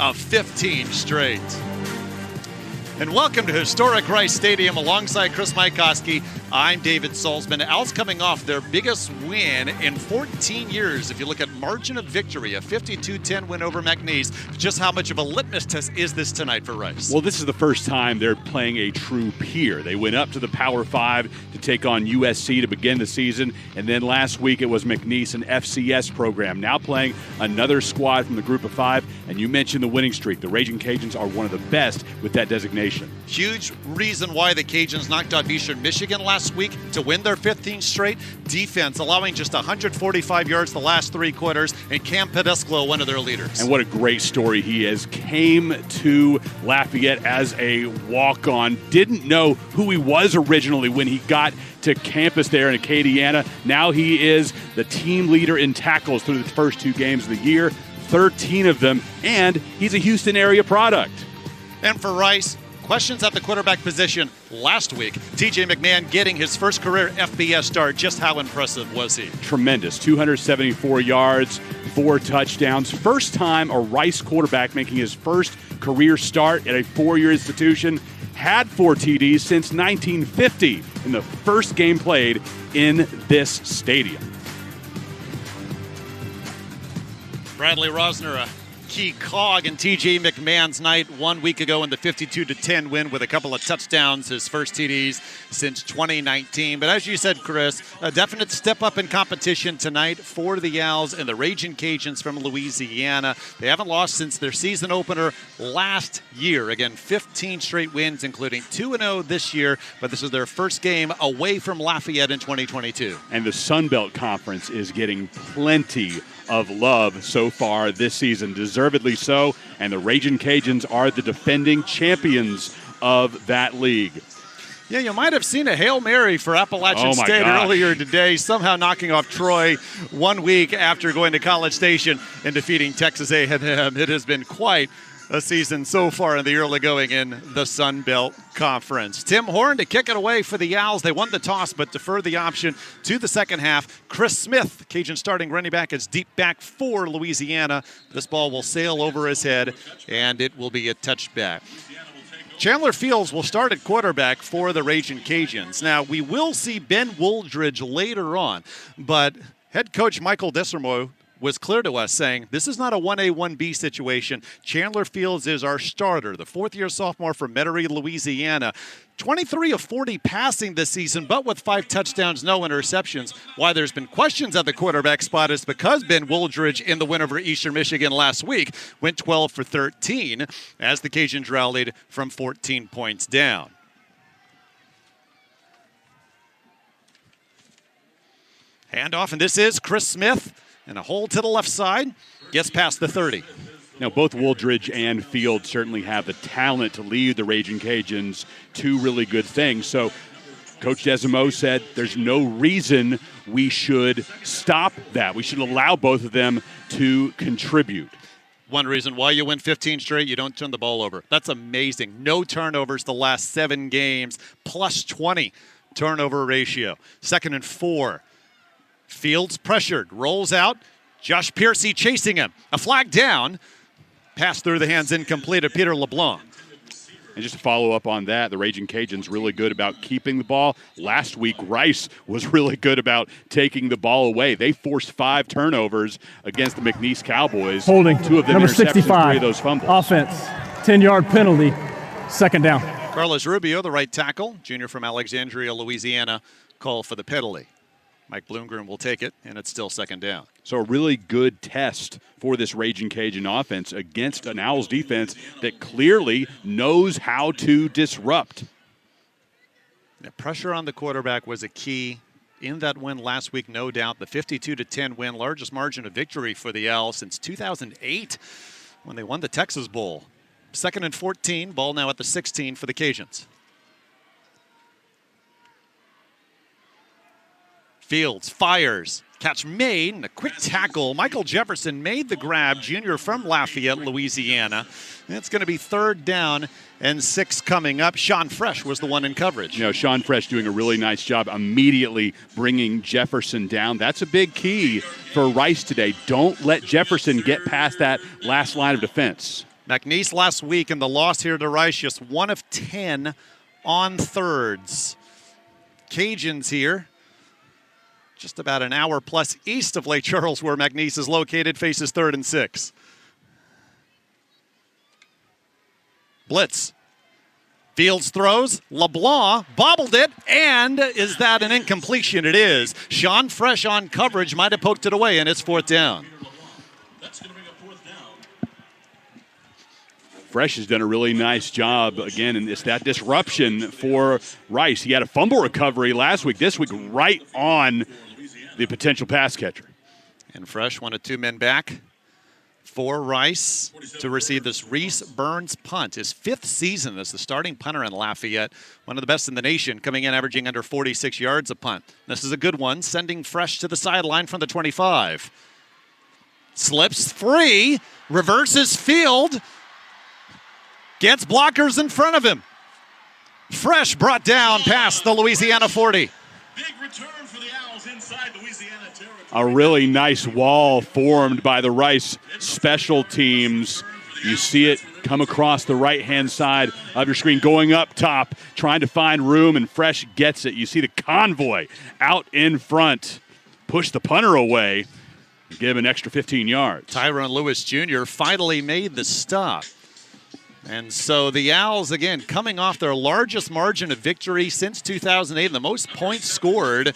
of 15 straight. And welcome to historic Rice Stadium alongside Chris Maikoski. I'm David Salzman. Owls coming off their biggest win in 14 years. If you look at margin of victory, a 52-10 win over McNeese. Just how much of a litmus test is this tonight for Rice? Well, this is the first time they're playing a true peer. They went up to the Power 5 to take on USC to begin the season, and then last week it was McNeese, an FCS program, now playing another squad from the Group of 5. And you mentioned the winning streak. The Raging Cajuns are one of the best with that designation. Huge reason why the Cajuns knocked out Eastern Michigan last week to win their 15th straight. Defense allowing just 145 yards the last three quarters, and Cam Pedesclo, one of their leaders. And what a great story he is. Came to Lafayette as a walk-on. Didn't know who he was originally when he got to campus there in Acadiana. Now he is the team leader in tackles through the first two games of the year, 13 of them, and he's a Houston area product. And for Rice, questions at the quarterback position last week. TJ McMahon getting his first career FBS start. Just how impressive was he? Tremendous. 274 yards, 4 touchdowns. First time a Rice quarterback making his first career start at a four-year institution. Had 4 TDs since 1950 in the first game played in this stadium. Bradley Rosner, a key cog in T.J. McMahon's night 1 week ago in the 52-10 win with a couple of touchdowns, his first TDs since 2019. But as you said, Chris, a definite step up in competition tonight for the Owls and the Raging Cajuns from Louisiana. They haven't lost since their season opener last year. Again, 15 straight wins, including 2-0 this year, but this is their first game away from Lafayette in 2022. And the Sun Belt Conference is getting plenty of love so far this season, deservedly so, and the Raging Cajuns are the defending champions of that league. Yeah, you might have seen a Hail Mary for Appalachian State earlier today, somehow knocking off Troy 1 week after going to College Station and defeating Texas A&M. It has been quite a season so far in the early going in the Sun Belt Conference. Tim Horn to kick it away for the Owls. They won the toss but deferred the option to the second half. Chris Smith, Cajun starting running back, is deep back for Louisiana. This ball will sail over his head, and it will be a touchback. Chandler Fields will start at quarterback for the Raging Cajuns. Now, we will see Ben Wooldridge later on, but head coach Michael Desormeaux was clear to us, saying this is not a 1A, 1B situation. Chandler Fields is our starter, the fourth-year sophomore from Metairie, Louisiana. 23 of 40 passing this season, but with 5 touchdowns, no interceptions. Why there's been questions at the quarterback spot is because Ben Wooldridge in the win over Eastern Michigan last week went 12 for 13 as the Cajuns rallied from 14 points down. Handoff, and this is Chris Smith. And a hole to the left side, gets past the 30. Now, both Wooldridge and Field certainly have the talent to lead the Raging Cajuns to really good things. So Coach Desormeaux said there's no reason we should stop that. We should allow both of them to contribute. One reason why you win 15 straight, you don't turn the ball over. That's amazing. No turnovers the last 7 games, plus 20 turnover ratio. 2nd and 4. Fields pressured, rolls out. Josh Piercy chasing him. A flag down. Pass through the hands incomplete of Peter LeBlanc. And just to follow up on that, the Raging Cajuns really good about keeping the ball. Last week, Rice was really good about taking the ball away. They forced 5 turnovers against the McNeese Cowboys. Holding. 2 of them Number interceptions, 65. 3 of those fumbles. Offense. 10-yard penalty. 2nd down. Carlos Rubio, the right tackle, junior from Alexandria, Louisiana, call for the penalty. Mike Bloomgren will take it, and it's still 2nd down. So a really good test for this Raging Cajun offense against an Owls defense that clearly knows how to disrupt. The pressure on the quarterback was a key in that win last week, no doubt. The 52-10 win, largest margin of victory for the Owls since 2008 when they won the Texas Bowl. 2nd and 14, ball now at the 16 for the Cajuns. Fields fires. Catch made and a quick tackle. Michael Jefferson made the grab, junior from Lafayette, Louisiana. It's going to be 3rd down and 6 coming up. Sean Fresh was the one in coverage. You know, Sean Fresh doing a really nice job immediately bringing Jefferson down. That's a big key for Rice today. Don't let Jefferson get past that last line of defense. McNeese last week in the loss here to Rice, just 1 of 10 on thirds. Cajuns here, just about an hour plus east of Lake Charles where McNeese is located, faces 3rd and 6. Blitz. Fields throws, LeBlanc bobbled it, and is that an incompletion? It is. Sean Fresh on coverage might have poked it away, and it's 4th down. Fresh has done a really nice job, again, and it's that disruption for Rice. He had a fumble recovery last week. This week, right on the potential pass catcher. And Fresh wanted 2 men back for Rice to receive this Reese Burns punt. His 5th season as the starting punter in Lafayette. One of the best in the nation, coming in averaging under 46 yards a punt. This is a good one, sending Fresh to the sideline from the 25. Slips free, reverses field, gets blockers in front of him. Fresh brought down past the Louisiana 40. Big return for the Owls inside Louisiana territory. A really nice wall formed by the Rice special teams. You see it come across the right-hand side of your screen, going up top, trying to find room, and Fresh gets it. You see the convoy out in front, push the punter away, give an extra 15 yards. Tyrone Lewis Jr. finally made the stop. And so the Owls, again, coming off their largest margin of victory since 2008, and the most points scored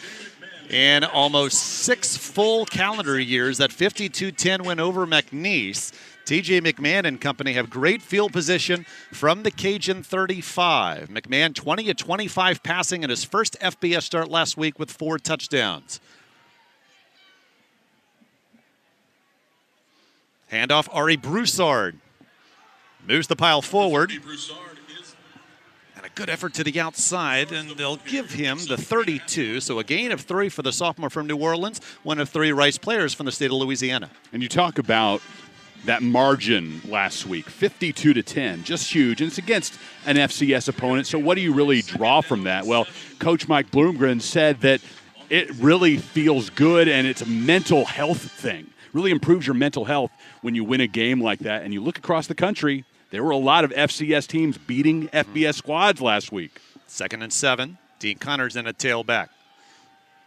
in almost 6 full calendar years. That 52-10 win over McNeese. TJ McMahon and company have great field position from the Cajun 35. McMahon 20 of 25 passing in his first FBS start last week with 4 touchdowns. Handoff, Ari Broussard. Moves the pile forward. And a good effort to the outside, and they'll give him the 32. So a gain of 3 for the sophomore from New Orleans, 1 of 3 Rice players from the state of Louisiana. And you talk about that margin last week, 52-10, just huge. And it's against an FCS opponent, so what do you really draw from that? Well, Coach Mike Bloomgren said that it really feels good, and it's a mental health thing. Really improves your mental health when you win a game like that. And you look across the country, there were a lot of FCS teams beating FBS squads last week. 2nd and 7. Dean Connors in a tailback.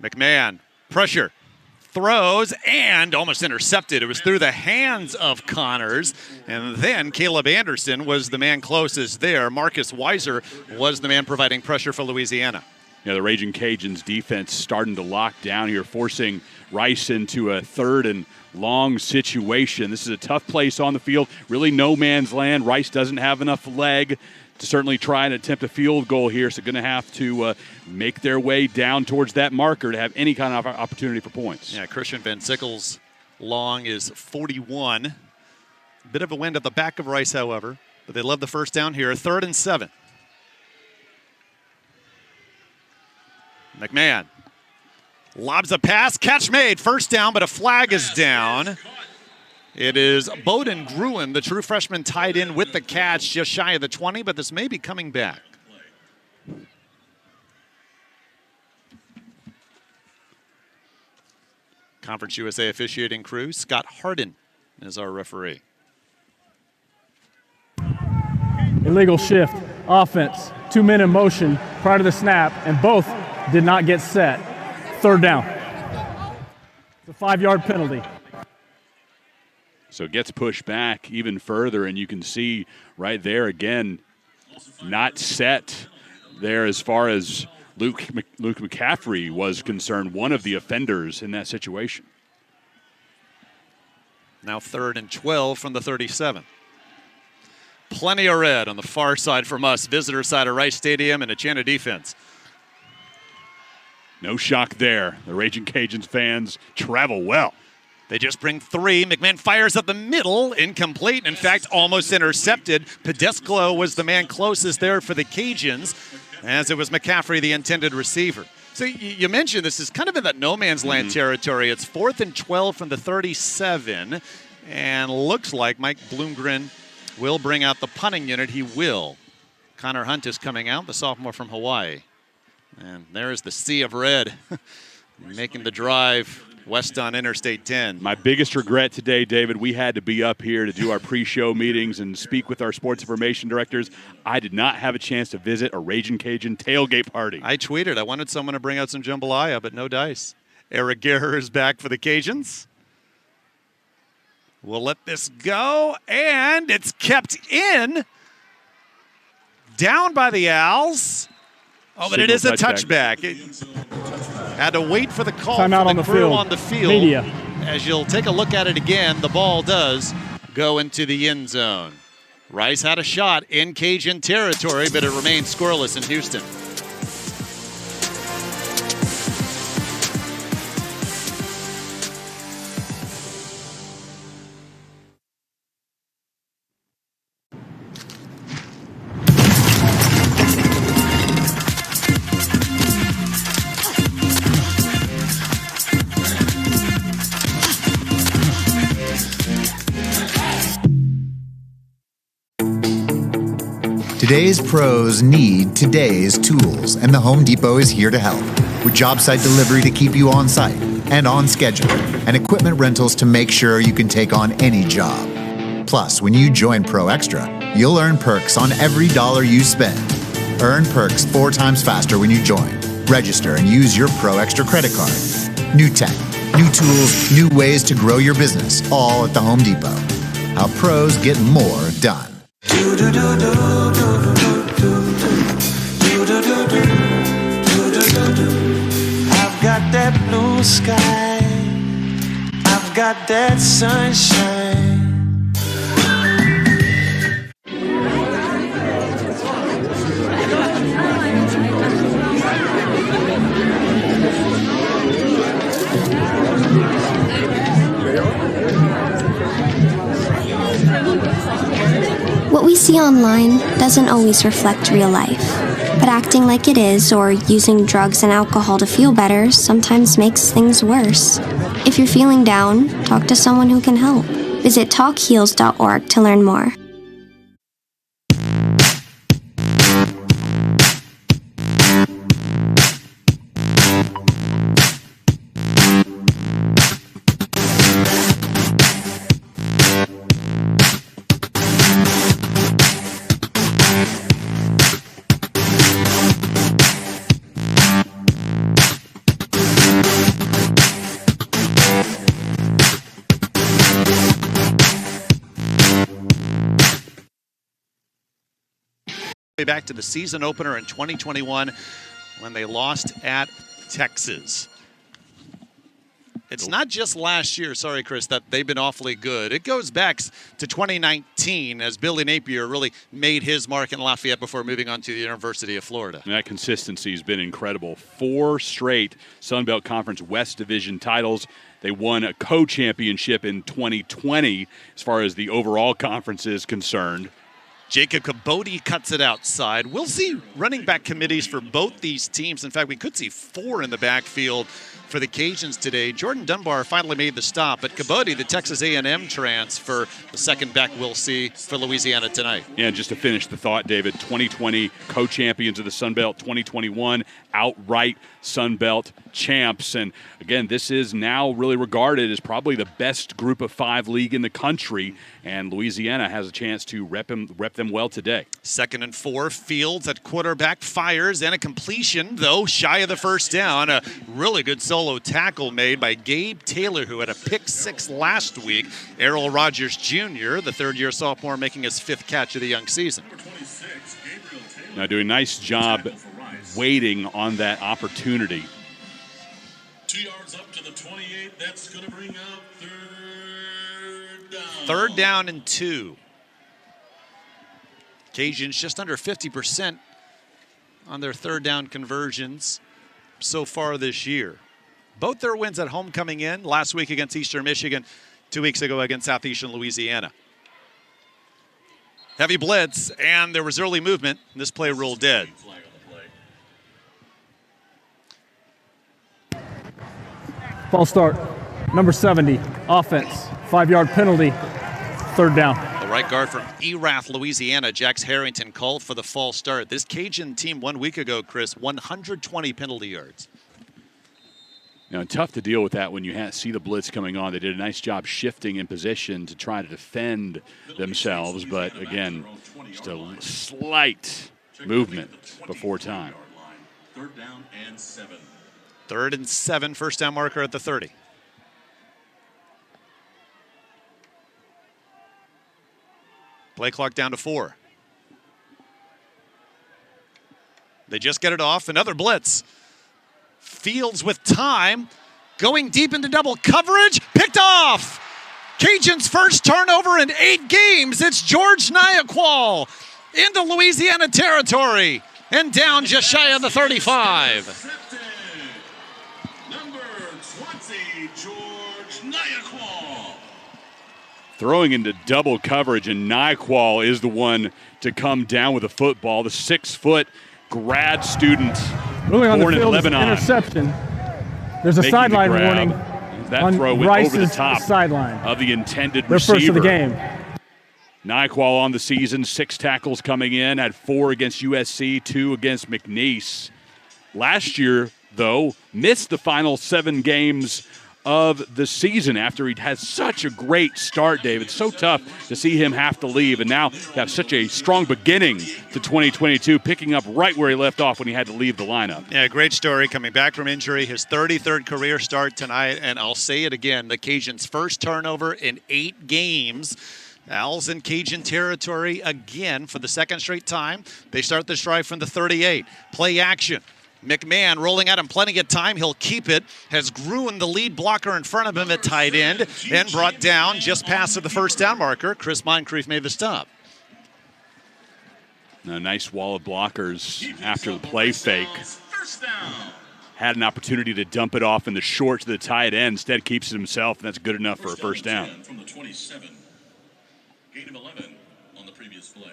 McMahon, pressure, throws, and almost intercepted. It was through the hands of Connors. And then Caleb Anderson was the man closest there. Marcus Weiser was the man providing pressure for Louisiana. Yeah, the Raging Cajuns defense starting to lock down here, forcing Rice into a 3rd and long situation. This is a tough place on the field. Really no man's land. Rice doesn't have enough leg to certainly try and attempt a field goal here, so going to have to make their way down towards that marker to have any kind of opportunity for points. Yeah, Christian Van Sickle's long is 41. Bit of a wind at the back of Rice, however, but they love the first down here. 3rd and 7. McMahon lobs a pass, catch made, 1st down, but a flag is down. It is Bowden Gruen, the true freshman, tied in with the catch just shy of the 20, but this may be coming back. Conference USA officiating crew, Scott Harden is our referee. Illegal shift, offense, 2 men in motion prior to the snap, and both did not get set. 3rd down. It's a 5-yard penalty. So it gets pushed back even further, and you can see right there again, not set there as far as Luke McCaffrey was concerned, one of the offenders in that situation. Now 3rd and 12 from the 37. Plenty of red on the far side from us, visitor side of Rice Stadium, and a Chana defense. No shock there. The Raging Cajuns fans travel well. They just bring 3. McMahon fires up the middle, incomplete. In fact, almost intercepted. Pedesclo was the man closest there for the Cajuns, as it was McCaffrey, the intended receiver. So you mentioned this is kind of in that no man's land territory. It's 4th and 12 from the 37, and looks like Mike Bloomgren will bring out the punting unit. He will. Connor Hunt is coming out, the sophomore from Hawaii. And there's the sea of red making the drive west on Interstate 10. My biggest regret today, David, we had to be up here to do our pre-show meetings and speak with our sports information directors. I did not have a chance to visit a Ragin' Cajun tailgate party. I tweeted I wanted someone to bring out some jambalaya, but no dice. Eric Guerrer is back for the Cajuns. We'll let this go, and it's kept in. Down by the Owls. Oh, but it is a touchback. Had to wait for the call from the crew on the field. Media. As you'll take a look at it again, the ball does go into the end zone. Rice had a shot in Cajun territory, but it remains scoreless in Houston. Today's pros need today's tools, and the Home Depot is here to help. With job site delivery to keep you on site and on schedule, and equipment rentals to make sure you can take on any job. Plus, when you join Pro Extra, you'll earn perks on every dollar you spend. Earn perks 4 times faster when you join. Register and use your Pro Extra credit card. New tech, new tools, new ways to grow your business, all at the Home Depot. How pros get more done. I've got that blue sky, I've got that sunshine. What we see online doesn't always reflect real life, but acting like it is or using drugs and alcohol to feel better sometimes makes things worse. If you're feeling down, talk to someone who can help. Visit talkheals.org to learn more. Back to the season opener in 2021 when they lost at Texas. It's not just last year, sorry, Chris, that they've been awfully good. It goes back to 2019 as Billy Napier really made his mark in Lafayette before moving on to the University of Florida. And that consistency has been incredible. 4 straight Sun Belt Conference West Division titles. They won a co-championship in 2020 as far as the overall conference is concerned. Jacob Cabote cuts it outside. We'll see running back committees for both these teams. In fact, we could see 4 in the backfield for the Cajuns today. Jordan Dunbar finally made the stop, but Cabote, the Texas A&M transfer, the second back we'll see for Louisiana tonight. Yeah, and just to finish the thought, David, 2020 co-champions of the Sun Belt, 2021 outright Sun Belt champs. And again, this is now really regarded as probably the best group of 5 league in the country, and Louisiana has a chance to rep them well today. 2nd and 4, Fields at quarterback fires and a completion, though shy of the first down. A really good solo tackle made by Gabe Taylor, who had a pick 6 last week. Errol Rogers Jr., the third-year sophomore, making his 5th catch of the young season. Now doing a nice job waiting on that opportunity. 2 yards up to the 28. That's going to bring up 3rd down. 3rd down and 2. Cajuns just under 50% on their 3rd down conversions so far this year. Both their wins at home coming in, last week against Eastern Michigan, 2 weeks ago against Southeastern Louisiana. Heavy blitz, and there was early movement. This play ruled dead. False start. Number 70, offense. 5-yard penalty. 3rd down. The right guard from Erath, Louisiana, Jax Harrington, called for the false start. This Cajun team 1 week ago, Chris, 120 penalty yards. Tough to deal with that when you see the blitz coming on. They did a nice job shifting in position to try to defend themselves, but again, just a slight movement before time. 3rd down and 7. 3rd and 7, first down marker at the 30. Play clock down to 4. They just get it off. Another blitz. Fields with time. Going deep into double coverage. Picked off. Cajuns' first turnover in 8 games. It's George Nyaqual into Louisiana territory and down just shy of the 35. Number 20, George Nyaqual. Throwing into double coverage, and Nyaqual is the one to come down with the football. The 6-foot grad student Ruling on the born in field is Lebanon. Interception. There's a Making sideline the grab. warning. That on throw went Rice's over the top sideline. of the intended Their receiver. first of the game. Nyaqual on the season, 6 tackles coming in, had 4 against USC, 2 against McNeese. Last year, though, missed the final 7 games of the season after he'd had such a great start, David. So tough to see him have to leave, and now have such a strong beginning to 2022, picking up right where he left off when he had to leave the lineup. Yeah, great story. Coming back from injury, his 33rd career start tonight, and I'll say it again, the Cajuns' first turnover in 8 games. Owls in Cajun territory again for the 2nd straight time. They start this drive from the 38. Play action. McMahon rolling out him plenty of time. He'll keep it. Has Gruen, the lead blocker in front of him at tight end, and brought down just past the first down marker. Chris Moncrief made the stop. A nice wall of blockers after the play fake. Had an opportunity to dump it off in the short to the tight end. Instead keeps it himself, and that's good enough for a first down. From the 27. Gain of 11 on the previous play.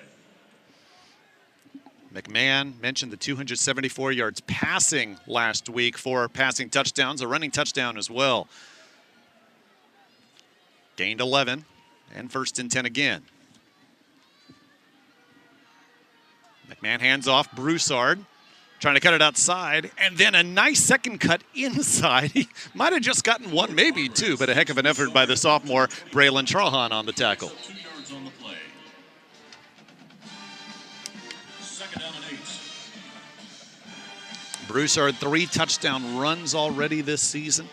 McMahon mentioned the 274 yards passing last week, 4 passing touchdowns, a running touchdown as well. Gained 11 and 1st and 10 again. McMahon hands off Broussard, trying to cut it outside, and then a nice second cut inside. He might have just gotten 1, maybe 2, but a heck of an effort by the sophomore Braylon Trahan on the tackle. 2 yards on the play. 2nd down and 8. Broussard, 3 touchdown runs already this season.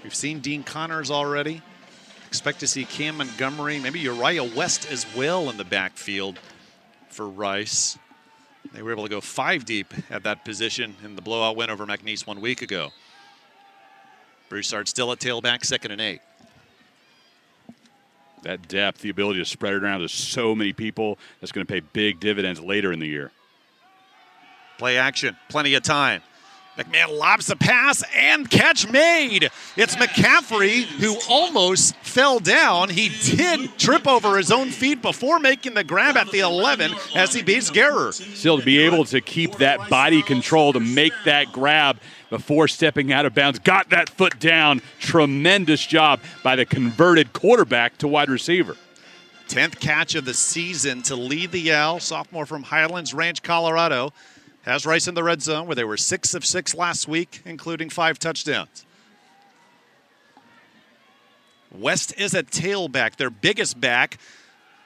We've seen Dean Connors already. Expect to see Cam Montgomery, maybe Uriah West as well in the backfield for Rice. They were able to go 5 deep at that position in the blowout win over McNeese 1 week ago. Broussard still at tailback, 2nd and 8. That depth, the ability to spread it around to so many people, that's going to pay big dividends later in the year. Play action, plenty of time. McMahon lobs the pass and catch made. It's McCaffrey who almost fell down. He did trip over his own feet before making the grab at the 11 as he beats Guerrer. Still to be able to keep that body control to make that grab before stepping out of bounds. Got that foot down. Tremendous job by the converted quarterback to wide receiver. 10th catch of the season to lead the Owls. Sophomore from Highlands Ranch, Colorado. Has Rice in the red zone where they were 6 of 6 last week, including 5 touchdowns. West is a tailback, their biggest back.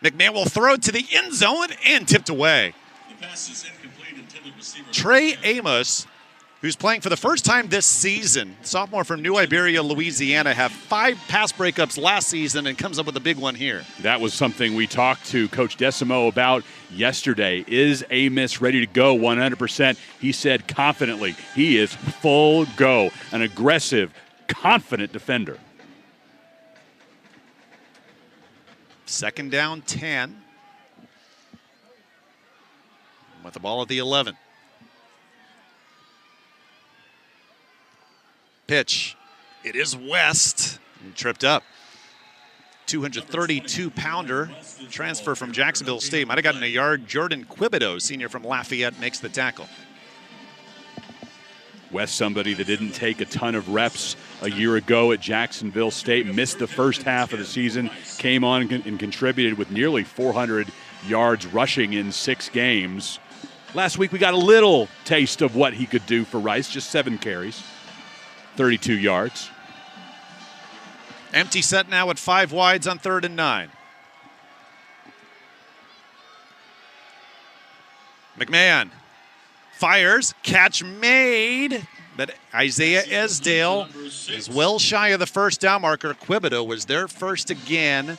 McMahon will throw it to the end zone and tipped away. The pass is incomplete. Intended receiver. Trey Amos, who's playing for the first time this season, sophomore from New Iberia, Louisiana, have 5 pass breakups last season and comes up with a big one here. That was something we talked to Coach Decimo about yesterday. Is Amos ready to go 100%? He said confidently he is full go, an aggressive, confident defender. 2nd down, 10. With the ball at the 11. Pitch. It is West. And tripped up. 232-pounder. Transfer from Jacksonville State. Might have gotten a yard. Jordan Quibido, senior from Lafayette, makes the tackle. West, somebody that didn't take a ton of reps a year ago at Jacksonville State, missed the first half of the season, came on and contributed with nearly 400 yards rushing in 6 games. Last week we got a little taste of what he could do for Rice, just 7 carries. 32 yards. Empty set now at 5 wides on 3rd and 9. McMahon fires, catch made, but Isaiah Esdale is well shy of the first down marker. Quibido was there first again.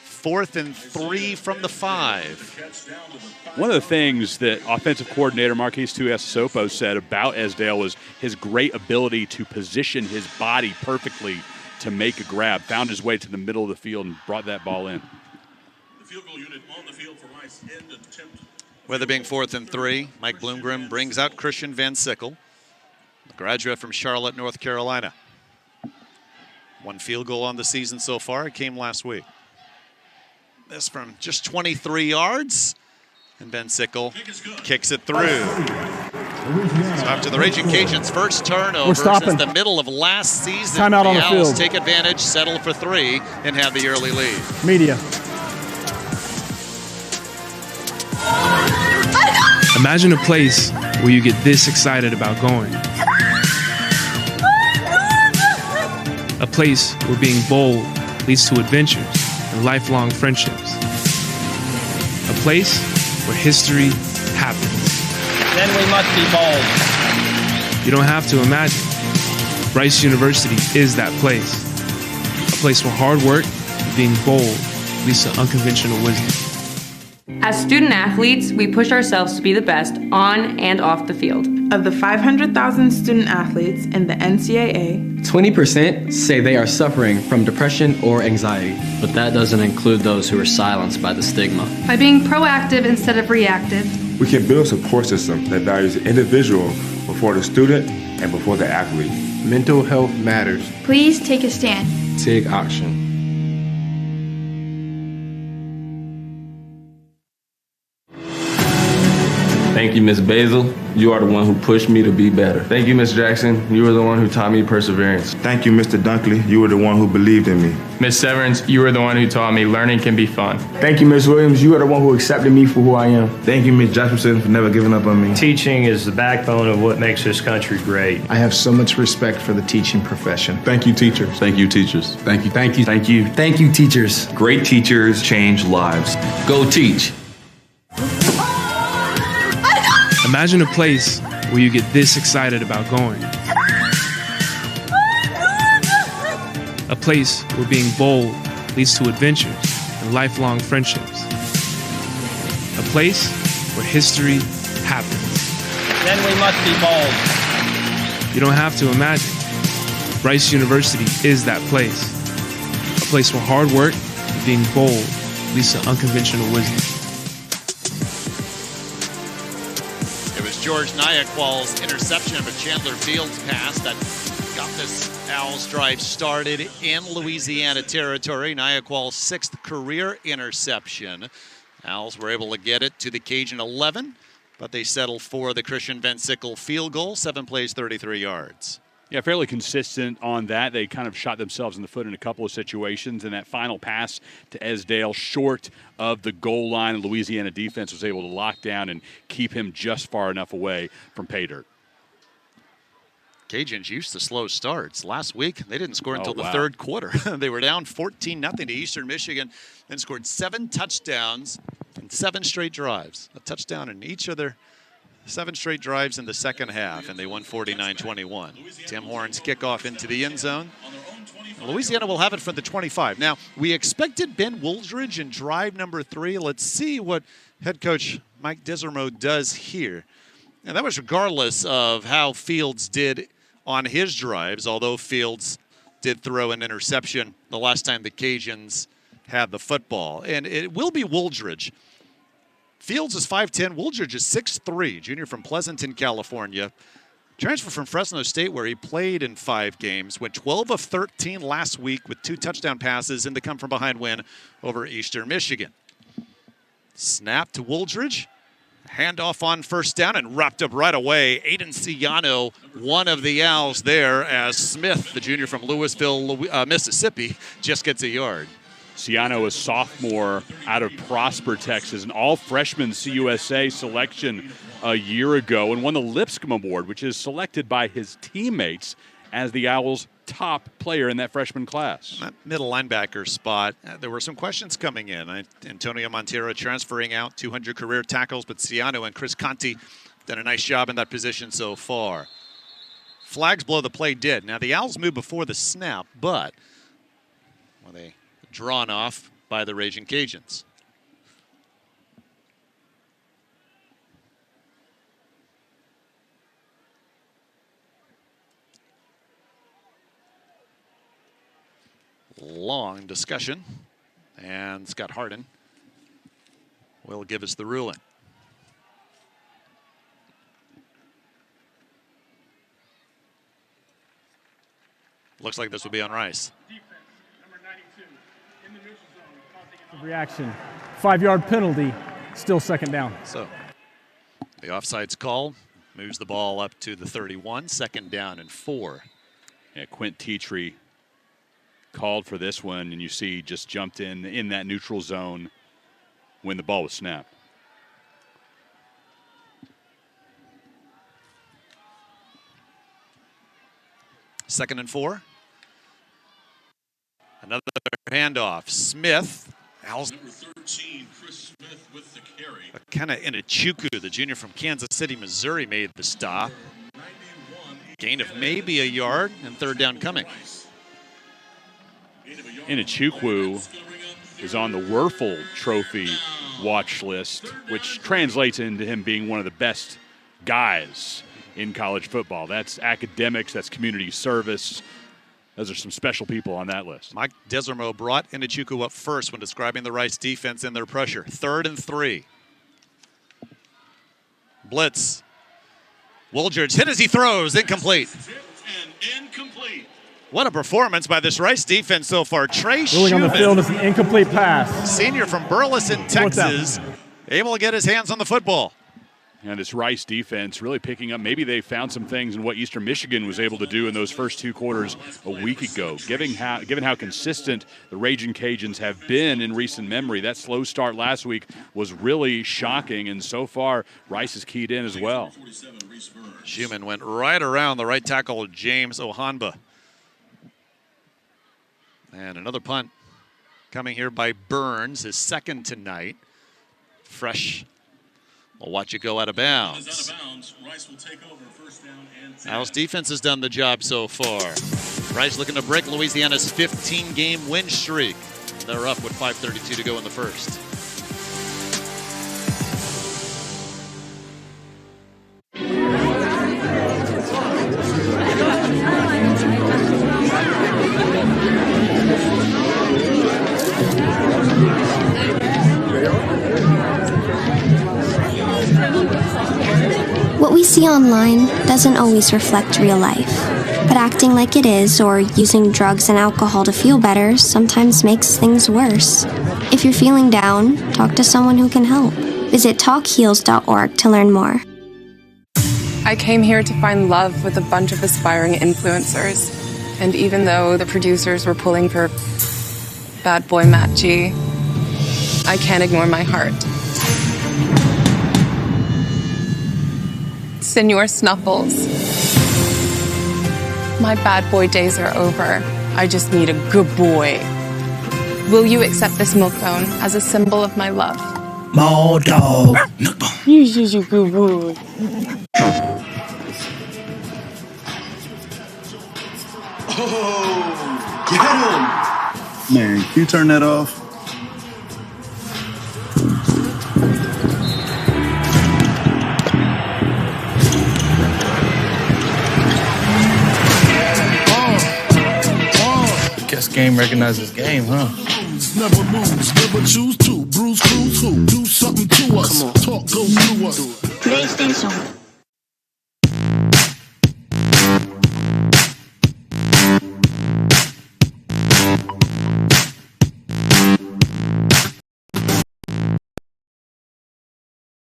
4th and 3 from the 5. One of the things that offensive coordinator Marquise Tuiasosopo said about Esdale was his great ability to position his body perfectly to make a grab. Found his way to the middle of the field and brought that ball in. The field goal unit on the field for Rice. End attempt. With it being 4th and 3, Mike Bloomgren brings out Christian Van Sickle, a graduate from Charlotte, North Carolina. 1 field goal on the season so far. It came last week. This from just 23 yards, and Van Sickle kicks it through. So after the Raging Cajuns' first turnover since the middle of last season, Timeout on the Owls field. take advantage, settle for 3, and have the early lead. Media. Imagine a place where you get this excited about going. A place where being bold leads to adventures and lifelong friendships. A place where history happens. Then we must be bold. You don't have to imagine. Rice University is that place. A place where hard work and being bold leads to unconventional wisdom. As student athletes, we push ourselves to be the best on and off the field. Of the 500,000 student athletes in the NCAA, 20% say they are suffering from depression or anxiety. But that doesn't include those who are silenced by the stigma. By being proactive instead of reactive, we can build a support system that values the individual before the student and before the athlete. Mental health matters. Please take a stand. Take action. Thank you, Ms. Basil. You are the one who pushed me to be better. Thank you, Ms. Jackson. You were the one who taught me perseverance. Thank you, Mr. Dunkley. You were the one who believed in me. Ms. Severance, you were the one who taught me learning can be fun. Thank you, Ms. Williams. You are the one who accepted me for who I am. Thank you, Ms. Jefferson, for never giving up on me. Teaching is the backbone of what makes this country great. I have so much respect for the teaching profession. Thank you, teachers. Thank you, teachers. Thank you. Thank you. Thank you. Thank you, teachers. Great teachers change lives. Go teach. Imagine a place where you get this excited about going. A place where being bold leads to adventures and lifelong friendships. A place where history happens. Then we must be bold. You don't have to imagine. Rice University is that place. A place where hard work and being bold leads to unconventional wisdom. George Nyakwal's interception of a Chandler Fields pass that got this Owls drive started in Louisiana territory. Nyakwal's 6th career interception. Owls were able to get it to the Cajun 11, but they settled for the Christian Van Sickle field goal, 7 plays, 33 yards. Yeah, fairly consistent on that. They kind of shot themselves in the foot in a couple of situations, and that final pass to Esdale short of the goal line. The Louisiana defense was able to lock down and keep him just far enough away from pay dirt. Cajuns used to slow starts. Last week, they didn't score until the third quarter. They were down 14-0 to Eastern Michigan and scored 7 touchdowns in 7 straight drives. A touchdown in each of their 7 straight drives in the second half, and they won 49-21. Tim Horn's kickoff into the end zone. Louisiana will have it from the 25. Now, we expected Ben Wooldridge in drive number 3. Let's see what head coach Mike Disermo does here. And that was regardless of how Fields did on his drives, although Fields did throw an interception the last time the Cajuns had the football. And it will be Wooldridge. Fields is 5'10", Wooldridge is 6'3", junior from Pleasanton, California. Transfer from Fresno State, where he played in 5 games, went 12 of 13 last week with 2 touchdown passes in the come-from-behind win over Eastern Michigan. Snap to Wooldridge. Handoff on first down and wrapped up right away. Aiden Ciano, one of the Owls there, as Smith, the junior from Louisville, Mississippi, just gets a yard. Ciano, a sophomore out of Prosper, Texas, an all-freshman CUSA selection a year ago, and won the Lipscomb Award, which is selected by his teammates as the Owls' top player in that freshman class. That middle linebacker spot, there were some questions coming in. Antonio Montero transferring out, 200 career tackles, but Ciano and Chris Conti done a nice job in that position so far. Flags blow, the play did. Now the Owls moved before the snap, but they drawn off by the Raging Cajuns. Long discussion, and Scott Harden will give us the ruling. Looks like this will be on Rice. Reaction. 5-yard penalty, still second down. So the offsides call moves the ball up to the 31, second down and 4. Yeah, Quint Teetree called for this one, and you see just jumped in that neutral zone when the ball was snapped. Second and 4. Another handoff. Smith. Number 13, Chris Smith with the carry. Kind of Inachuku, the junior from Kansas City, Missouri, made the stop. Gain of maybe a yard, and third down coming. Inachuku is on the Werfel Trophy watch list, which translates into him being one of the best guys in college football. That's academics, that's community service. Those are some special people on that list. Mike Desormeaux brought Inachuku up first when describing the Rice defense and their pressure. 3rd and 3. Blitz. Wooldridge hit as he throws, incomplete. And incomplete. What a performance by this Rice defense so far. Trey Ruling on the field is an incomplete pass. Senior from Burleson, Texas, able to get his hands on the football. And this Rice defense really picking up. Maybe they found some things in what Eastern Michigan was able to do in those first 2 quarters a week ago. Given how consistent the Raging Cajuns have been in recent memory, that slow start last week was really shocking, and so far Rice is keyed in as well. Schumann went right around the right tackle, James Ohanba. And another punt coming here by Burns, his second tonight. Fresh. We'll watch it go out of bounds. Rice will take over, first down and 10. Owls defense has done the job so far. Rice looking to break Louisiana's 15-game win streak. They're up with 5:32 to go in the first. What we see online doesn't always reflect real life, but acting like it is or using drugs and alcohol to feel better sometimes makes things worse. If you're feeling down, talk to someone who can help. Visit talkheals.org to learn more. I came here to find love with a bunch of aspiring influencers, and even though the producers were pulling for bad boy Matt G, I can't ignore my heart. Senor Snuffles. My bad boy days are over. I just need a good boy. Will you accept this milk bone as a symbol of my love? More dog. You just a good boy. Oh, get him! Man, can you turn that off? Guess game recognizes game, huh? Never lose, never choose to. Bruise, cruise, who? Do something to us. Talk, go through us. PlayStation.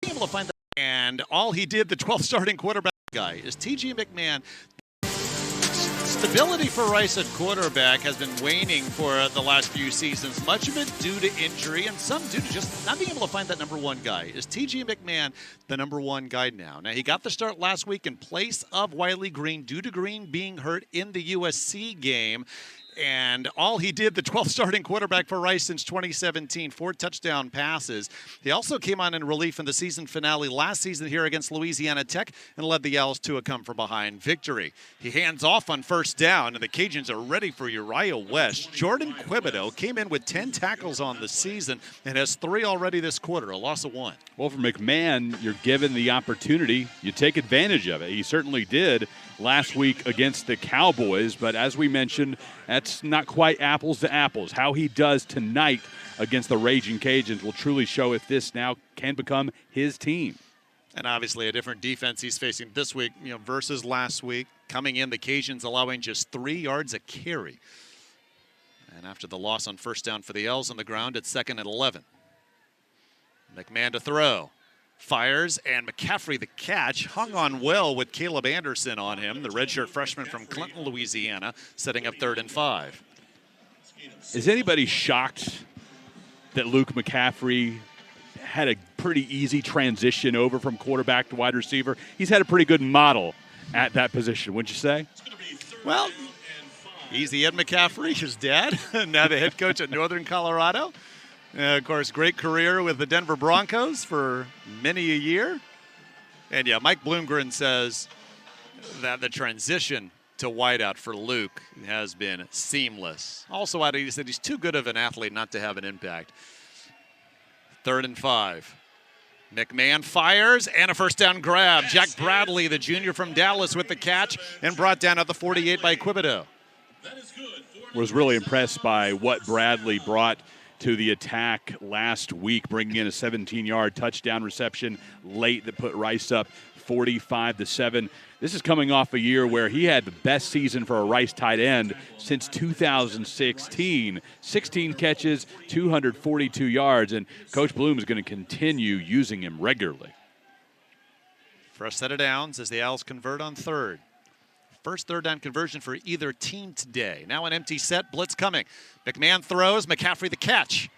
Able to find the, and all he did, the 12th starting quarterback guy, is T.J. McMahon. Stability for Rice at quarterback has been waning for the last few seasons, much of it due to injury and some due to just not being able to find that number one guy. Is T.J. McMahon the number one guy now? Now, he got the start last week in place of Wiley Green due to Green being hurt in the USC game. And all he did, the 12th starting quarterback for Rice since 2017, 4 touchdown passes. He also came on in relief in the season finale last season here against Louisiana Tech and led the Owls to a come-from-behind victory. He hands off on first down, and the Cajuns are ready for Uriah West. Jordan Quibido came in with 10 tackles on the season and has 3 already this quarter, a loss of 1. Well, for McMahon, you're given the opportunity. You take advantage of it. He certainly did last week against the Cowboys, but as we mentioned, that's not quite apples to apples. How he does tonight against the Raging Cajuns will truly show if this now can become his team. And obviously a different defense he's facing this week, versus last week. Coming in, the Cajuns allowing just 3 yards a carry. And after the loss on first down for the L's on the ground, it's 2nd and 11. McMahon to throw. Fires, and McCaffrey, the catch, hung on well with Caleb Anderson on him, the redshirt freshman from Clinton, Louisiana, setting up 3rd and 5. Is anybody shocked that Luke McCaffrey had a pretty easy transition over from quarterback to wide receiver? He's had a pretty good model at that position, wouldn't you say? Well, he's the Ed McCaffrey, his dad, now the head coach at Northern Colorado. Of course, great career with the Denver Broncos for many a year. And yeah, Mike Bloomgren says that the transition to wideout for Luke has been seamless. Also, he said he's too good of an athlete not to have an impact. 3rd and 5. McMahon fires, and a first down grab. Jack Bradley, the junior from Dallas, with the catch, and brought down at the 48 by Quibido. Was really impressed by what Bradley brought to the attack last week, bringing in a 17-yard touchdown reception late that put Rice up 45-7. This is coming off a year where he had the best season for a Rice tight end since 2016. 16 catches, 242 yards, and Coach Bloom is going to continue using him regularly. Fresh set of downs as the Owls convert on 3rd. First 3rd down conversion for either team today. Now an empty set, blitz coming. McMahon throws, McCaffrey the catch.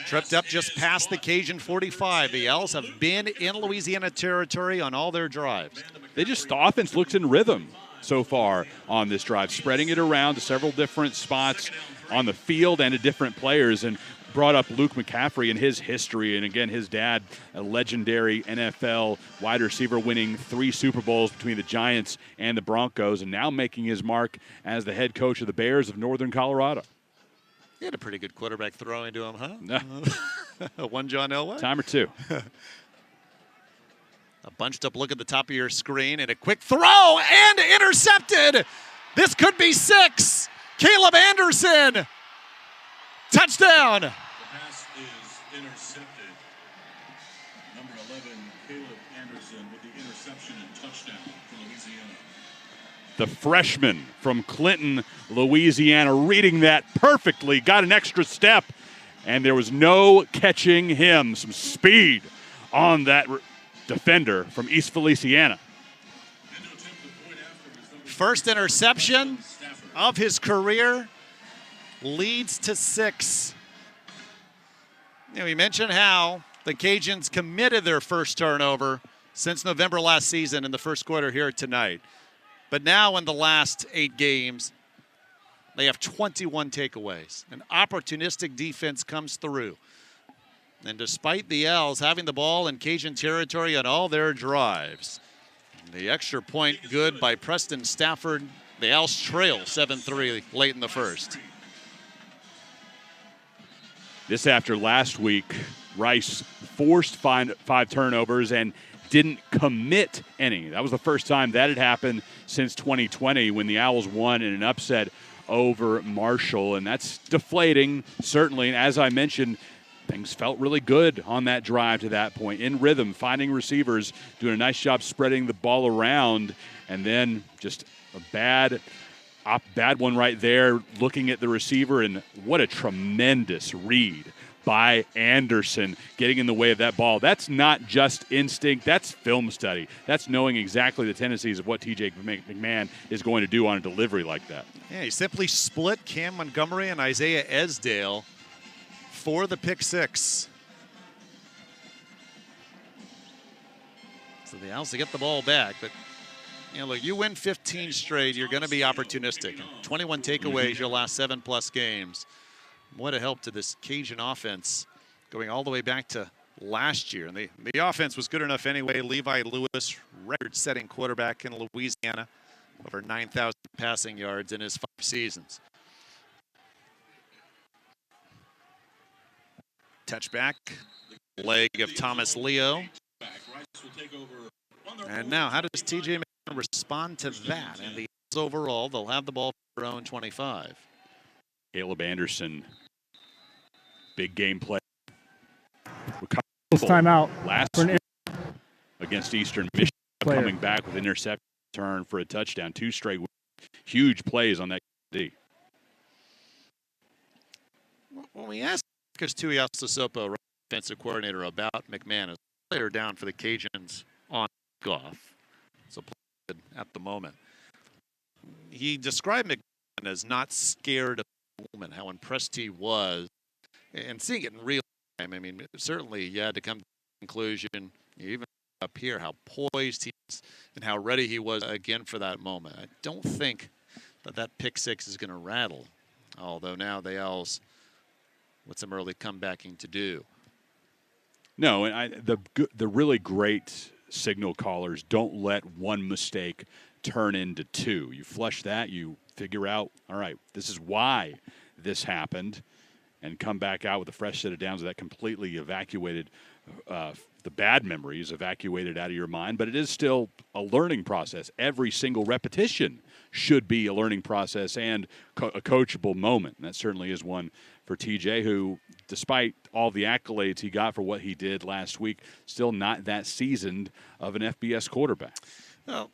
Tripped up just past the Cajun 45. The Owls have been in Louisiana territory on all their drives. The offense looks in rhythm so far on this drive, spreading it around to several different spots on the field and to different players, and brought up Luke McCaffrey and his history. And again, his dad, a legendary NFL wide receiver, winning 3 Super Bowls between the Giants and the Broncos, and now making his mark as the head coach of the Bears of Northern Colorado. He had a pretty good quarterback throwing to him, huh? One John Elway? Time or two. A bunched up look at the top of your screen, and a quick throw, and intercepted. This could be 6. Caleb Anderson. Touchdown. The pass is intercepted. Number 11, Caleb Anderson with the interception and touchdown for Louisiana. The freshman from Clinton, Louisiana, reading that perfectly, got an extra step, and there was no catching him. Some speed on that defender from East Feliciana. First interception of his career. Leads to 6. We mentioned how the Cajuns committed their first turnover since November last season in the first quarter here tonight. But now in the last 8 games, they have 21 takeaways. An opportunistic defense comes through. And despite the Owls having the ball in Cajun territory on all their drives, the extra point good by Preston Stafford. The Owls trail 7-3 late in the first. This after last week, Rice forced 5 turnovers and didn't commit any. That was the first time that had happened since 2020 when the Owls won in an upset over Marshall, and that's deflating, certainly. And as I mentioned, things felt really good on that drive to that point, in rhythm, finding receivers, doing a nice job spreading the ball around, and then just a bad one right there, looking at the receiver, and what a tremendous read by Anderson, getting in the way of that ball. That's not just instinct. That's film study. That's knowing exactly the tendencies of what TJ McMahon is going to do on a delivery like that. Yeah, he simply split Cam Montgomery and Isaiah Esdale for the pick six. So the Owls to get the ball back, but look, you win 15 straight, you're going to be opportunistic. 21 takeaways your last 7+ games. What a help to this Cajun offense going all the way back to last year. And the offense was good enough anyway. Levi Lewis, record-setting quarterback in Louisiana, over 9,000 passing yards in his 5 seasons. Touchback, leg of Thomas Leo. And now, how does TJ respond to that? And the overall, they'll have the ball for their own 25. Caleb Anderson, big game play. This timeout last week against Eastern Michigan, coming back with interception return for a touchdown. 2 straight huge plays on that D. When we asked Marcus Tuiasosopo, offensive coordinator, about McMahon as a player down for the Cajuns on golf, so at the moment, he described McMahon as not scared of the moment, how impressed he was, and seeing it in real time. I mean, certainly you had to come to the conclusion, even up here, how poised he is and how ready he was again for that moment. I don't think that pick six is going to rattle, although now the Owls with some early comebacking to do. No, and the really great signal callers don't let one mistake turn into 2. You flush that, you figure out, all right, this is why this happened, and come back out with a fresh set of downs that completely evacuated the bad memories, evacuated out of your mind. But it is still a learning process. Every single repetition should be a learning process and a coachable moment. And that certainly is one for TJ, who, despite all the accolades he got for what he did last week, still not that seasoned of an FBS quarterback. Well,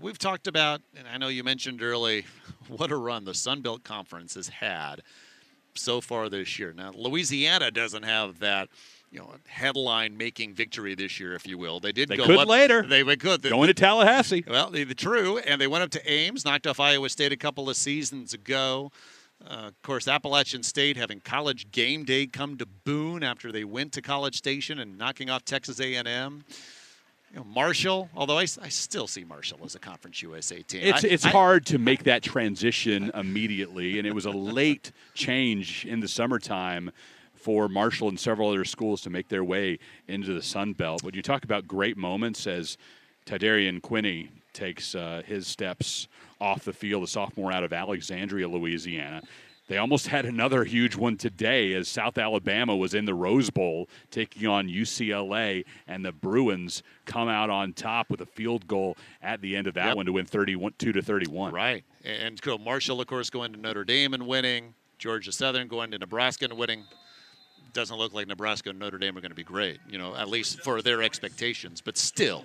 we've talked about, and I know you mentioned early, what a run the Sun Belt Conference has had so far this year. Now, Louisiana doesn't have that, headline-making victory this year, if you will. They did they go could up later. They could. Going to Tallahassee. Well, true, and they went up to Ames, knocked off Iowa State a couple of seasons ago. Of course, Appalachian State having College Game Day come to Boone after they went to College Station and knocking off Texas A&M. Marshall, although I still see Marshall as a Conference USA team. It's hard to make that transition immediately, and it was a late change in the summertime for Marshall and several other schools to make their way into the Sun Belt. But you talk about great moments as Tidarian Quinney takes his steps off the field, a sophomore out of Alexandria, Louisiana. They almost had another huge one today as South Alabama was in the Rose Bowl taking on UCLA, and the Bruins come out on top with a field goal at the end of that one to win 32-31. Right. And Marshall, of course, going to Notre Dame and winning. Georgia Southern going to Nebraska and winning. Doesn't look like Nebraska and Notre Dame are going to be great, at least for their expectations. But still,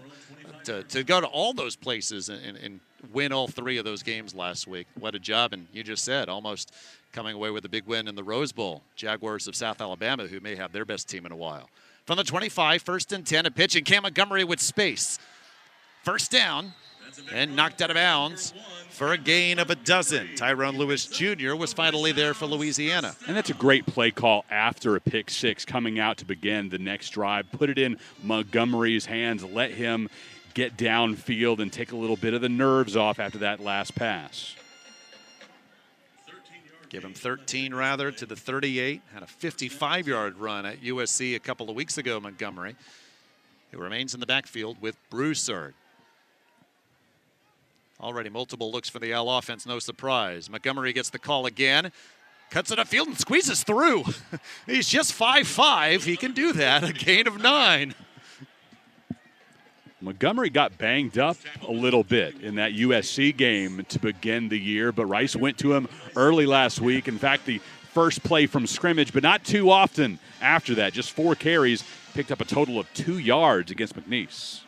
to go to all those places and win all 3 of those games last week, what a job. And you just said, almost coming away with a big win in the Rose Bowl. Jaguars of South Alabama, who may have their best team in a while. From the 25, 1st and 10, a pitch, and Cam Montgomery with space. First down, and knocked out of bounds for a gain of 12. Tyrone Lewis Jr. was finally there for Louisiana. And that's a great play call after a pick six, coming out to begin the next drive. Put it in Montgomery's hands, let him get downfield and take a little bit of the nerves off after that last pass. Give him 13, to the 38. Had a 55-yard run at USC a couple of weeks ago, Montgomery. He remains in the backfield with Broussard. Already multiple looks for the Owl offense, no surprise. Montgomery gets the call again. Cuts it upfield and squeezes through. He's just 5'5". He can do that, a gain of 9. Montgomery got banged up a little bit in that USC game to begin the year, but Rice went to him early last week. In fact, the first play from scrimmage, but not too often after that. Just 4 carries, picked up a total of 2 yards against McNeese.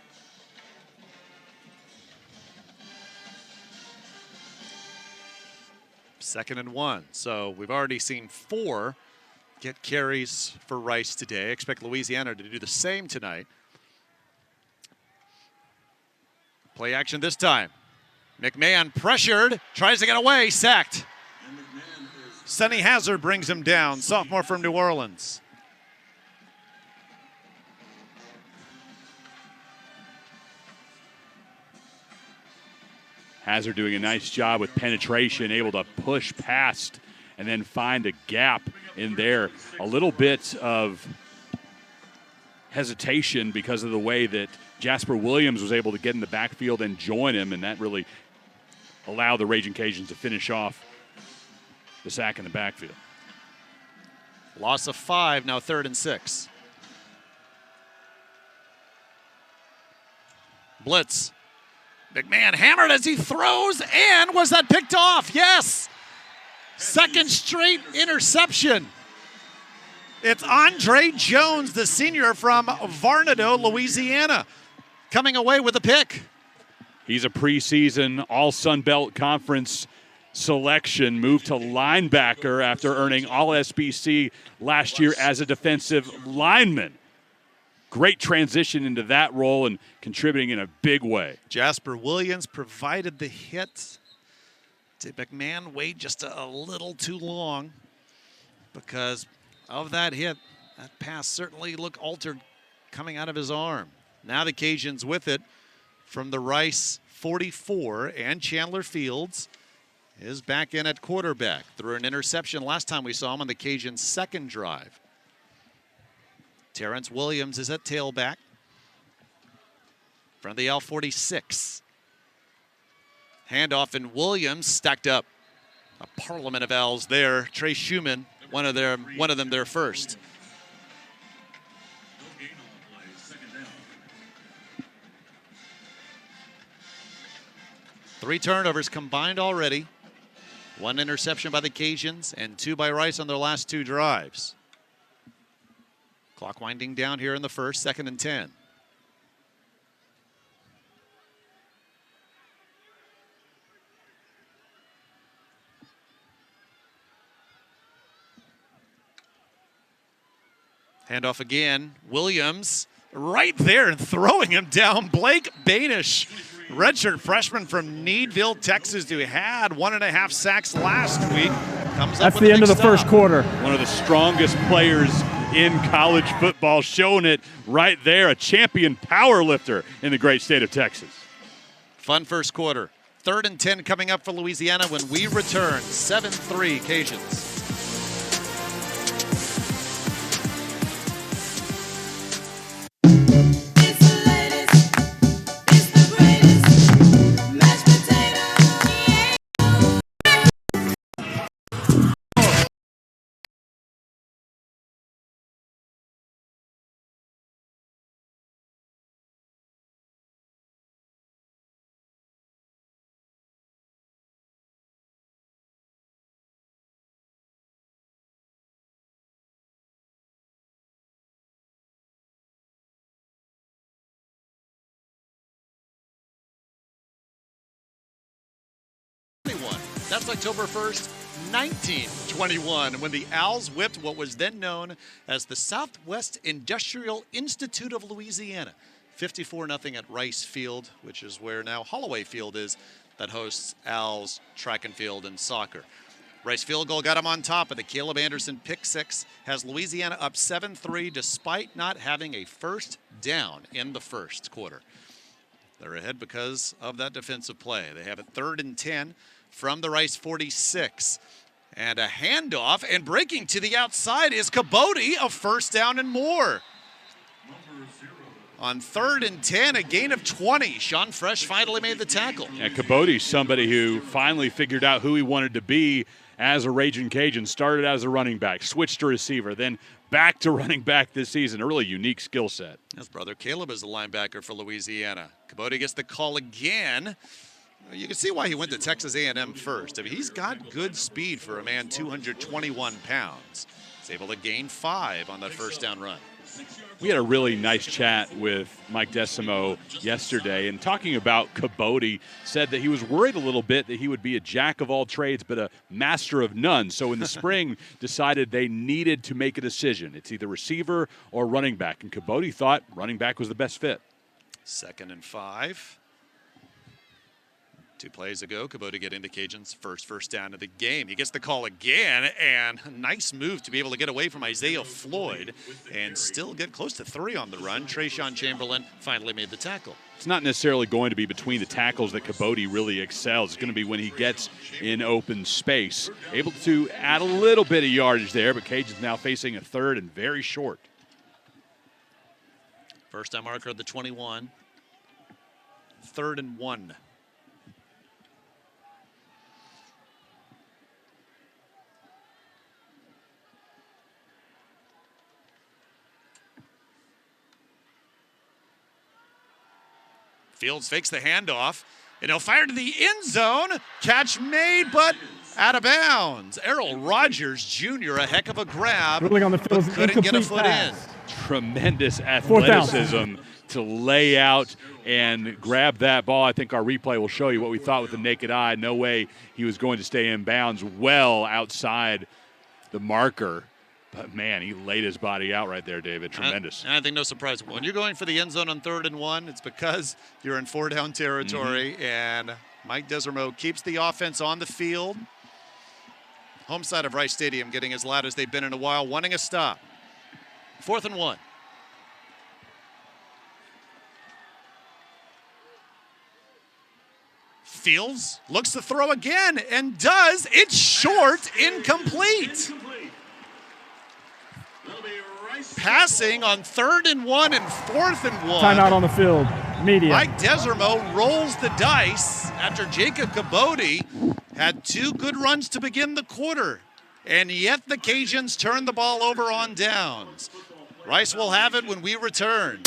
Second and 1. So we've already seen 4 get carries for Rice today. I expect Louisiana to do the same tonight. Play action this time. McMahon pressured, tries to get away, sacked. Sonny Hazard brings him down, sophomore from New Orleans. Hazard doing a nice job with penetration, able to push past and then find a gap in there. A little bit of hesitation because of the way that Jasper Williams was able to get in the backfield and join him, and that really allowed the Raging Cajuns to finish off the sack in the backfield. Loss of 5, now 3rd and 6. Blitz. McMahon hammered as he throws, and was that picked off? Yes! Second straight interception. It's Andre Jones, the senior from Varnado, Louisiana, coming away with a pick. He's a preseason All-Sun Belt Conference selection, moved to linebacker after earning All-SBC last year as a defensive lineman. Great transition into that role and contributing in a big way. Jasper Williams provided the hit. Did McMahon wait just a little too long because of that hit? That pass certainly looked altered coming out of his arm. Now the Cajuns with it from the Rice 44, and Chandler Fields is back in at quarterback. Threw an interception last time we saw him on the Cajuns' second drive. Terrence Williams is at tailback from the L46. Handoff, and Williams stacked up. A parliament of L's there. Trey Schumann, one of them their first. Three turnovers combined already. 1 interception by the Cajuns and 2 by Rice on their last 2 drives. Clock winding down here in the first, 2nd and 10. Handoff again. Williams right there and throwing him down. Blake Banish, redshirt freshman from Needville, Texas, who had 1.5 sacks last week. Comes up That's the end of the first quarter. One of the strongest players in college football, showing it right there. A champion power lifter in the great state of Texas. Fun first quarter. 3rd and 10 coming up for Louisiana when we return. 7-3 Cajuns. That's October 1st, 1921, when the Owls whipped what was then known as the Southwest Industrial Institute of Louisiana. 54-0 at Rice Field, which is where now Holloway Field is, that hosts Owls track and field and soccer. Rice field goal got him on top of the Caleb Anderson pick six, has Louisiana up 7-3 despite not having a first down in the first quarter. They're ahead because of that defensive play. They have it 3rd and 10 from the Rice 46. And a handoff, and breaking to the outside is Cabote, a first down and more. On 3rd and 10, a gain of 20. Sean Fresh finally made the tackle. And Cabote's somebody who finally figured out who he wanted to be as a Raging Cajun. Started as a running back, switched to receiver, then back to running back this season. A really unique skill set. His brother Caleb is a linebacker for Louisiana. Cabote gets the call again. You can see why he went to Texas A&M first. I mean, he's got good speed for a man 221 pounds. He's able to gain 5 on that first down run. We had a really nice chat with Mike Decimo yesterday, and talking about Caboti, said that he was worried a little bit that he would be a jack of all trades but a master of none. So in the spring, decided they needed to make a decision. It's either receiver or running back, and Caboti thought running back was the best fit. 2nd and 5. 2 plays ago, Caboti getting the Cajuns' first down of the game. He gets the call again, and a nice move to be able to get away from Isaiah Floyd and still get close to 3 on the run. Trayshawn Chamberlain finally made the tackle. It's not necessarily going to be between the tackles that Caboti really excels. It's going to be when he gets in open space. Able to add a little bit of yardage there, but Cajuns now facing a 3rd and very short. First down marker of the 21. 3rd and 1. Fields fakes the handoff, and he'll fire to the end zone. Catch made, but out of bounds. Errol Rogers Jr., a heck of a grab, Dribbling on the field, but couldn't get a foot pass. in. Tremendous athleticism to lay out and grab that ball. I think our replay will show you what we thought with the naked eye. No way he was going to stay in bounds, well outside the marker. But, man, he laid his body out right there, David. Tremendous. And I think no surprise. When you're going for the end zone on 3rd and 1, it's because you're in 4-down territory, and Mike Desormeaux keeps the offense on the field. Home side of Rice Stadium getting as loud as they've been in a while, wanting a stop. 4th and 1. Fields looks to throw again and does. It's short, incomplete. Passing on 3rd and 1 and 4th and 1. Timeout on the field. Media. Mike Desormeaux rolls the dice after Jacob Caboti had 2 good runs to begin the quarter. And yet the Cajuns turn the ball over on downs. Rice will have it when we return.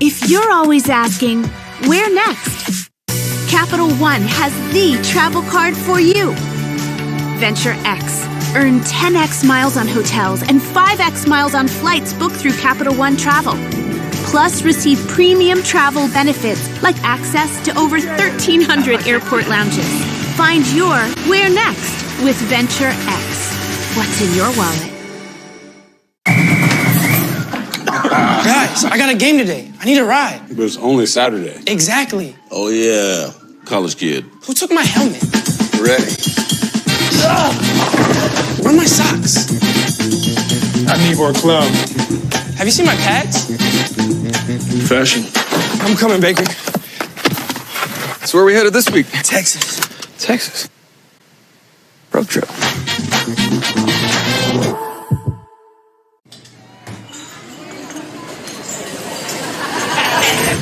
If you're always asking, where next? Capital One has the travel card for you. Venture X. Earn 10x miles on hotels and 5x miles on flights booked through Capital One Travel. Plus, receive premium travel benefits like access to over 1,300 airport lounges. Find your where next with Venture X. What's in your wallet? Guys, I got a game today. I need a ride. But it's only Saturday. Exactly. Oh, yeah. College kid. Who took my helmet? Ready. Where are my socks? I need more club. Have you seen my pads? Fashion. I'm coming, Baker. So where are we headed this week? Texas. Texas. Road trip.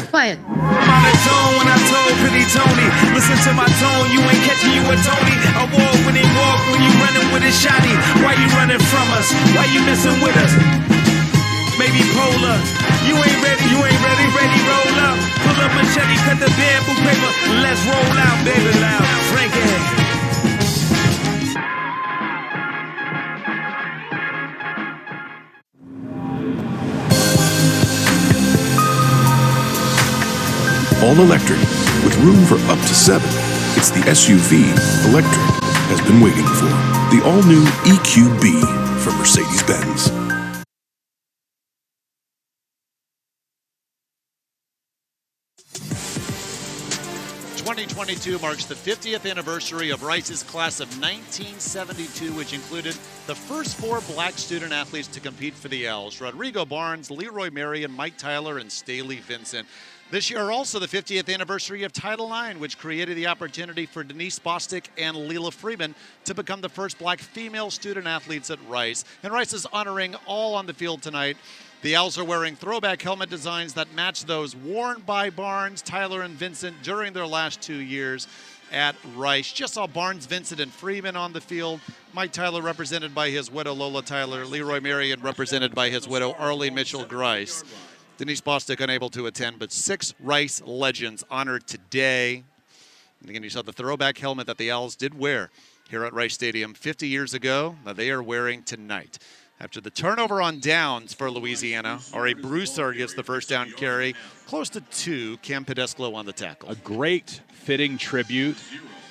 Quiet. I'm on the zone when I told Pretty Tony, listen to my tone, you ain't catching you a Tony. I walk when they walk, when you running with a shotty. Why you running from us? Why you messing with us? Maybe polar. You ain't ready, ready, roll up. Pull up machete, cut the bamboo paper. Let's roll out, baby, loud. Frankie. All electric, with room for up to 7. It's the SUV electric has been waiting for. The all-new EQB from Mercedes-Benz. 2022 marks the 50th anniversary of Rice's class of 1972, which included the first 4 black student athletes to compete for the L's: Rodrigo Barnes, Leroy Marion, Mike Tyler, and Staley Vincent. This year also the 50th anniversary of Title IX, which created the opportunity for Denise Bostic and Leela Freeman to become the first black female student athletes at Rice. And Rice is honoring all on the field tonight The Owls are wearing throwback helmet designs that match those worn by Barnes, Tyler, and Vincent during their last 2 years at Rice. Just saw Barnes, Vincent, and Freeman on the field. Mike Tyler represented by his widow, Lola Tyler. Leroy Marion represented by his widow, Arlene Mitchell-Grice. Denise Bostic unable to attend, but 6 Rice legends honored today. And again, you saw the throwback helmet that the Owls did wear here at Rice Stadium 50 years ago that they are wearing tonight. After the turnover on downs for Louisiana, Ari Broussard gets the first down carry. Close to 2, Cam Pedesclo on the tackle. A great fitting tribute.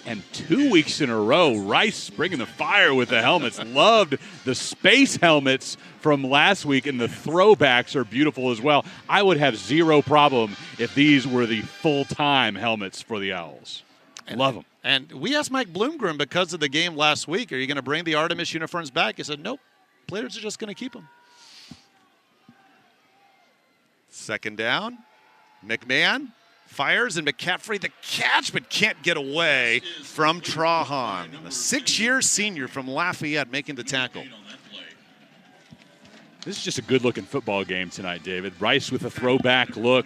And 2 weeks in a row, Rice bringing the fire with the helmets. Loved the space helmets from last week, and the throwbacks are beautiful as well. I would have zero problem if these were the full-time helmets for the Owls. Love them. And we asked Mike Bloomgren because of the game last week, are you going to bring the Artemis uniforms back? He said, nope. Players are just going to keep them. Second down. McMahon fires, and McCaffrey the catch, but can't get away from Trahan. The 6-year senior from Lafayette making the tackle. This is just a good-looking football game tonight, David. Rice with a throwback look.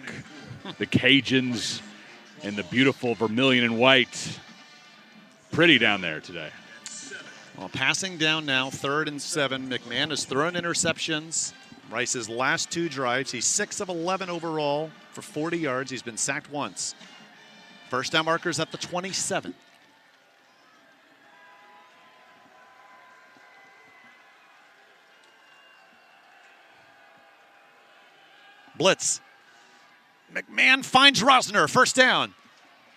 The Cajuns and the beautiful vermilion and white. Pretty down there today. Well, passing down now, 3rd and 7. McMahon has thrown interceptions. Rice's last 2 drives. He's 6 of 11 overall for 40 yards. He's been sacked once. First down markers at the 27. Blitz. McMahon finds Rosner. First down.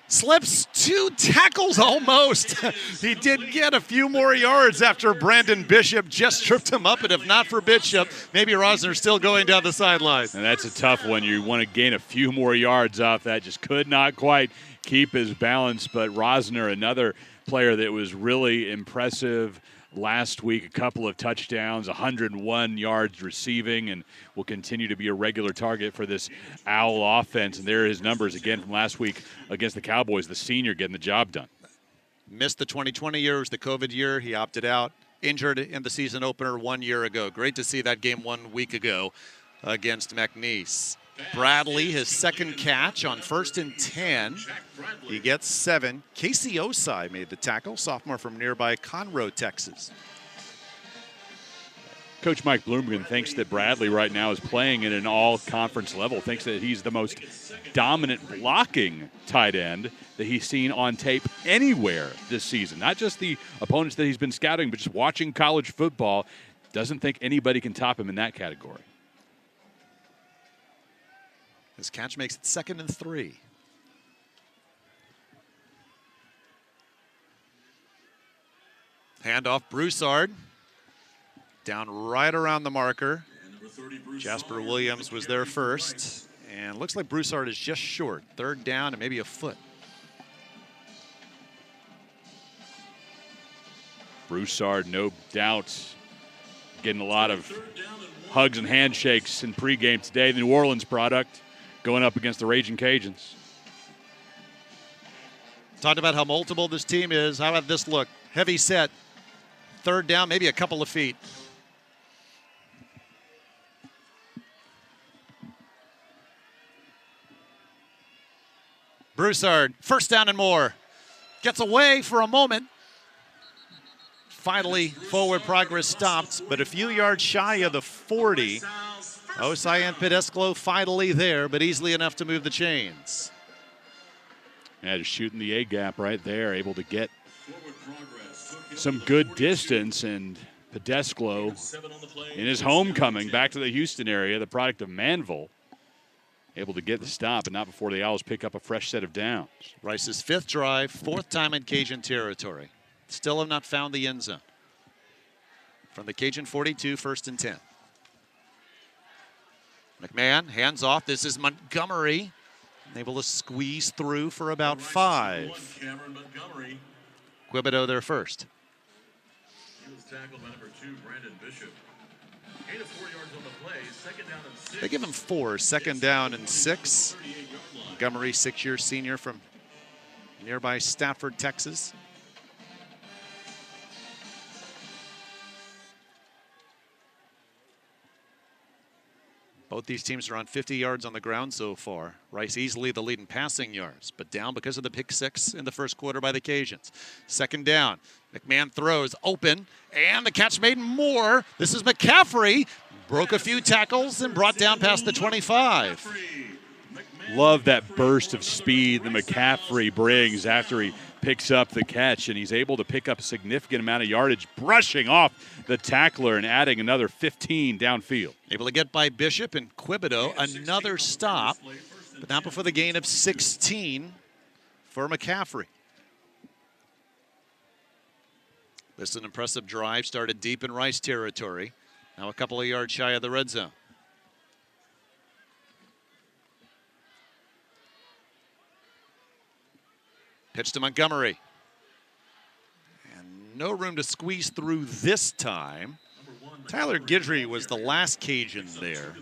Slips 2 tackles almost. He did get a few more yards after Brandon Bishop just tripped him up. And if not for Bishop, maybe Rosner's still going down the sideline. And that's a tough one. You want to gain a few more yards off that. Just could not quite keep his balance. But Rosner, another player that was really impressive last week, a couple of touchdowns, 101 yards receiving, and will continue to be a regular target for this Owl offense. And there are his numbers again from last week against the Cowboys, the senior getting the job done. Missed the 2020 year, it was the COVID year. He opted out, injured in the season opener 1 year ago. Great to see that game 1 week ago against McNeese. Bradley, his second catch on 1st and 10. He gets 7. Casey Osai made the tackle, sophomore from nearby Conroe, Texas. Coach Mike Bloomgren thinks that Bradley right now is playing at an all-conference level, thinks that he's the most dominant blocking tight end that he's seen on tape anywhere this season. Not just the opponents that he's been scouting, but just watching college football. Doesn't think anybody can top him in that category. His catch makes it 2nd and 3. Handoff, Broussard. Down right around the marker. Jasper Williams was there first. And looks like Broussard is just short. 3rd down and maybe a foot. Broussard, no doubt, getting a lot of hugs and handshakes in pregame today. The New Orleans product. Going up against the Raging Cajuns. Talked about how multiple this team is. How about this look? Heavy set. 3rd down, maybe a couple of feet. Broussard, 1st down and more. Gets away for a moment. Finally, forward progress stopped, but a few yards shy of the 40. Osai and Pedesclo finally there, but easily enough to move the chains. Yeah, just shooting the A-gap right there, able to get some good distance, and Pedesclo in his homecoming back to the Houston area, the product of Manville, able to get the stop, and not before the Owls pick up a fresh set of downs. Rice's 5th drive, 4th time in Cajun territory. Still have not found the end zone. From the Cajun 42, 1st and 10. McMahon, hands off. This is Montgomery. Able to squeeze through for about 5. Quibido there first. He was tackled by number 2, Brandon Bishop. 8 of 4 yards on the play. 2nd down and 6. They give him 4. 2nd down and 6. Montgomery, 6-year senior from nearby Stafford, Texas. Both these teams are on 50 yards on the ground so far. Rice easily the lead in passing yards, but down because of the pick six in the first quarter by the Cajuns. Second down. McMahon throws open, and the catch made more. This is McCaffrey. Broke a few tackles and brought down past the 25. Love that burst of speed that McCaffrey brings after he picks up the catch, and he's able to pick up a significant amount of yardage, brushing off the tackler and adding another 15 downfield. Able to get by Bishop and Quibido, another stop, but not before the gain of 16 for McCaffrey. This is an impressive drive, started deep in Rice territory. Now a couple of yards shy of the red zone. Pitch to Montgomery. And no room to squeeze through this time. Tyler Guidry was the last Cajun there.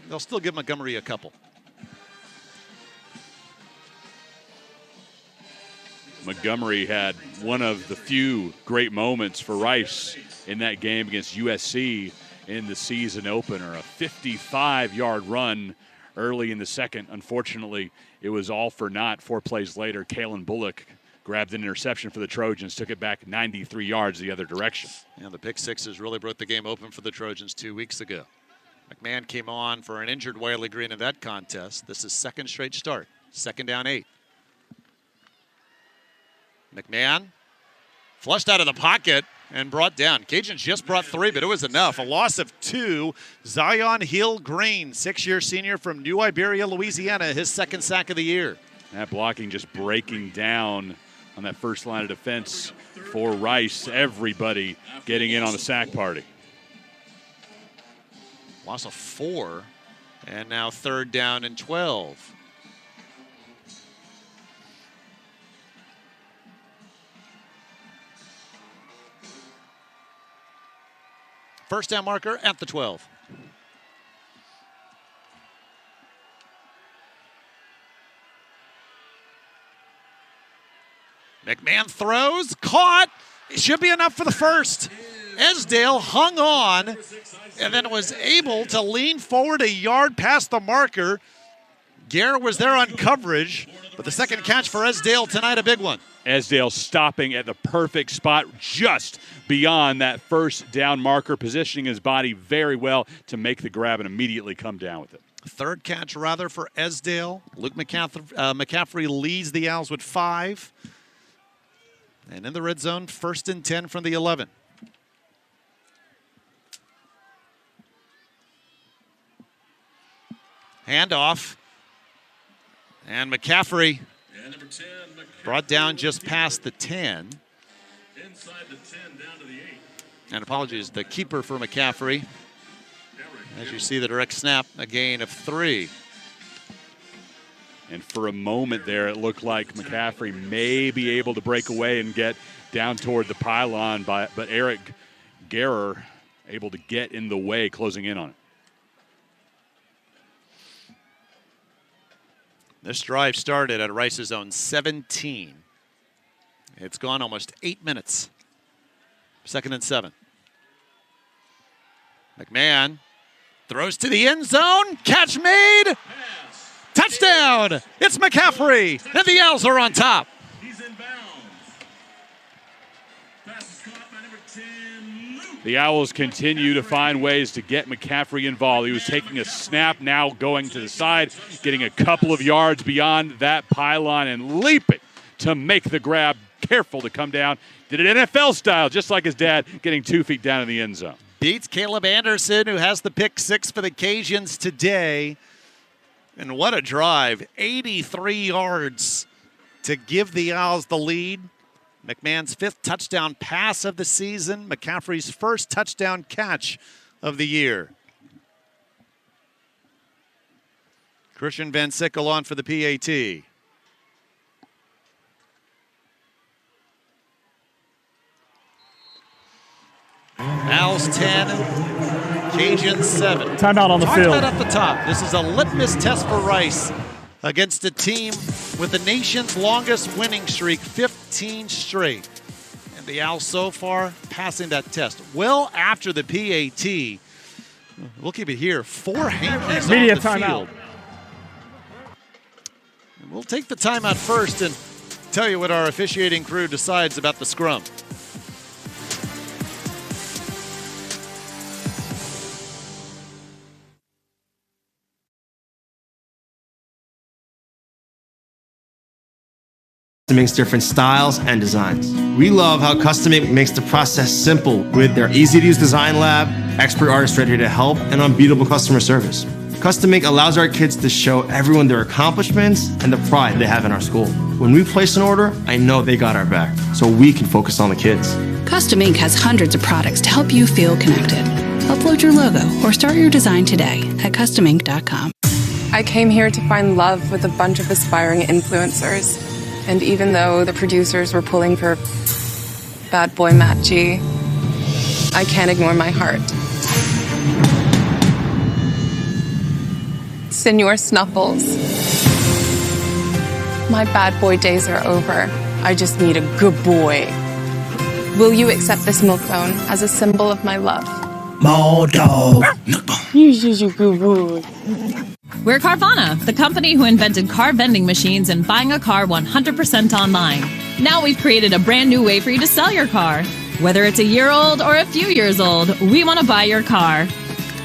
They'll still give Montgomery a couple. Montgomery had one of the few great moments for Rice in that game against USC in the season opener. A 55-yard run early in the second. Unfortunately, it was all for naught. 4 plays later, Kalen Bullock grabbed an interception for the Trojans, took it back 93 yards the other direction. And the pick sixes really broke the game open for the Trojans 2 weeks ago. McMahon came on for an injured Wiley Green in that contest. This is second straight start. Second down 8. McMahon flushed out of the pocket and brought down. Cajuns just brought 3, but it was enough. A loss of 2. Zion Hill-Green, 6-year senior from New Iberia, Louisiana, his second sack of the year. That blocking just breaking down on that first line of defense for Rice. Everybody getting in on the sack party. Loss of 4, and now third down and 12. First down marker at the 12. McMahon throws, caught. It should be enough for the first. Esdale hung on and then was able to lean forward a yard past the marker. Gare was there on coverage, but the second catch for Esdale tonight, a big one. Esdale stopping at the perfect spot just beyond that first down marker, positioning his body very well to make the grab and immediately come down with it. Third catch, rather, for Esdale. Luke McCaffrey leads the Owls with 5. And in the red zone, 1st and 10 from the 11. Handoff. And McCaffrey brought down just past the 10. Inside the 10, down to the 8. And apologies, the keeper for McCaffrey. As you see the direct snap, a gain of 3. And for a moment there, it looked like McCaffrey may be able to break away and get down toward the pylon, but Eric Guerrer able to get in the way, closing in on it. This drive started at Rice's own 17. It's gone almost 8 minutes. 2nd and 7. McMahon throws to the end zone. Catch made. Touchdown. It's McCaffrey. And the Owls are on top. He's in bounds. Pass is caught by number 10, Luke. The Owls continue to find ways to get McCaffrey involved. He was taking a snap, now going to the side, getting a couple of yards beyond that pylon and leaping to make the grab. Careful to come down. Did it NFL style, just like his dad, getting 2 feet down in the end zone. Beats Caleb Anderson, who has the pick 6 for the Cajuns today. And what a drive. 83 yards to give the Owls the lead. McMahon's 5th touchdown pass of the season. McCaffrey's 1st touchdown catch of the year. Christian Van Sickle on for the PAT. Owls 10, Cajuns 7. Timeout on the field. Talked about at the top. This is a litmus test for Rice against a team with the nation's longest winning streak, 15 straight. And the Owls so far passing that test. Well after the PAT, We'll keep it here. 4 Hankies Media on the timeout. field. And we'll take the timeout first and tell you what our officiating crew decides about the scrum. Makes different styles and designs. We love how Custom Ink makes the process simple with their easy-to-use design lab, expert artists ready to help, and unbeatable customer service. Custom Ink allows our kids to show everyone their accomplishments and the pride they have in our school. When we place an order, I know they got our back, so we can focus on the kids. Custom Ink has hundreds of products to help you feel connected. Upload your logo or start your design today at customink.com. I came here to find love with a bunch of aspiring influencers. And even though the producers were pulling for bad boy Matt G, I can't ignore my heart. Senor Snuffles, my bad boy days are over. I just need a good boy. Will you accept this milk bone as a symbol of my love? More dog. You're a good boy. We're Carvana, the company who invented car vending machines and buying a car 100% online. Now we've created a brand new way for you to sell your car. Whether it's a year old or a few years old, we want to buy your car.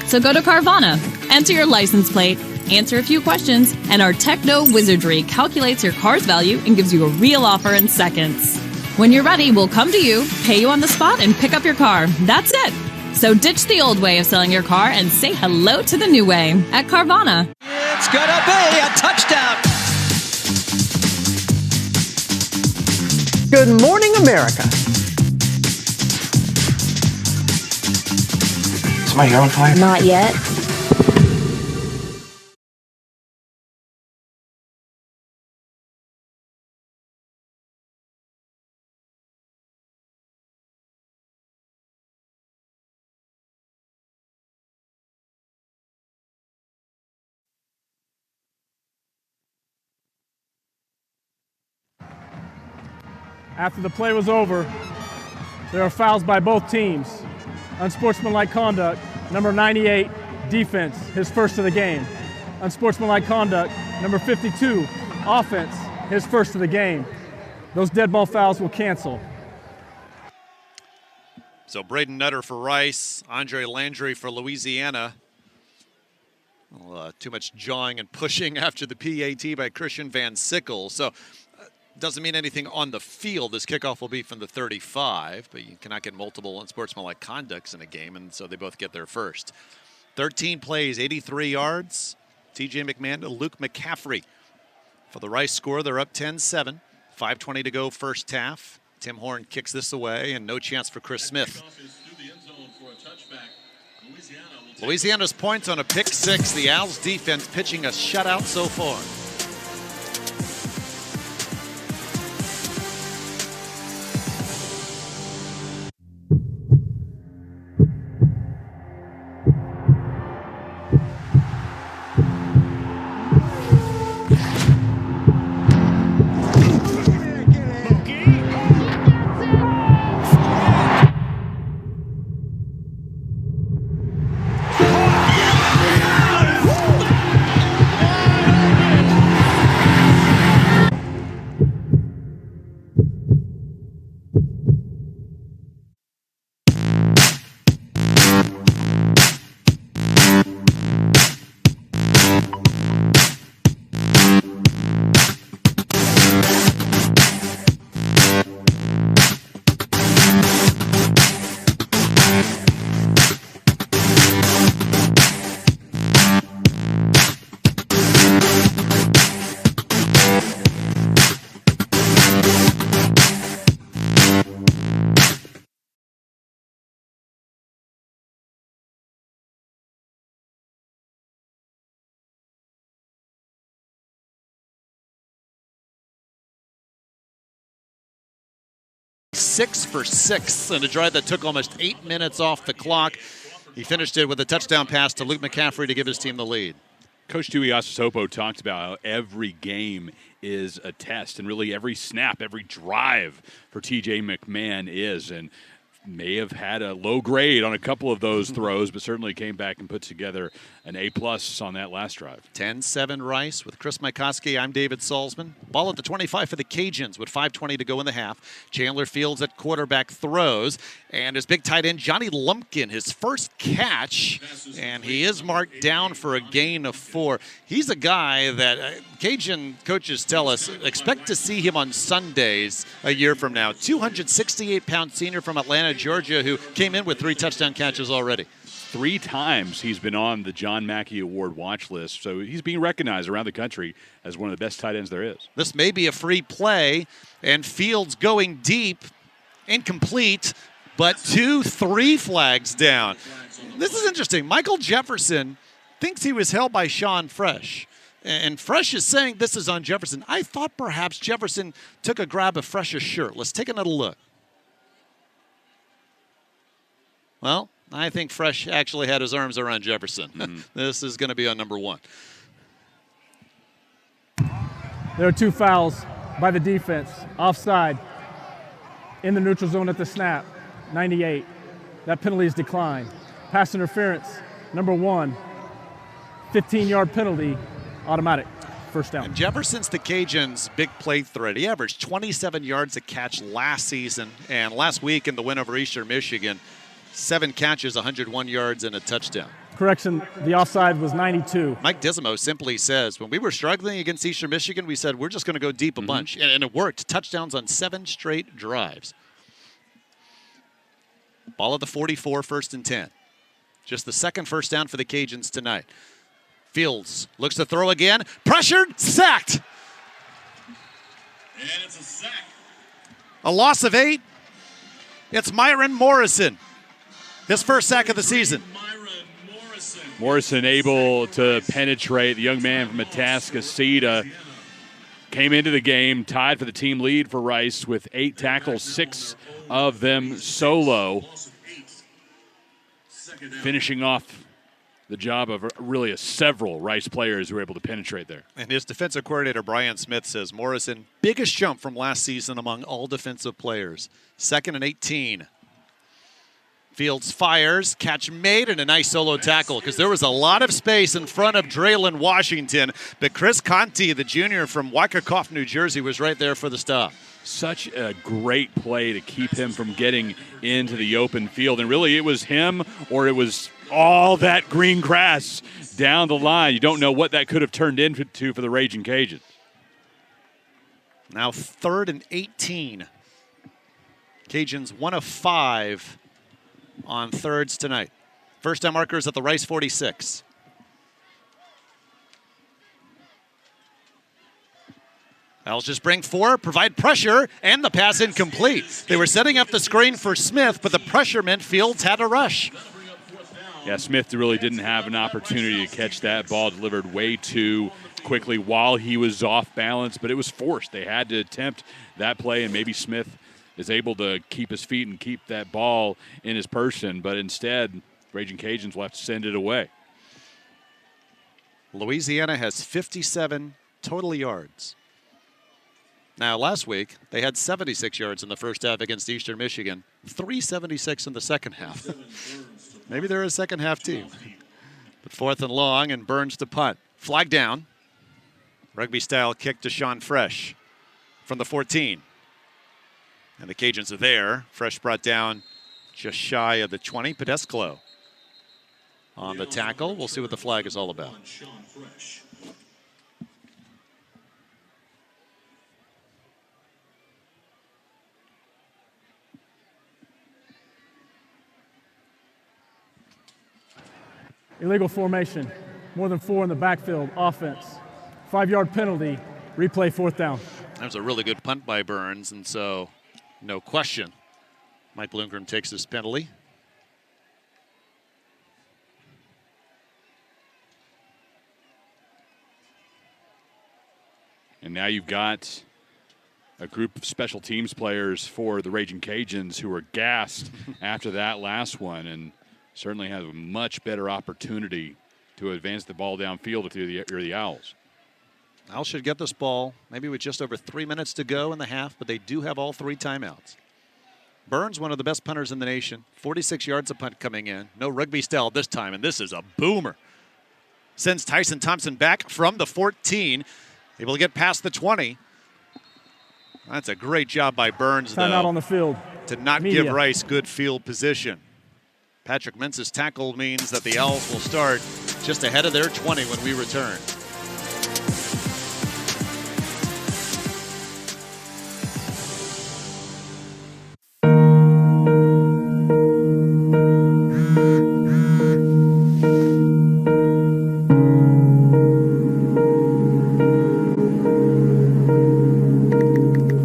So go to Carvana, enter your license plate, answer a few questions, and our techno wizardry calculates your car's value and gives you a real offer in seconds. When you're ready, we'll come to you, pay you on the spot, and pick up your car. That's it. So ditch the old way of selling your car and say hello to the new way at Carvana. It's gonna be a touchdown. Good morning, America. Somebody on fire? Not yet. After the play was over, there are fouls by both teams. Unsportsmanlike conduct, number 98, defense, his first of the game. Unsportsmanlike conduct, number 52, offense, his first of the game. Those dead ball fouls will cancel. So Braden Nutter for Rice, Andre Landry for Louisiana. Too much jawing and pushing after the PAT by Christian Van Sickle. So doesn't mean anything on the field. This kickoff will be from the 35, but you cannot get multiple unsportsmanlike conducts in a game, and so they both get their first. 13 plays, 83 yards. TJ McMahon to Luke McCaffrey. For the Rice score, they're up 10-7. 5:20 to go first half. Tim Horn kicks this away, and no chance for Chris Smith. Louisiana's points on a pick six. The Owls defense pitching a shutout so far. Six for six in a drive that took almost 8 minutes off the clock. He finished it with a touchdown pass to Luke McCaffrey to give his team the lead. Coach Dewey Asasopo talked about how every game is a test, and really every snap, every drive for TJ McMahon is. And may have had a low grade on a couple of those throws, but certainly came back and put together an A+ on that last drive. 10-7 Rice with Chris Mykoski. I'm David Salzman. Ball at the 25 for the Cajuns with 5:20 to go in the half. Chandler Fields at quarterback throws. And his big tight end, Johnny Lumpkin, his first catch. And he is marked down for a gain of 4. He's a guy that Cajun coaches tell us expect to see him on Sundays a year from now. 268-pound senior from Atlanta, Georgia, who came in with 3 touchdown catches already. 3 times he's been on the John Mackey Award watch list, so he's being recognized around the country as one of the best tight ends there is. This may be a free play, and Fields going deep, incomplete, but 2-3 flags down. This is interesting. Michael Jefferson thinks he was held by Sean Fresh, and Fresh is saying this is on Jefferson. I thought perhaps Jefferson took a grab of Fresh's shirt. Let's take another look. Well, I think Fresh actually had his arms around Jefferson. This is going to be on number 1. There are 2 fouls by the defense. Offside in the neutral zone at the snap, 98. That penalty is declined. Pass interference, number 1. 15-yard penalty, automatic. First down. And Jefferson's the Cajuns' big play threat. He averaged 27 yards a catch last season, and last week in the win over Eastern Michigan, 7 catches, 101 yards, and a touchdown. Correction, the offside was 92. Mike Disimo simply says, when we were struggling against Eastern Michigan, we said, we're just going to go deep a bunch. And it worked. Touchdowns on 7 straight drives. Ball at the 44, 1st and 10. Just the second first down for the Cajuns tonight. Fields looks to throw again. Pressured, sacked. And it's a sack. A loss of 8. It's Myron Morrison. His first sack of the season. Morrison able to penetrate. The young man from Atascocita came into the game, tied for the team lead for Rice with 8 tackles, 6 of them solo. Finishing off the job of really several Rice players who were able to penetrate there. And his defensive coordinator, Brian Smith, says Morrison, biggest jump from last season among all defensive players. 2nd and 18. Fields fires, catch made, and a nice solo tackle because there was a lot of space in front of Draylon Washington. But Chris Conti, the junior from Wyckoff, New Jersey, was right there for the stop. Such a great play to keep him from getting into the open field. And really, it was him or it was all that green grass down the line. You don't know what that could have turned into for the Raging Cajuns. Now 3rd and 18. Cajuns 1 of 5 on thirds tonight. First down markers at the Rice 46. Owls just bring 4, provide pressure, and the pass incomplete. They were setting up the screen for Smith, but the pressure meant Fields had a rush. Yeah, Smith really didn't have an opportunity to catch that ball, delivered way too quickly while he was off balance, but it was forced. They had to attempt that play, and maybe Smith is able to keep his feet and keep that ball in his person, but instead, Raging Cajuns will have to send it away. Louisiana has 57 total yards. Now, last week, they had 76 yards in the first half against Eastern Michigan, 376 in the second half. Maybe they're a second half team. But 4th and long, and Burns to punt. Flag down. Rugby-style kick to Sean Fresh from the 14. And the Cajuns are there. Fresh brought down just shy of the 20. Pedesclo on the tackle. We'll see what the flag is all about. Illegal formation. More than 4 in the backfield. Offense. 5-yard penalty. Replay 4th down. That was a really good punt by Burns, and so no question. Mike Bloomgren takes this penalty. And now you've got a group of special teams players for the Raging Cajuns who are gassed after that last one and certainly have a much better opportunity to advance the ball downfield if you're the Owls. Owls should get this ball maybe with just over 3 minutes to go in the half, but they do have all 3 timeouts. Burns, one of the best punters in the nation. 46 yards of punt coming in. No rugby style this time, and this is a boomer. Sends Tyson Thompson back from the 14. Able to get past the 20. That's a great job by Burns, Time though, out on the field. to not give Rice good field position. Patrick Mentz's tackle means that the Owls will start just ahead of their 20 when we return.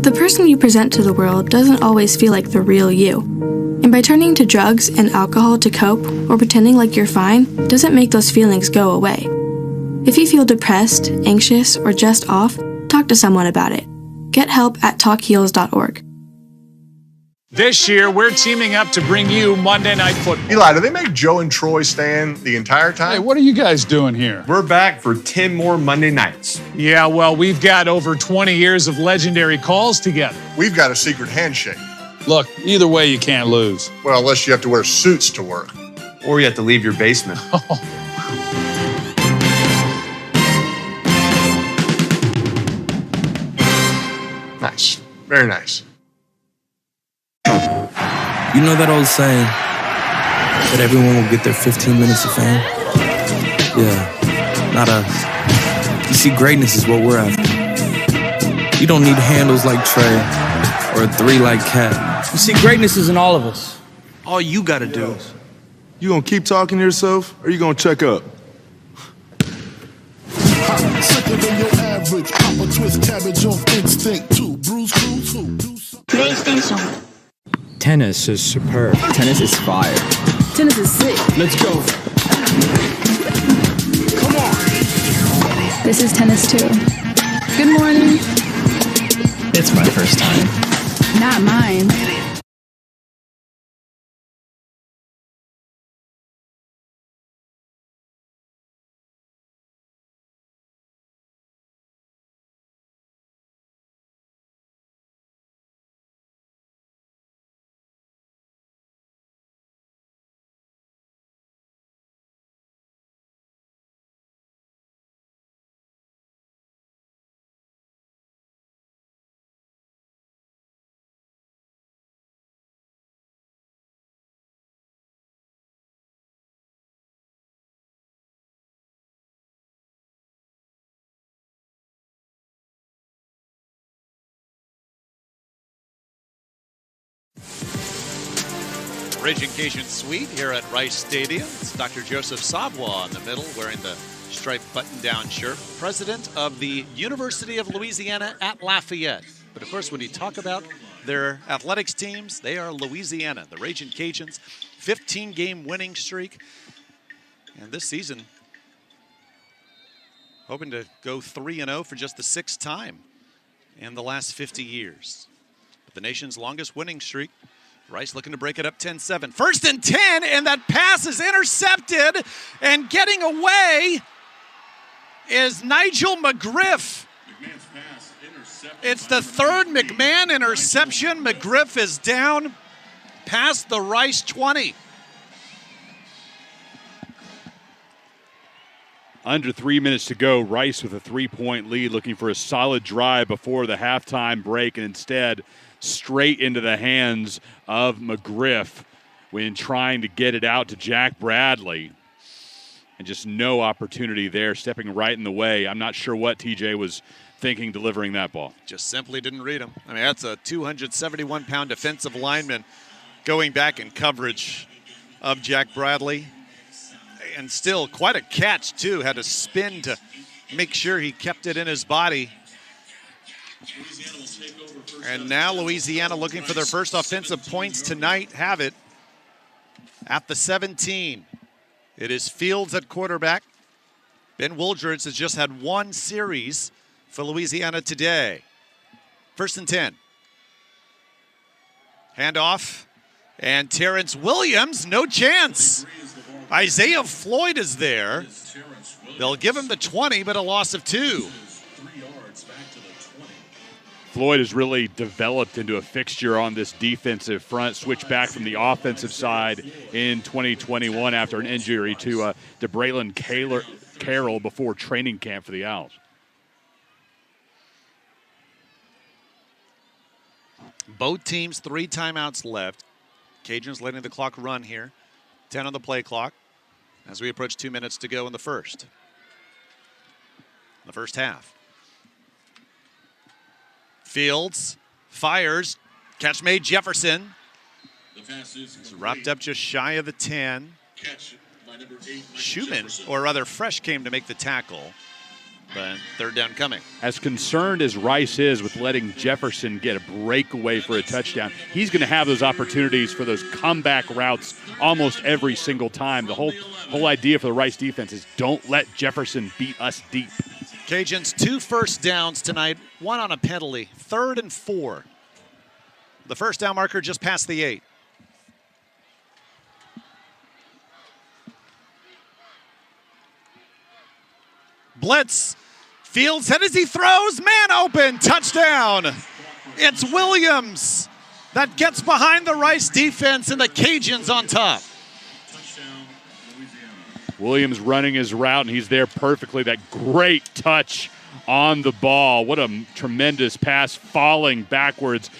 The person you present to the world doesn't always feel like the real you. And by turning to drugs and alcohol to cope or pretending like you're fine doesn't make those feelings go away. If you feel depressed, anxious, or just off, talk to someone about it. Get help at talkheals.org. This year, we're teaming up to bring you Monday Night Football. Eli, do they make Joe and Troy stand the entire time? Hey, what are you guys doing here? We're back for 10 more Monday nights. Yeah, well, we've got over 20 years of legendary calls together. We've got a secret handshake. Look, either way, you can't lose. Well, unless you have to wear suits to work. Or you have to leave your basement. Nice. Very nice. You know that old saying that everyone will get their 15 minutes of fame? Yeah, not us. You see, greatness is what we're after. You don't need handles like Trey or a 3 like Cat. You see, greatness is in all of us. All you gotta do is... You gonna keep talking to yourself, or you gonna check up? Sicker than your average. Papa twist cabbage on instinct too. Bruce Cruz who do PlayStation. Tennis is superb. Tennis is fire. Tennis is sick. Let's go. Come on. This is tennis too. Good morning. It's my first time. Not mine. Raging Cajun Suite here at Rice Stadium. It's Dr. Joseph Savoie in the middle wearing the striped button-down shirt. President of the University of Louisiana at Lafayette. But of course, when you talk about their athletics teams, they are Louisiana. The Raging Cajuns, 15-game winning streak. And this season, hoping to go 3-0 for just the 6th time in the last 50 years. But the nation's longest winning streak. Rice looking to break it up 10-7. 1st and 10, and that pass is intercepted. And getting away is Nigel McGriff. It's the 3rd McMahon interception. McGriff is down past the Rice 20. Under 3 minutes to go, Rice with a 3-point lead, looking for a solid drive before the halftime break, and instead straight into the hands of McGriff when trying to get it out to Jack Bradley. And just no opportunity there, stepping right in the way. I'm not sure what TJ was thinking delivering that ball. Just simply didn't read him. I mean, that's a 271-pound defensive lineman going back in coverage of Jack Bradley. And still quite a catch, too. Had to spin to make sure he kept it in his body. And now Louisiana looking for their first offensive points tonight. Have it at the 17. It is Fields at quarterback. Ben Wooldridge has just had 1 series for Louisiana today. 1st and 10. Handoff. And Terrence Williams, no chance. Isaiah Floyd is there. They'll give him the 20, but a loss of 2. Floyd has really developed into a fixture on this defensive front, switched back from the offensive side in 2021 after an injury to DeBraylon Carroll before training camp for the Owls. Both teams 3 timeouts left. Cajuns letting the clock run here. 10 on the play clock as we approach 2 minutes to go in the first half. Fields fires. Catch made Jefferson. It's wrapped up just shy of the 10. Schumann, or rather Fresh, came to make the tackle. But third down coming. As concerned as Rice is with letting Jefferson get a breakaway for a touchdown, he's going to have those opportunities for those comeback routes almost every single time. The whole idea for the Rice defense is don't let Jefferson beat us deep. Cajuns 2 first downs tonight, 1 on a penalty, 3rd and 4. The first down marker just past the 8. Blitz. Fields head as he throws. Man open. Touchdown. It's Williams that gets behind the Rice defense, and the Cajuns on top. Williams running his route, and he's there perfectly. That great touch on the ball. What a tremendous pass, falling backwards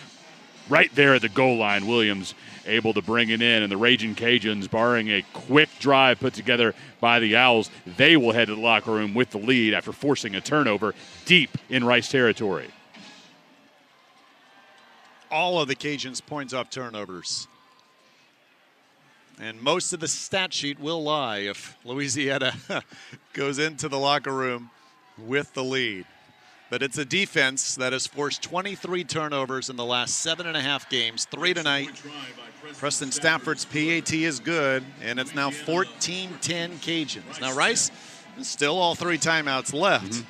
right there at the goal line. Williams able to bring it in, and the Raging Cajuns, barring a quick drive put together by the Owls, they will head to the locker room with the lead after forcing a turnover deep in Rice territory. All of the Cajuns' points off turnovers. And most of the stat sheet will lie if Louisiana goes into the locker room with the lead. But it's a defense that has forced 23 turnovers in the last 7.5 games, 3 tonight. Preston Stafford's PAT is good, and it's now 14-10 Cajuns. Now Rice is still all 3 timeouts left.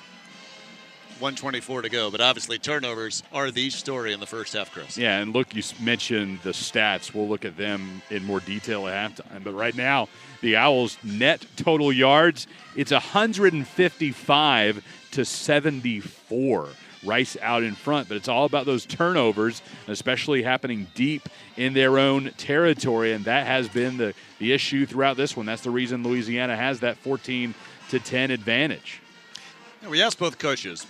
1:24 to go, but obviously turnovers are the story in the first half, Chris. Yeah, and look, you mentioned the stats. We'll look at them in more detail at halftime. But right now, the Owls' net total yards, it's 155 to 74. Rice out in front, but it's all about those turnovers, especially happening deep in their own territory, and that has been the issue throughout this one. That's the reason Louisiana has that 14-10 advantage. We asked both coaches,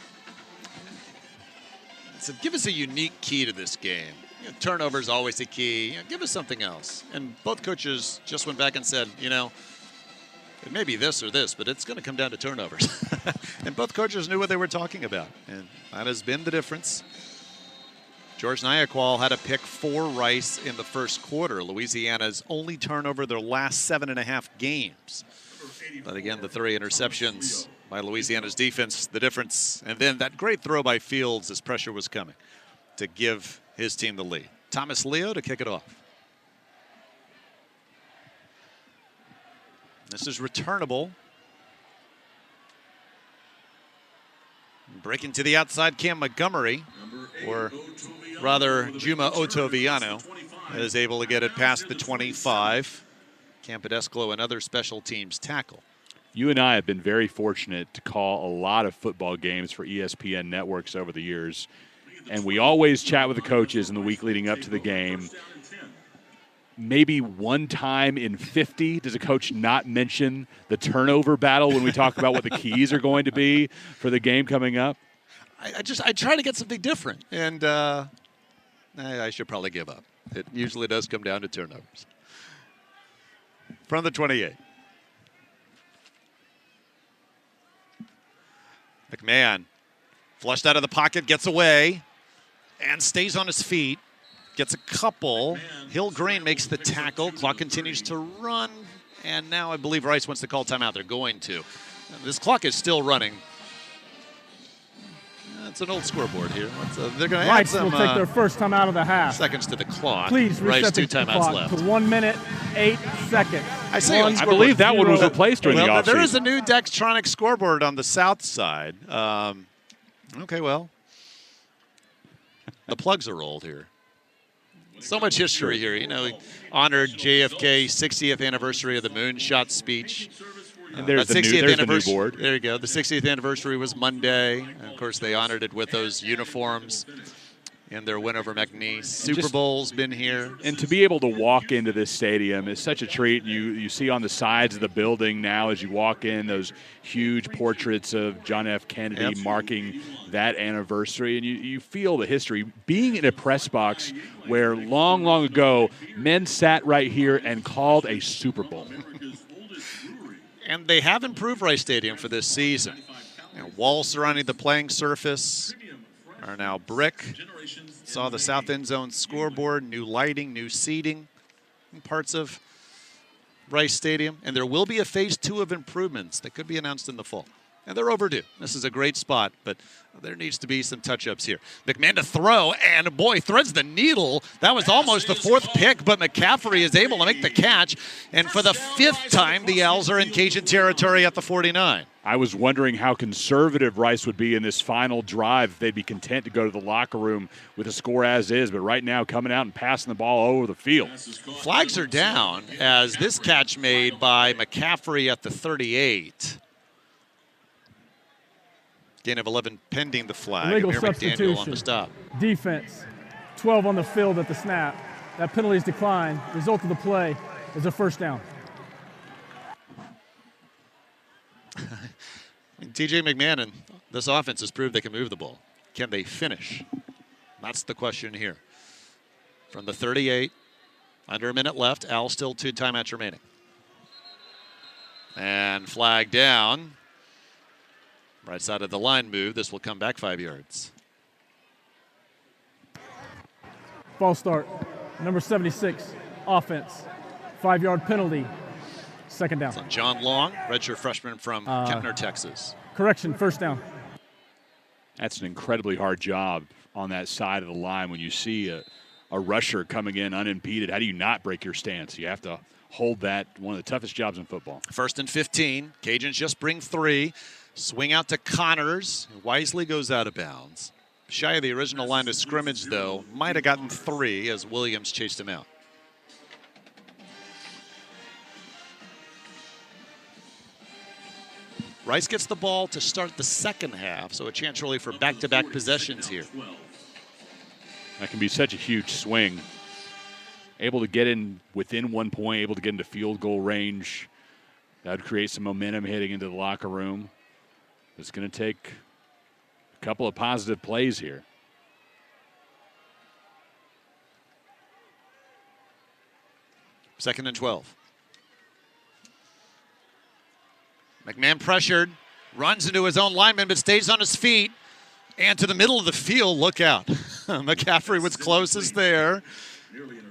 said, give us a unique key to this game. Turnover is always a key. Give us something else. And both coaches just went back and said, it may be this or this, but it's going to come down to turnovers. And both coaches knew what they were talking about, and that has been the difference. George Nyakwal had a pick for Rice in the first quarter. Louisiana's only turnover their last 7.5 games. But again, the 3 interceptions by Louisiana's defense, the difference. And then that great throw by Fields as pressure was coming to give his team the lead. Thomas Leo to kick it off. This is returnable. Breaking to the outside, Cam Montgomery, or rather Juma Otoviano, is able to get it past the 25. Campadesclo, another special teams tackle. You and I have been very fortunate to call a lot of football games for ESPN networks over the years, and we always chat with the coaches in the week leading up to the game. Maybe one time in 50 does a coach not mention the turnover battle when we talk about what the keys are going to be for the game coming up? I try to get something different, and I should probably give up. It usually does come down to turnovers. From the 28. McMahon flushed out of the pocket, gets away, and stays on his feet. Gets a couple. Hill Green makes the tackle. Clock continues to run. And now I believe Rice wants to call timeout. They're going to. This clock is still running. It's an old scoreboard here. They're going to add some. Rice will take their first time out of the half. Seconds to the clock. Please reset Rice, the 2 timeouts clock left. to 1 minute, 8 seconds. I believe that one was replaced during the offseason. There is a new Dextronic scoreboard on the south side. Okay, well, the plugs are old here. So much history here. We honored JFK 60th anniversary of the moonshot speech. And there's the new board. There you go. The 60th anniversary was Monday. And of course, they honored it with those uniforms. in their win over McNeese. Super Bowl's been here. And to be able to walk into this stadium is such a treat. You see on the sides of the building now as you walk in those huge portraits of John F. Kennedy marking that anniversary, and you feel the history. Being in a press box where long, long ago men sat right here and called a Super Bowl. And they have improved Rice Stadium for this season. Walls surrounding the playing surface are now brick. Saw the south end zone scoreboard, new lighting, new seating in parts of Rice Stadium. And there will be a phase 2 of improvements that could be announced in the fall. And they're overdue. This is a great spot, but there needs to be some touch-ups here. McMahon to throw, and boy, threads the needle. That was almost the 4th pick, but McCaffrey is able to make the catch. And for the 5th time, the Owls are in Cajun territory at the 49. I was wondering how conservative Rice would be in this final drive if they'd be content to go to the locker room with a score as is, but right now coming out and passing the ball all over the field. Flags are down as this catch made by McCaffrey at the 38. Gain of 11 pending the flag. Illegal Amir substitution. McDaniel on the stop. Defense, 12 on the field at the snap. That penalty is declined. Result of the play is a first down. TJ McMahon and this offense has proved they can move the ball. Can they finish? That's the question here. From the 38, under a minute left. Al still 2 timeouts remaining. And flag down. Right side of the line move. This will come back 5 yards. False start. Number 76, offense. 5-yard penalty. Second down. So John Long, redshirt freshman from Kentner, Texas. Correction, first down. That's an incredibly hard job on that side of the line when you see a rusher coming in unimpeded. How do you not break your stance? You have to hold that, one of the toughest jobs in football. 1st and 15. Cajuns just bring 3. Swing out to Connors. Wisely goes out of bounds. Shy of the original line of scrimmage, though. Might have gotten 3 as Williams chased him out. Rice gets the ball to start the second half, so a chance really for back-to-back possessions here. That can be such a huge swing. Able to get in within 1 point, able to get into field goal range. That would create some momentum heading into the locker room. It's going to take a couple of positive plays here. Second and 12. McMahon pressured, runs into his own lineman, but stays on his feet. And to the middle of the field, look out. McCaffrey was closest there.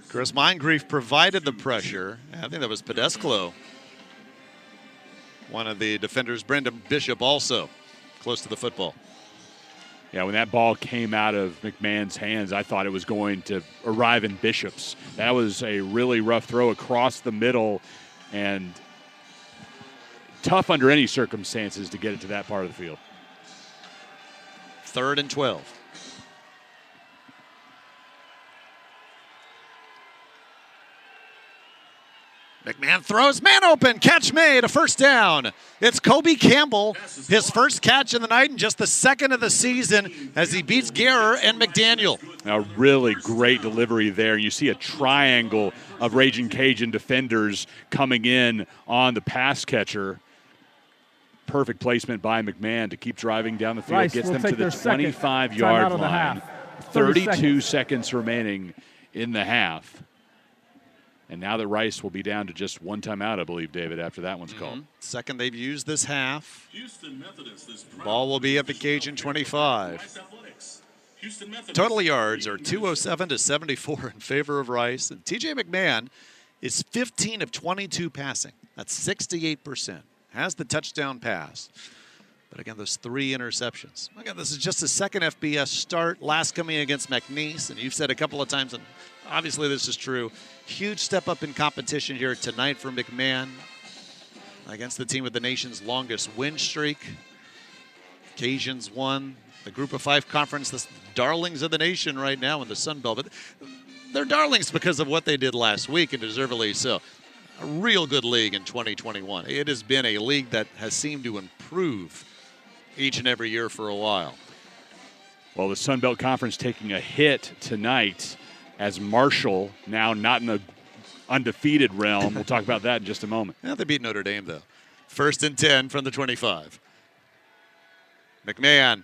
Chris Moncrief provided the pressure. I think that was Pedesclo. One of the defenders, Brendan Bishop, also close to the football. Yeah, when that ball came out of McMahon's hands, I thought it was going to arrive in Bishop's. That was a really rough throw across the middle and tough under any circumstances to get it to that part of the field. 3rd and 12. McMahon throws, man open, catch made, a first down. It's Kobe Campbell, his first catch of the night and just the second of the season as he beats Guerrer and McDaniel. A really great delivery there. You see a triangle of Raging Cajun defenders coming in on the pass catcher. Perfect placement by McMahon to keep driving down the field. Rice gets will them to the take their 25-yard line. 32 seconds. seconds remaining in the half. And now that Rice will be down to just 1 timeout, I believe, David, after that one's called. Second they've used this half. Ball will be at the Cajun 25. Total yards are 207 to 74 in favor of Rice. And TJ McMahon is 15 of 22 passing. That's 68%. Has the touchdown pass. But again, those 3 interceptions. Again, this is just his second FBS start, last coming against McNeese. And you've said a couple of times, and obviously this is true, huge step up in competition here tonight for McMahon against the team with the nation's longest win streak. Cajuns won the Group of 5 conference, the darlings of the nation right now in the Sun Belt. But they're darlings because of what they did last week, and deservedly so. A real good league in 2021. It has been a league that has seemed to improve each and every year for a while. Well, the Sun Belt Conference taking a hit tonight as Marshall, now not in the undefeated realm. We'll talk about that in just a moment. Yeah, they beat Notre Dame, though. 1st and 10 from the 25. McMahon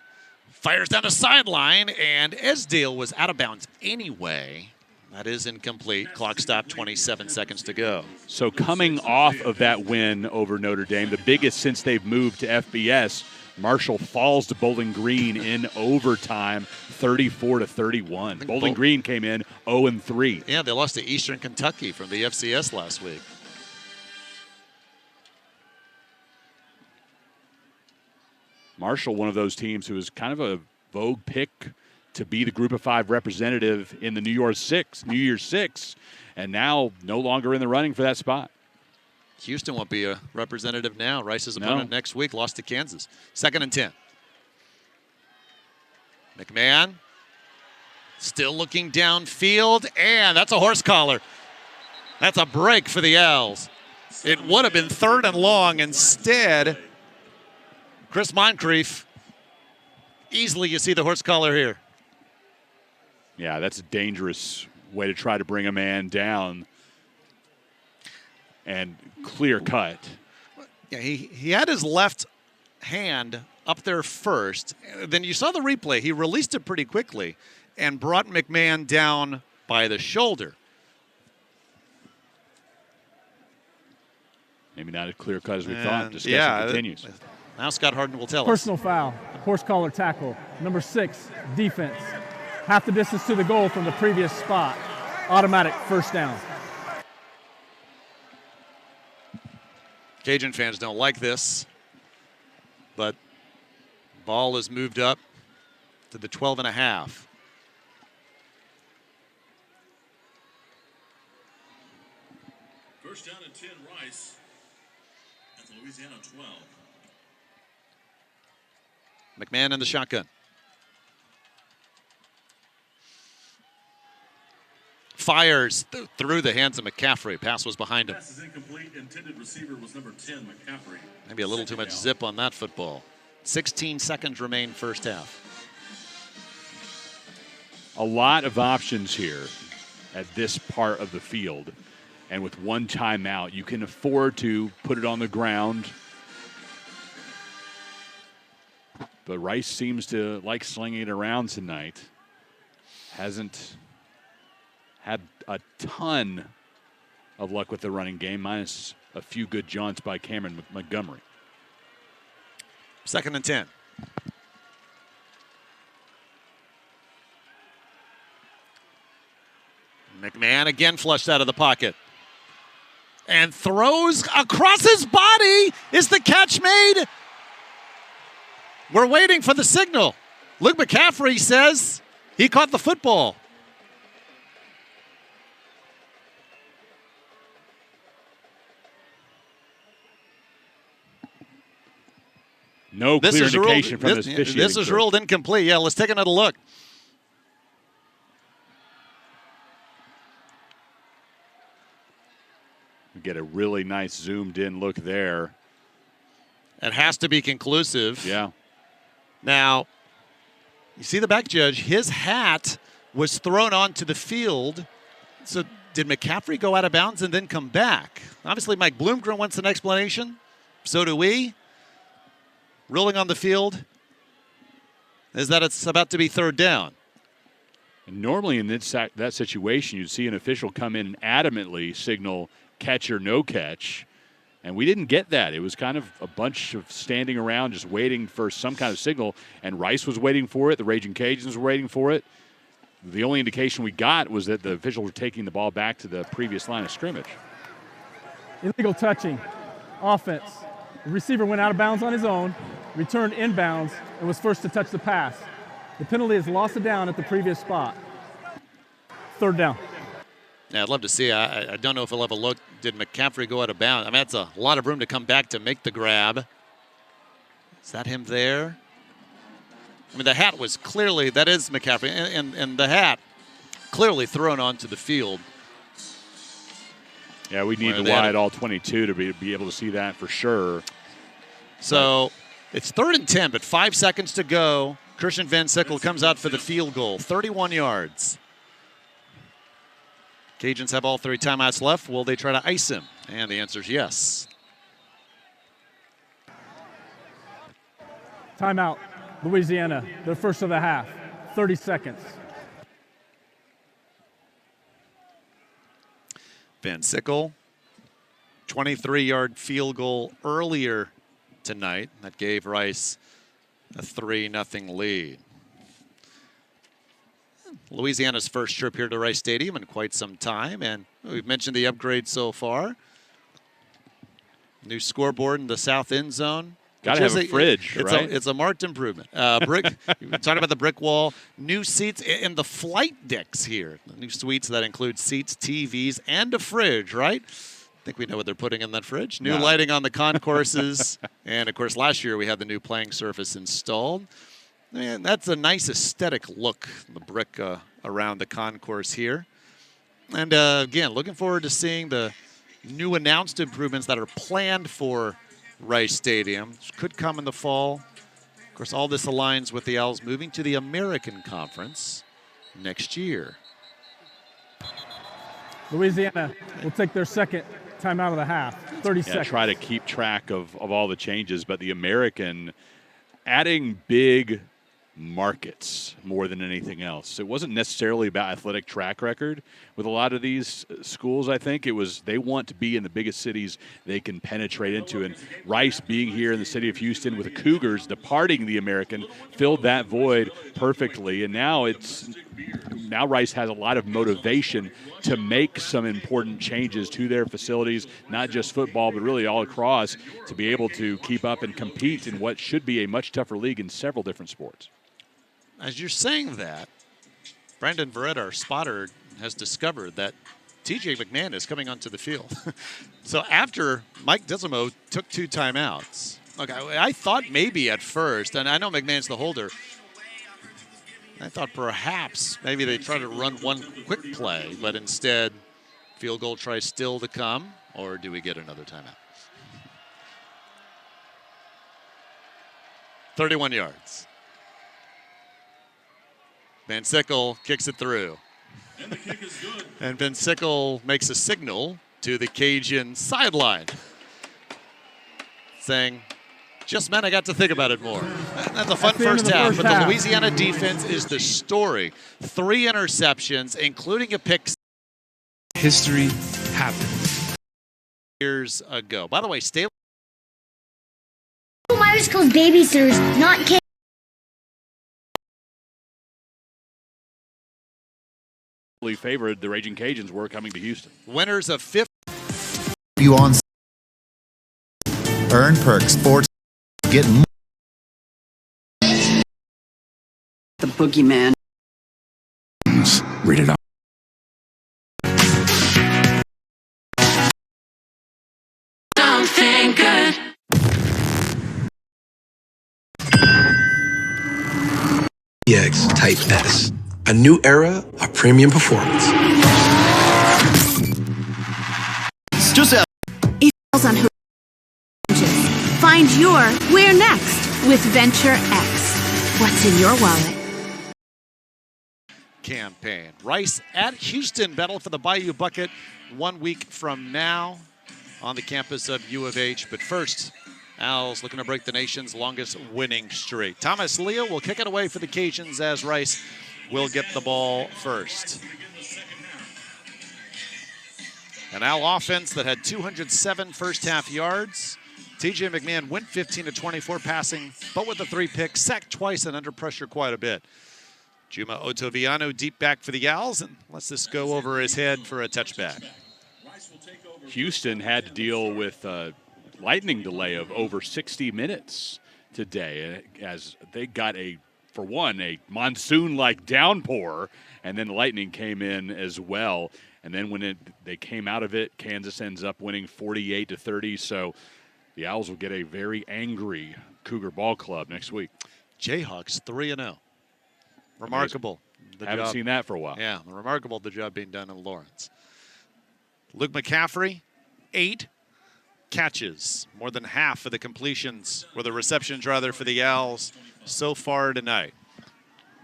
fires down the sideline, and Esdale was out of bounds anyway. That is incomplete. Clock stop, 27 seconds to go. So coming off of that win over Notre Dame, the biggest since they've moved to FBS, Marshall falls to Bowling Green in overtime, 34-31. Bowling Green came in 0-3. Yeah, they lost to Eastern Kentucky from the FCS last week. Marshall, one of those teams who was kind of a vogue pick to be the Group of 5 representative in the New Year's Six, and now no longer in the running for that spot. Houston won't be a representative now. Rice's opponent next week lost to Kansas. 2nd and 10. McMahon still looking downfield, and that's a horse collar. That's a break for the Owls. It would have been 3rd and long. Instead, Chris Moncrief, easily you see the horse collar here. Yeah, that's a dangerous way to try to bring a man down. And clear cut. Yeah, he had his left hand up there first. Then you saw the replay. He released it pretty quickly and brought McMahon down by the shoulder. Maybe not as clear cut as we thought. Discussion continues. Now Scott Harden will tell us. Personal foul, horse collar tackle. Number 6, defense. Half the distance to the goal from the previous spot. Automatic first down. Cajun fans don't like this, but ball is moved up to the 12.5. First down and 10, Rice at the Louisiana 12. McMahon in the shotgun. Fires through the hands of McCaffrey. Pass was behind him. Pass is incomplete. Intended receiver was number 10, McCaffrey. Maybe a little too much zip on that football. 16 seconds remain first half. A lot of options here at this part of the field. And with one timeout, you can afford to put it on the ground. But Rice seems to like slinging it around tonight. Hasn't had a ton of luck with the running game, minus a few good jaunts by Cameron Montgomery. 2nd and 10. McMahon again flushed out of the pocket. And throws across his body. Is the catch made? We're waiting for the signal. Luke McCaffrey says he caught the football. No clear indication from this officiating. This is ruled incomplete. Yeah, let's take another look. We get a really nice zoomed-in look there. It has to be conclusive. Yeah. Now, you see the back judge, his hat was thrown onto the field. So did McCaffrey go out of bounds and then come back? Obviously, Mike Bloomgren wants an explanation. So do we. Ruling on the field is that it's about to be 3rd down. And normally in that situation, you'd see an official come in and adamantly signal catch or no catch. And we didn't get that. It was kind of a bunch of standing around just waiting for some kind of signal. And Rice was waiting for it. The Raging Cajuns were waiting for it. The only indication we got was that the officials were taking the ball back to the previous line of scrimmage. Illegal touching. Offense. The receiver went out of bounds on his own, returned inbounds, and was first to touch the pass. The penalty is lost a down at the previous spot. 3rd down. Yeah, I'd love to see. I don't know if we'll have a look. Did McCaffrey go out of bounds? I mean, that's a lot of room to come back to make the grab. Is that him there? I mean, the hat was clearly, that is McCaffrey, and the hat clearly thrown onto the field. Yeah, we need the wide all 22 to be able to see that for sure. So it's 3rd and 10, but 5 seconds to go Christian Van Sickle comes out for the field goal, 31 yards. Cajuns have all 3 timeouts left. Will they try to ice him? And the answer is yes. Timeout, Louisiana, their first of the half, 30 seconds. Van Sickle, 23-yard field goal earlier tonight. That gave Rice a 3-0 lead. Louisiana's first trip here to Rice Stadium in quite some time, and we've mentioned the upgrade so far. New scoreboard in the south end zone. Got to have a fridge, right? It's a marked improvement. Brick. We're talking about the brick wall. New seats in the flight decks here. The new suites that include seats, TVs, and a fridge, right? I think we know what they're putting in that fridge. New lighting on the concourses. And, of course, last year we had the new playing surface installed. Man, that's a nice aesthetic look, the brick around the concourse here. And, again, looking forward to seeing the new announced improvements that are planned for Rice Stadium. Could come in the fall. Of course, all this aligns with the Owls moving to the American Conference next year. Louisiana will take their second timeout of the half, 30 seconds. Try to keep track of all the changes, but the American adding big markets more than anything else. It wasn't necessarily about athletic track record with a lot of these schools. I think it was they want to be in the biggest cities they can penetrate into, and Rice being here in the city of Houston with the Cougars departing the American filled that void perfectly. And now Rice has a lot of motivation to make some important changes to their facilities, not just football, but really all across, to be able to keep up and compete in what should be a much tougher league in several different sports. As you're saying that, Brandon Verrett, our spotter, has discovered that TJ McMahon is coming onto the field. So after Mike Disimo took 2 timeouts, look, I thought maybe at first, and I know McMahon's the holder, I thought perhaps maybe they try to run one quick play, but instead field goal try still to come, or do we get another timeout? 31 yards. Van Sickle kicks it through. And the kick is good. And Van Sickle makes a signal to the Cajun sideline, saying, just meant I got to think about it more. That's a fun first half, but the Louisiana defense is the story. 3 interceptions, including a pick. History happened. Years ago. By the way, Staley. Myers calls babysitters, not kids. Favored the Raging Cajuns were coming to Houston. Winners of 5th. You on earn perks, sports, get more. The Boogeyman. Rated R. Something good. EX Type S. A new era of premium performance. Joseph. East on who find your where next with Venture X. What's in your wallet? Campaign. Rice at Houston, battle for the Bayou Bucket 1 week from now on the campus of U of H. But first, Owls looking to break the nation's longest winning streak. Thomas Leo will kick it away for the Cajuns as Rice will get the ball first. An Owl offense that had 207 first half yards. TJ McMahon went 15 to 24 passing, but with the 3 picks, sacked twice and under pressure quite a bit. Juma Otoviano deep back for the Owls, and lets this go over his head for a touchback. Houston had to deal with a lightning delay of over 60 minutes today as they got a monsoon-like downpour, and then the lightning came in as well. And then when they came out of it, Kansas ends up winning 48-30. So the Owls will get a very angry Cougar ball club next week. Jayhawks 3-0. Remarkable. Haven't seen that for a while. Yeah, remarkable the job being done in Lawrence. Luke McCaffrey, 8 catches. More than half of the completions, or the receptions rather, for the Owls so far tonight.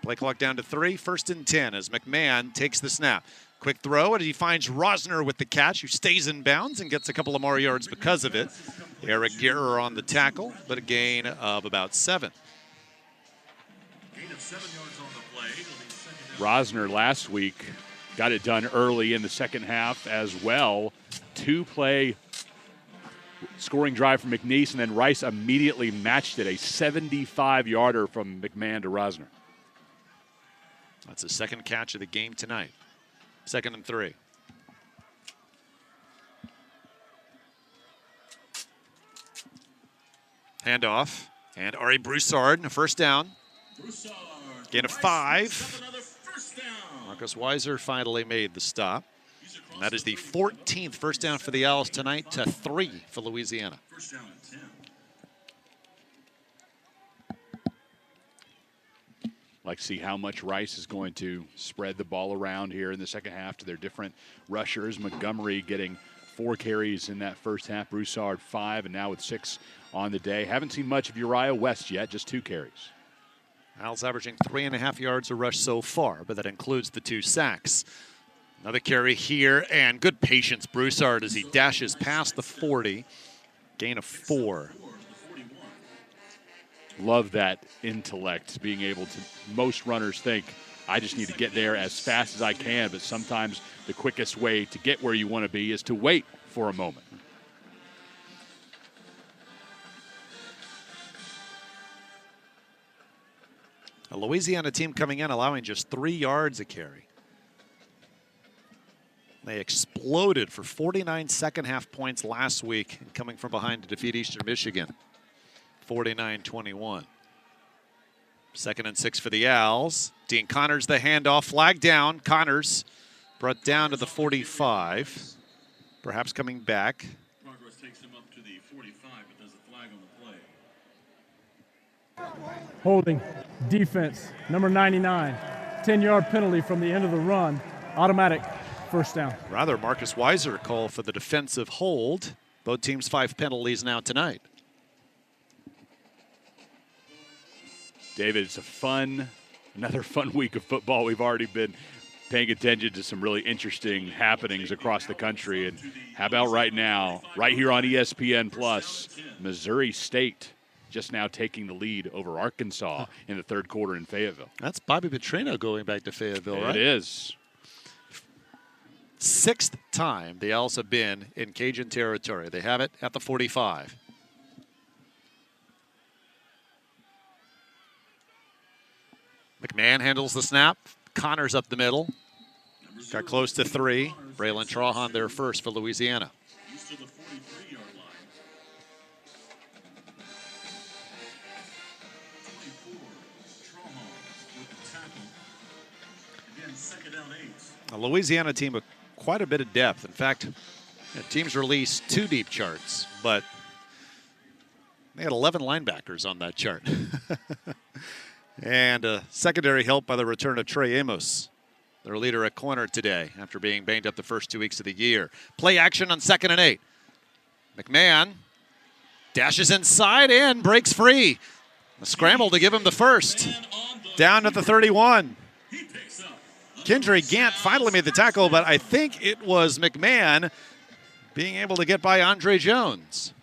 Play clock down to 3, 1st and 10 as McMahon takes the snap. Quick throw, and he finds Rosner with the catch, who stays in bounds and gets a couple of more yards because of it. Eric Guerrer on the tackle, but a gain of about 7. Gain of 7 yards on the play. It'll be second down. Rosner last week got it done early in the second half as well. 2-play scoring drive from McNeese, and then Rice immediately matched it, a 75-yarder from McMahon to Rosner. That's the second catch of the game tonight. 2nd and 3. Handoff, and Ari Broussard, a first down. Gain of 5. Marcus Weiser finally made the stop. And that is the 14th first down for the Owls tonight to 3 for Louisiana. First down and 10. Like to see how much Rice is going to spread the ball around here in the second half to their different rushers. Montgomery getting 4 carries in that first half. Broussard 5, and now with 6 on the day. Haven't seen much of Uriah West yet, just 2 carries. Owls averaging 3.5 yards a rush so far, but that includes the 2 sacks. Another carry here, and good patience, Broussard, as he dashes past the 40. Gain of 4. Love that intellect, being able to, most runners think, I just need to get there as fast as I can, but sometimes the quickest way to get where you want to be is to wait for a moment. A Louisiana team coming in allowing just 3 yards a carry. They exploded for 49 second-half points last week, and coming from behind to defeat Eastern Michigan, 49-21. 2nd and 6 for the Owls. Dean Connors the handoff, flag down. Connors brought down to the 45, perhaps coming back. Progress takes him up to the 45, but there's a flag on the play. Holding, defense, number 99. 10-yard penalty from the end of the run. Automatic first down. Rather, Marcus Weiser call for the defensive hold. Both teams 5 penalties now tonight. David, it's another fun week of football. We've already been paying attention to some really interesting happenings across the country. And how about right now, right here on ESPN Plus, Missouri State just now taking the lead over Arkansas in the 3rd quarter in Fayetteville. That's Bobby Petrino going back to Fayetteville, right? It is. 6th time the Owls have been in Cajun territory. They have it at the 45. McMahon handles the snap. Connors up the middle. Got close to 3. Braylon Trahan there first for Louisiana. He's to the 43-yard line. 24, Trahan with the tackle. Again, 2nd down 8. A Louisiana team with quite a bit of depth. In fact, teams released 2 deep charts, but they had 11 linebackers on that chart. And secondary help by the return of Trey Amos, their leader at corner today after being banged up the first 2 weeks of the year. Play action on 2nd and 8. McMahon dashes inside and breaks free. A scramble to give him the first. Down at the 31. Kendry Gant finally made the tackle, but I think it was McMahon being able to get by Andre Jones.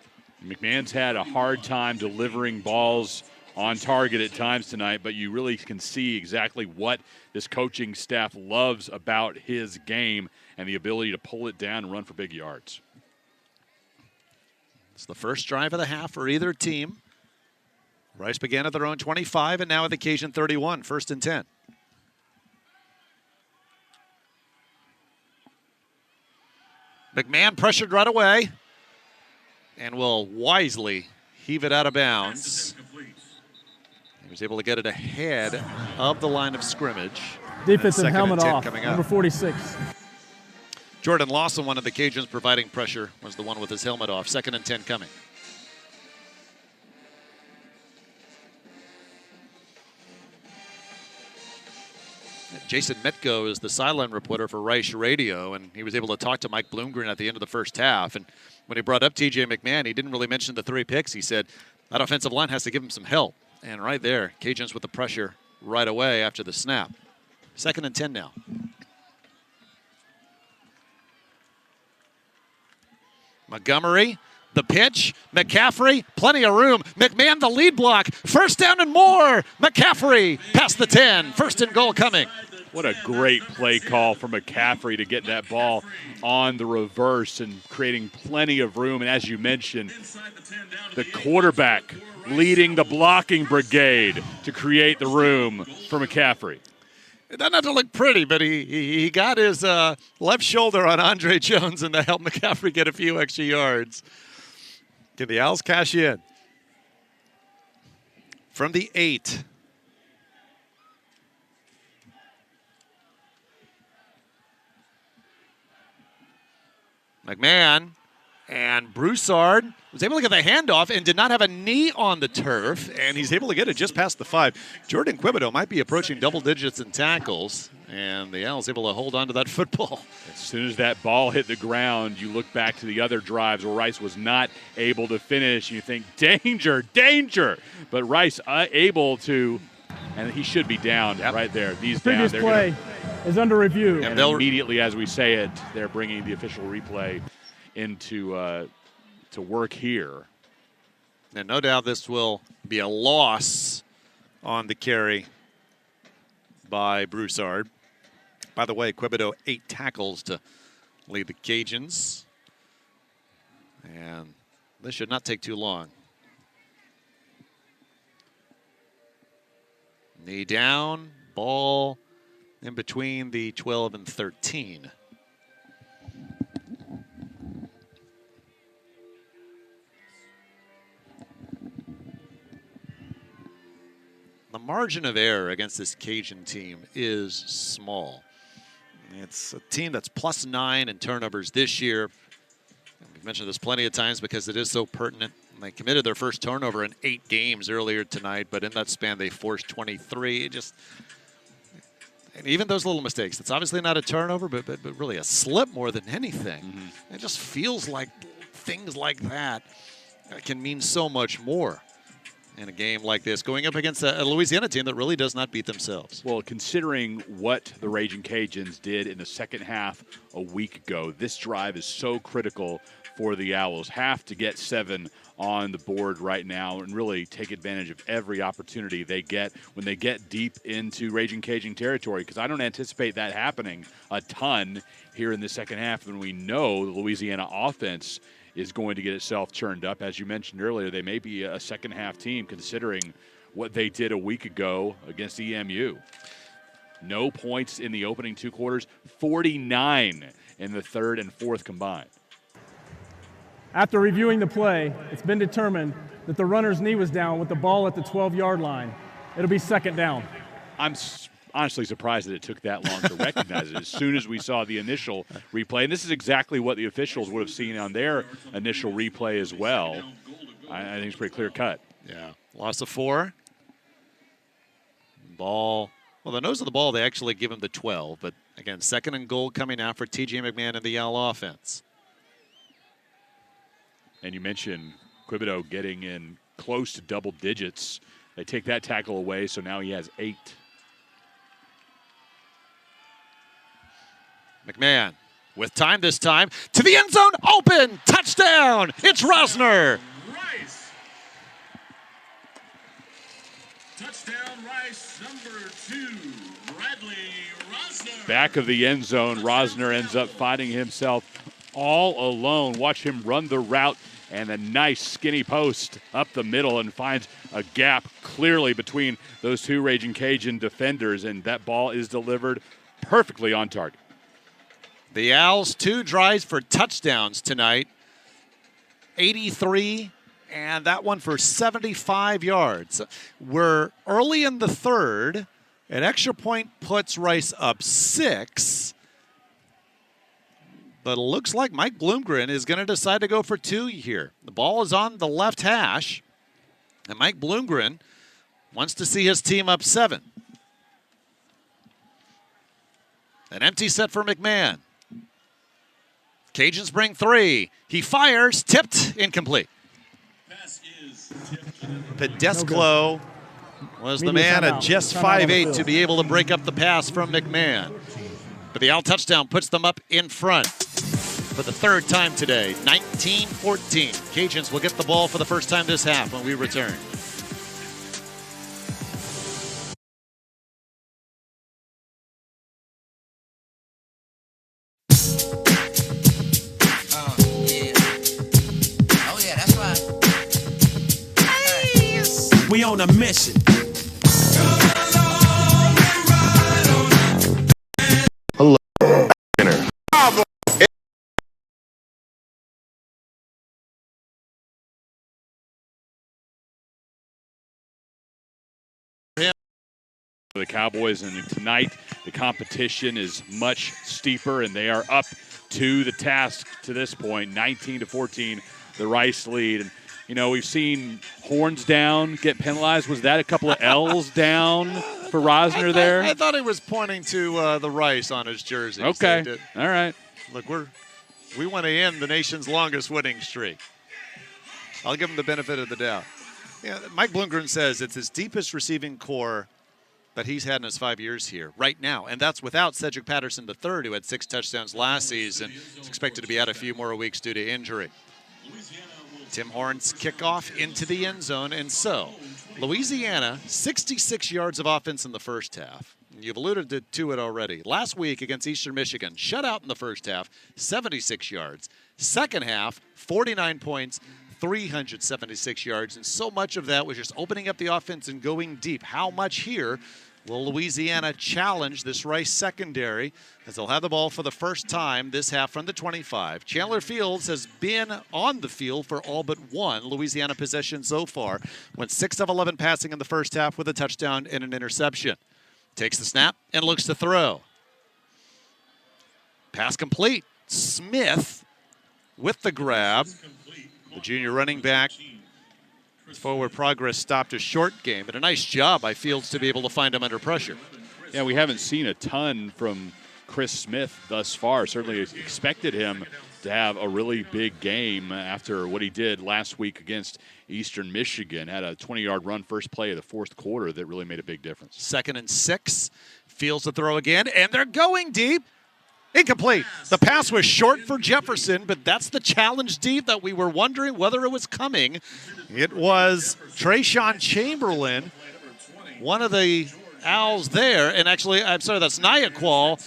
McMahon's had a hard time delivering balls on target at times tonight, but you really can see exactly what this coaching staff loves about his game and the ability to pull it down and run for big yards. It's the first drive of the half for either team. Rice began at their own 25 and now at the Cajun 31, 1st and 10. McMahon pressured right away and will wisely heave it out of bounds. He was able to get it ahead of the line of scrimmage. Defensive helmet off, coming number up. 46. Jordan Lawson, one of the Cajuns providing pressure, was the one with his helmet off. 2nd and 10 coming. Jason Metko is the sideline reporter for Rice Radio, and he was able to talk to Mike Bloomgren at the end of the first half. And when he brought up T.J. McMahon, he didn't really mention the 3 picks. He said that offensive line has to give him some help. And right there, Cajuns with the pressure right away after the snap. 2nd and 10 now. Montgomery, the pitch. McCaffrey, plenty of room. McMahon, the lead block. 1st down and more. McCaffrey past the 10. 1st and goal coming. What a great play call for McCaffrey to get that ball on the reverse and creating plenty of room. And as you mentioned, the quarterback leading the blocking brigade to create the room for McCaffrey. It doesn't have to look pretty, but he got his left shoulder on Andre Jones and that helped McCaffrey get a few extra yards. Can the Owls cash in? From the 8. McMahon and Broussard was able to get the handoff and did not have a knee on the turf, and he's able to get it just past the 5. Jordan Quibido might be approaching double digits in tackles, and the Owls able to hold on to that football. As soon as that ball hit the ground, you look back to the other drives where Rice was not able to finish, and you think, danger, danger. But Rice able to, and he should be down right there. These down. Previous play is under review. And immediately as we say it, they're bringing the official replay into to work here. And no doubt this will be a loss on the carry by Broussard. By the way, Quibido 8 tackles to lead the Cajuns. And this should not take too long. Knee down, ball in between the 12 and 13. The margin of error against this Cajun team is small. It's a team that's +9 in turnovers this year. We've mentioned this plenty of times because it is so pertinent. They committed their first turnover in 8 games earlier tonight, but in that span they forced 23. And even those little mistakes, it's obviously not a turnover, but really a slip more than anything. Mm-hmm. It just feels like things like that can mean so much more in a game like this, going up against a Louisiana team that really does not beat themselves. Well, considering what the Raging Cajuns did in the second half a week ago, this drive is so critical for the Owls. Have to get 7 on the board right now and really take advantage of every opportunity they get when they get deep into Raging Cajun territory, because I don't anticipate that happening a ton here in the second half when we know the Louisiana offense is going to get itself churned up. As you mentioned earlier, they may be a second-half team considering what they did a week ago against EMU. No points in the opening 2 quarters, 49 in the third and fourth combined. After reviewing the play, it's been determined that the runner's knee was down with the ball at the 12-yard line. It'll be 2nd down. I'm honestly surprised that it took that long to recognize it as soon as we saw the initial replay. And this is exactly what the officials would have seen on their initial replay as well. I think it's pretty clear cut. Yeah. Loss of 4. Ball. Well, the nose of the ball, they actually give him the 12. But, again, 2nd and goal coming out for T.J. McMahon and the Owl offense. And you mentioned Quibido getting in close to double digits. They take that tackle away, so now he has 8. McMahon with time this time to the end zone, open, touchdown. It's Rosner. Rice. Touchdown Rice, number 2, Bradley Rosner. Back of the end zone, Rosner ends up finding himself all alone. Watch him run the route and a nice skinny post up the middle and finds a gap clearly between those 2 Raging Cajun defenders, and that ball is delivered perfectly on target. The Owls 2 drives for touchdowns tonight. 83, and that one for 75 yards. We're early in the third. An extra point puts Rice up 6. But it looks like Mike Bloomgren is going to decide to go for 2 here. The ball is on the left hash, and Mike Bloomgren wants to see his team up 7. An empty set for McMahon. Cajuns bring 3. He fires, tipped, incomplete. Pedesclo was the man at just 5'8" to be able to break up the pass from McMahon. But the out touchdown puts them up in front for the third time today, 19-14. Cajuns will get the ball for the first time this half when we return. We on a mission. Hello. The Cowboys, and tonight the competition is much steeper, and they are up to the task to this point, 19-14, the Rice lead. And you know, we've seen horns down get penalized. Was that a couple of L's down for Rosner there? I thought he was pointing to the Rice on his jersey. Okay, all right. Look, we want to end the nation's longest winning streak. I'll give him the benefit of the doubt. Yeah, Mike Bloomgren says it's his deepest receiving core that he's had in his 5 years here right now, and that's without Cedric Patterson III, who had 6 touchdowns last season. He's expected to be out a few more weeks due to injury. Tim Horns kickoff into the end zone, and so Louisiana, 66 yards of offense in the first half. You've alluded to it already. Last week against Eastern Michigan, shut out in the first half, 76 yards. Second half, 49 points, 376 yards, and so much of that was just opening up the offense and going deep. How much here will Louisiana challenge this Rice secondary, as they'll have the ball for the first time this half from the 25. Chandler Fields has been on the field for all but one Louisiana possession so far. Went 6 of 11 passing in the first half with a touchdown and an interception. Takes the snap and looks to throw. Pass complete. Smith with the grab. The junior running back. His forward progress stopped a short game, but a nice job by Fields to be able to find him under pressure. Yeah, we haven't seen a ton from Chris Smith thus far. Certainly expected him to have a really big game after what he did last week against Eastern Michigan. Had a 20-yard run first play of the fourth quarter that really made a big difference. 2nd and 6. Fields to throw again, and they're going deep. Incomplete. The pass was short for Jefferson, but that's the challenge deep that we were wondering whether it was coming. It was Trayshawn Chamberlain, one of the Owls there. And actually, I'm sorry, that's Nyaqual.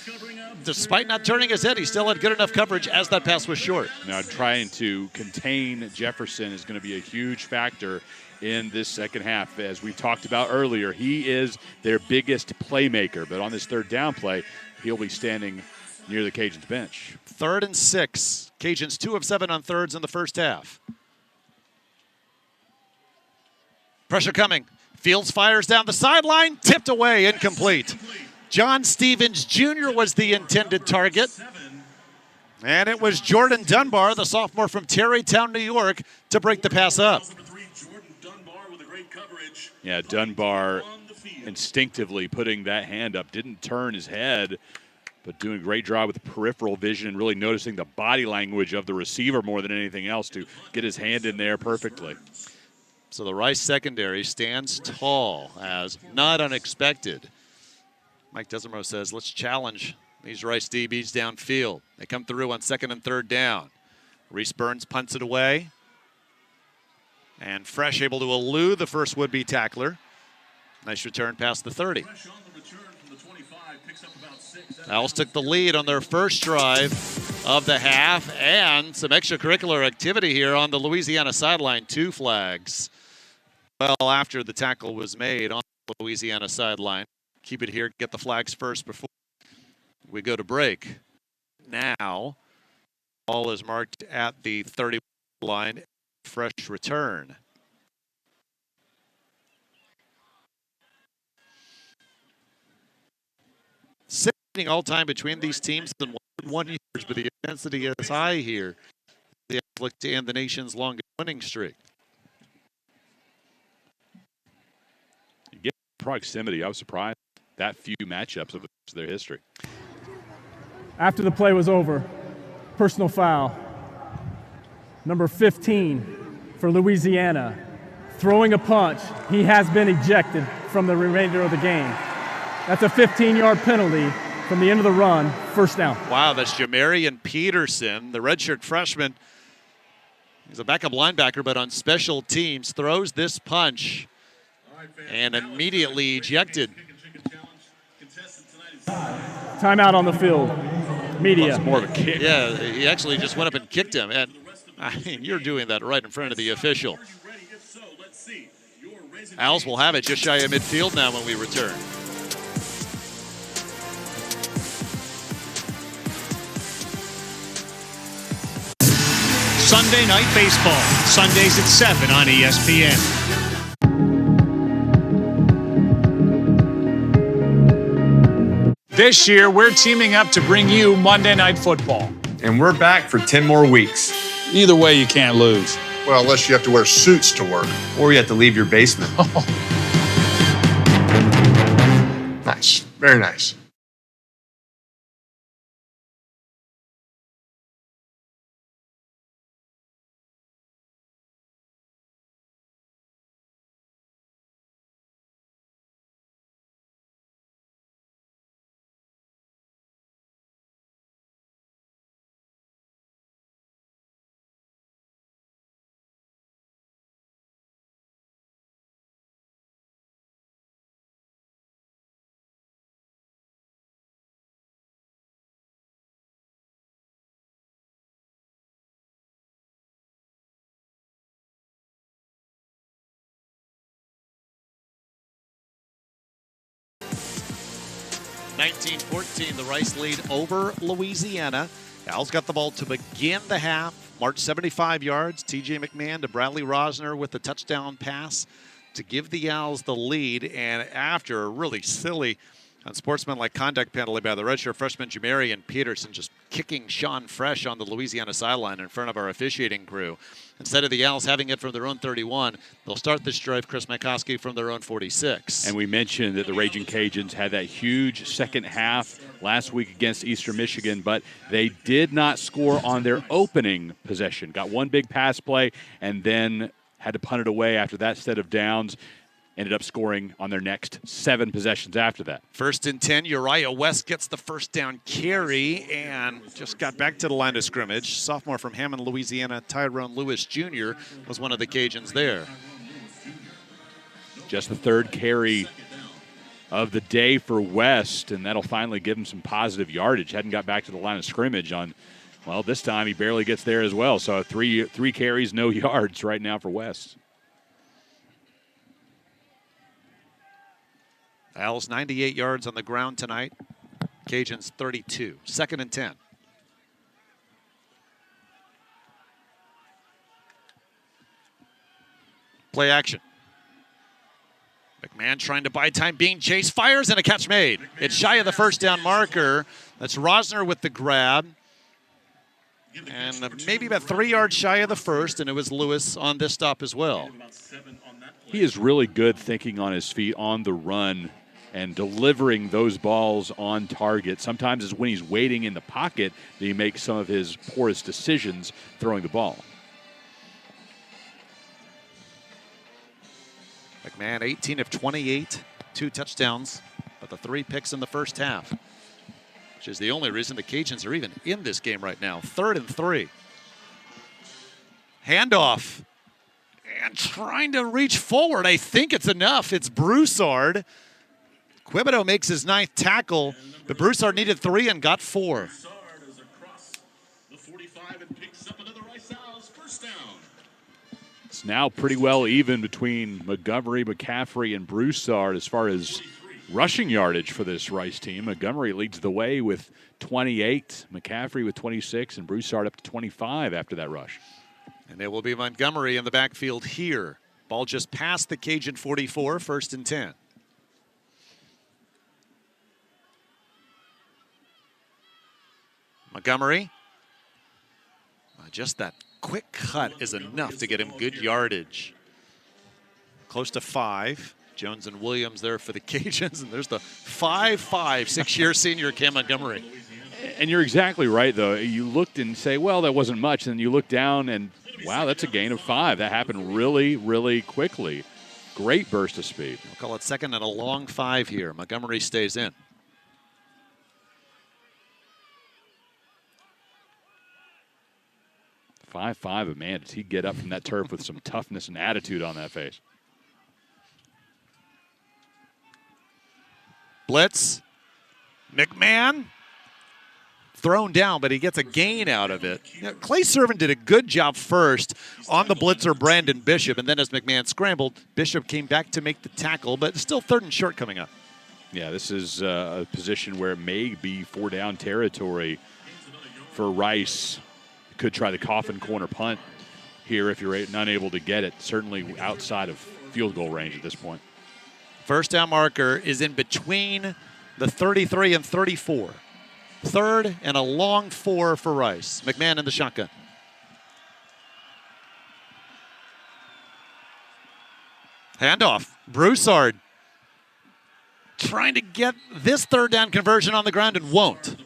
Despite not turning his head, he still had good enough coverage as that pass was short. Now, trying to contain Jefferson is going to be a huge factor in this second half. As we talked about earlier, he is their biggest playmaker. But on this third down play, he'll be standing near the Cajuns bench. 3rd and 6. Cajuns 2 of 7 on thirds in the first half. Pressure coming. Fields fires down the sideline. Tipped away. Incomplete. John Stevens Jr. was the intended target. And it was Jordan Dunbar, the sophomore from Tarrytown, New York, to break the pass up. Yeah, Dunbar instinctively putting that hand up. Didn't turn his head, but doing a great job with peripheral vision and really noticing the body language of the receiver more than anything else to get his hand in there perfectly. So the Rice secondary stands tall, as not unexpected. Mike Desormeaux says, let's challenge these Rice DBs downfield. They come through on 2nd and 3rd down. Reese Burns punts it away. And Fresh able to elude the first would-be tackler. Nice return past the 30. Owls took the lead on their first drive of the half, and some extracurricular activity here on the Louisiana sideline. 2 flags. Well, after the tackle was made on the Louisiana sideline. Keep it here, get the flags first before we go to break. Now, ball is marked at the 30 line. Fresh return. Sitting all time between these teams in 1 year, but the intensity is high here. They look to end the nation's longest winning streak. You get proximity. I was surprised that few matchups of their history. After the play was over, personal foul. Number 15 for Louisiana. Throwing a punch. He has been ejected from the remainder of the game. That's a 15-yard penalty from the end of the run, first down. Wow, that's Jamarian Peterson, the redshirt freshman. He's a backup linebacker, but on special teams, throws this punch and immediately ejected. Timeout on the field. Media. Well, it's more of a kick. Yeah, he actually just went up and kicked him. And I mean, you're doing that right in front of the official. Owls will have it just shy of midfield now when we return. Sunday Night Baseball, Sundays at 7 on ESPN. This year, we're teaming up to bring you Monday Night Football. And we're back for 10 more weeks. Either way, you can't lose. Well, unless you have to wear suits to work. Or you have to leave your basement. Nice. Very nice. (19-14), the Rice lead over Louisiana. Owls got the ball to begin the half, marched 75 yards. T.J. McMahon to Bradley Rosner with the touchdown pass to give the Owls the lead. And after a really silly unsportsmanlike conduct penalty by the redshirt freshman Jamarian Peterson, just kicking Sean Fresh on the Louisiana sideline in front of our officiating crew. Instead of the Owls having it from their own 31, they'll start this drive, Chris Makoski, from their own 46. And we mentioned that the Raging Cajuns had that huge second half last week against Eastern Michigan, but they did not score on their opening possession. Got one big pass play and then had to punt it away after that set of downs. Ended up scoring on their next 7 possessions after that. 1st and 10, Uriah West gets the first down carry and just got back to the line of scrimmage. Sophomore from Hammond, Louisiana, Tyrone Lewis Jr. was one of the Cajuns there. Just the 3rd carry of the day for West, and that'll finally give him some positive yardage. Hadn't got back to the line of scrimmage on, well, this time he barely gets there as well. So three carries, no yards right now for West. Owls 98 yards on the ground tonight. Cajuns 32. 2nd and 10. Play action. McMahon trying to buy time, being chased, fires, and a catch made. It's shy of the first down marker. That's Rosner with the grab. And maybe about 3 yards shy of the first, and it was Lewis on this stop as well. He is really good thinking on his feet on the run and delivering those balls on target. Sometimes it's when he's waiting in the pocket that he makes some of his poorest decisions throwing the ball. McMahon 18 of 28, 2 touchdowns, but the 3 picks in the first half, which is the only reason the Cajuns are even in this game right now. 3rd and 3. Handoff. And trying to reach forward. I think it's enough. It's Broussard. Quibido makes his 9th tackle, but Broussard needed 3 and got 4. It's now pretty well even between Montgomery, McCaffrey, and Broussard as far as rushing yardage for this Rice team. Montgomery leads the way with 28, McCaffrey with 26, and Broussard up to 25 after that rush. And it will be Montgomery in the backfield here. Ball just past the Cajun 44, 1st and 10. Montgomery. Just that quick cut is enough to get him good yardage. Close to 5. Jones and Williams there for the Cajuns, and there's the 5'5", 6-year senior Cam Montgomery. And you're exactly right, though. You looked and say, well, that wasn't much, and you look down and, wow, that's a gain of 5. That happened really, really quickly. Great burst of speed. We'll call it second and a long 5 here. Montgomery stays in. Five, but man, does he get up from that turf with some toughness and attitude on that face. Blitz. McMahon. Thrown down, but he gets a gain out of it. You know, Clay Servant did a good job first on the blitzer Brandon Bishop, and then as McMahon scrambled, Bishop came back to make the tackle, but still 3rd and short coming up. Yeah, this is a position where it may be 4-down territory for Rice. Could try the coffin corner punt here if you're not able to get it, certainly outside of field goal range at this point. First down marker is in between the 33 and 34. 3rd and a long 4 for Rice. McMahon in the shotgun. Handoff. Broussard trying to get this 3rd down conversion on the ground and won't.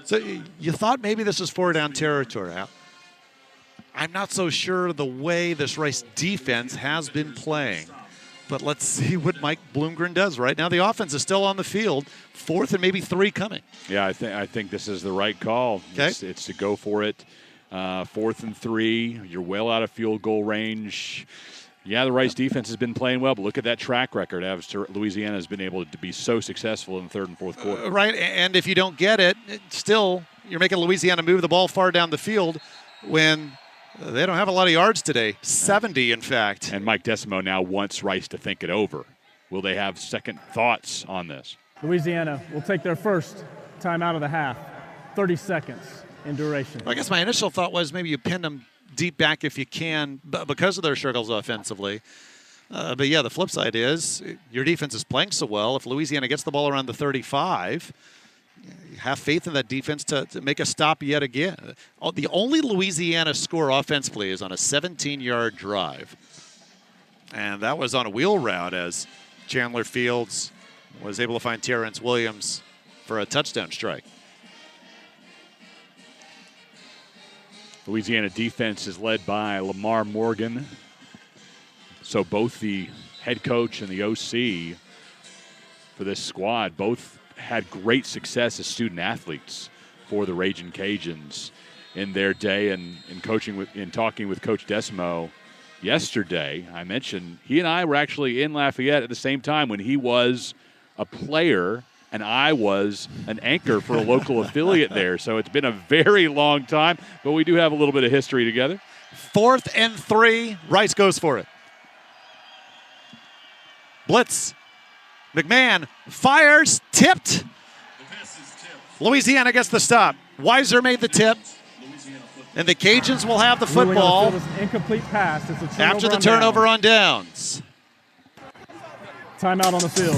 So you thought maybe this was 4-down territory. I'm not so sure the way this Rice defense has been playing. But let's see what Mike Bloomgren does. Right now the offense is still on the field. 4th and maybe 3 coming. Yeah, I think this is the right call. Okay. It's to go for it. 4th and 3. You're well out of field goal range. Yeah, the Rice defense has been playing well, but look at that track record as Louisiana has been able to be so successful in the 3rd and 4th quarter. Right, and if you don't get it, still you're making Louisiana move the ball far down the field when they don't have a lot of yards today. 70, in fact. And Mike Decimo now wants Rice to think it over. Will they have second thoughts on this? Louisiana will take their first time out of the half. 30 seconds in duration. I guess my initial thought was maybe you pin them deep back if you can because of their struggles offensively. But yeah, the flip side is your defense is playing so well. If Louisiana gets the ball around the 35, have faith in that defense to make a stop yet again. The only Louisiana score offensively is on a 17-yard drive. And that was on a wheel route as Chandler Fields was able to find Terrence Williams for a touchdown strike. Louisiana defense is led by Lamar Morgan. So both the head coach and the OC for this squad both had great success as student athletes for the Ragin' Cajuns in their day. And in talking with Coach Decimo yesterday, I mentioned he and I were actually in Lafayette at the same time when he was a player and I was an anchor for a local affiliate there. So it's been a very long time, but we do have a little bit of history together. 4th and 3, Rice goes for it. Blitz. McMahon fires, tipped. Louisiana gets the stop. Weiser made the tip. And the Cajuns will have the football incomplete pass. It's a turnover after the turnover on downs. Timeout on the field.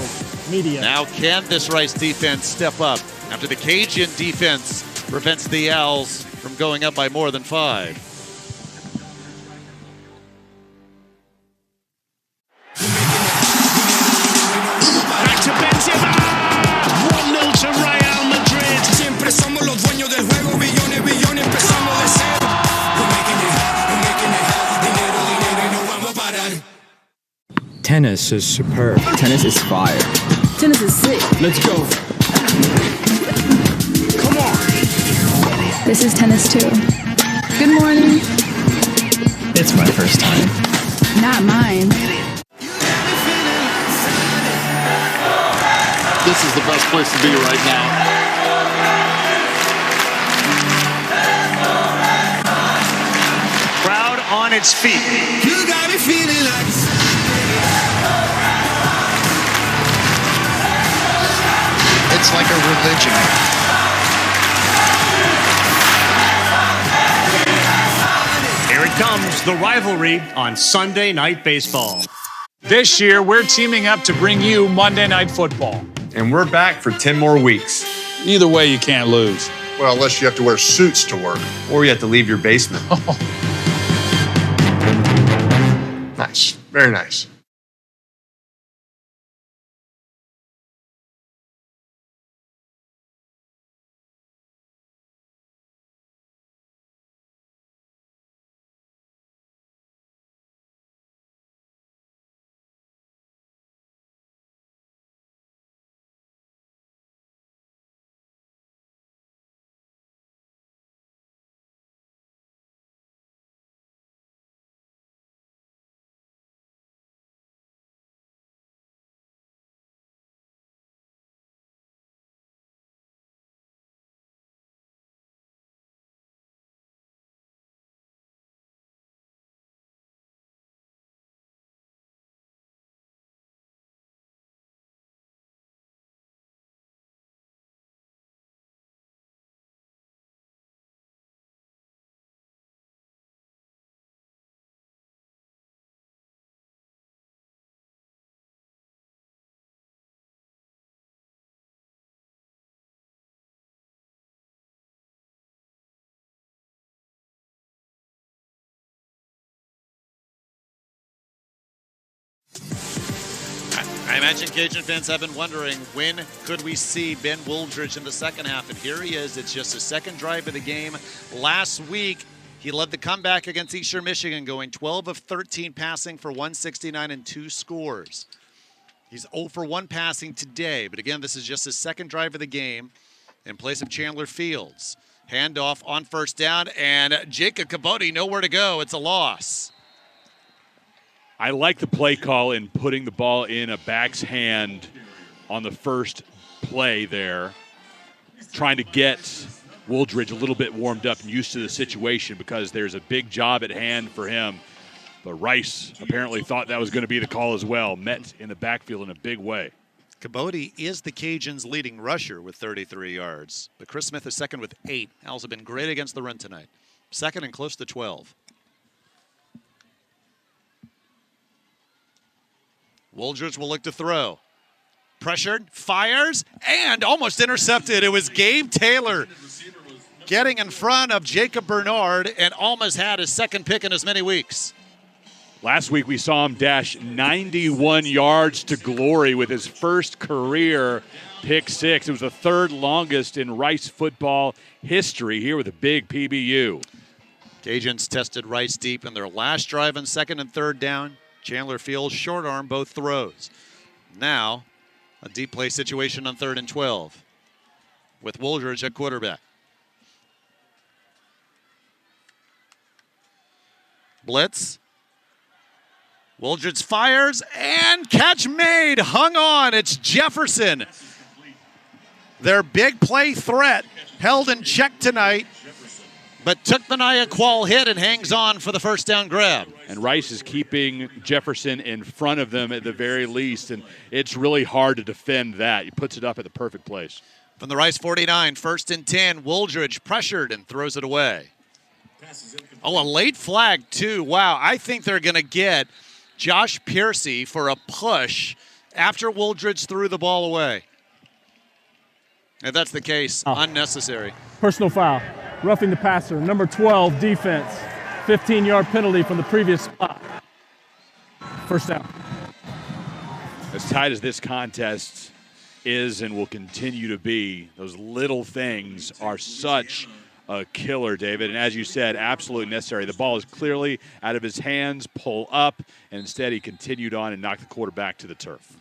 Media. Now can this Rice defense step up after the Cajun defense prevents the Owls from going up by more than 5? Back to Benzema. 1-0 to Real Madrid. Siempre somos los dueños del juego. Billones, billones, empezamos de cero. We're making it, dinero, dinero, y no vamos a parar. Tennis is superb. Tennis is fire. Tennis is sick. Let's go. Come on. This is tennis too. Good morning. It's my first time. Not mine. This is the best place to be right now. Crowd on its feet. You got me feeling like It's like a religion. Here it comes, the rivalry on Sunday Night Baseball. This year, we're teaming up to bring you Monday Night Football. And we're back for 10 more weeks. Either way, you can't lose. Well, unless you have to wear suits to work. Or you have to leave your basement. Nice. Very nice. imagine Cajun fans have been wondering, when could we see Ben Wooldridge in the second half? And here he is. It's just his second drive of the game. Last week, he led the comeback against Eastern Michigan, going 12 of 13 passing for 169 and 2 scores. He's 0 for 1 passing today. But again, this is just his second drive of the game in place of Chandler Fields. Handoff on first down, and Jacob Capote nowhere to go. It's a loss. I like the play call in putting the ball in a back's hand on the first play there, trying to get Wooldridge a little bit warmed up and used to the situation because there's a big job at hand for him. But Rice apparently thought that was going to be the call as well, met in the backfield in a big way. Capote is the Cajuns' leading rusher with 33 yards. But Chris Smith is second with 8. Owls have been great against the run tonight. Second and close to 12. Wooldridge will look to throw. Pressured, fires, and almost intercepted. It was Gabe Taylor getting in front of Jacob Bernard and almost had his second pick in as many weeks. Last week we saw him dash 91 yards to glory with his first career pick six. It was the third longest in Rice football history here with a big PBU. Cajuns tested Rice deep in their last drive on second and third down. Chandler Fields short arm both throws. Now a deep play situation on 3rd and 12 with Wooldridge at quarterback. Blitz. Wooldridge fires, and catch made. Hung on. It's Jefferson. Their big play threat held in check tonight, but took the Nyaqual hit and hangs on for the first down grab. And Rice is keeping Jefferson in front of them at the very least, and it's really hard to defend that. He puts it up at the perfect place. From the Rice 49, 1st and 10, Wooldridge pressured and throws it away. Oh, a late flag, too. Wow, I think they're going to get Josh Piercy for a push after Wooldridge threw the ball away. If that's the case, unnecessary. Personal foul. Roughing the passer. Number 12, defense. 15-yard penalty from the previous spot. First down. As tight as this contest is and will continue to be, those little things are such a killer, David. And as you said, absolutely necessary. The ball is clearly out of his hands, pull up, and instead he continued on and knocked the quarterback to the turf.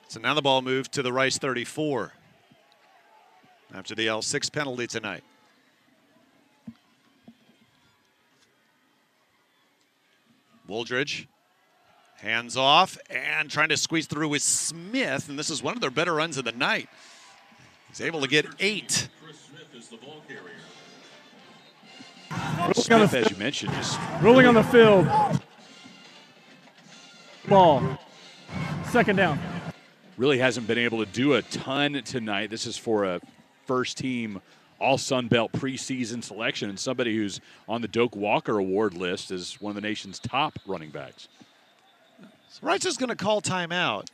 So now the ball moved to the Rice 34 after the L6 penalty tonight. Wooldridge, hands off, and trying to squeeze through with Smith, and this is one of their better runs of the night. He's able to get 8. Smith, as you mentioned, just rolling on the field. Ball. Second down. Really hasn't been able to do a ton tonight. This is for a first-team All-Sun Belt preseason selection and somebody who's on the Doak Walker Award list as one of the nation's top running backs. So Rice is going to call timeout.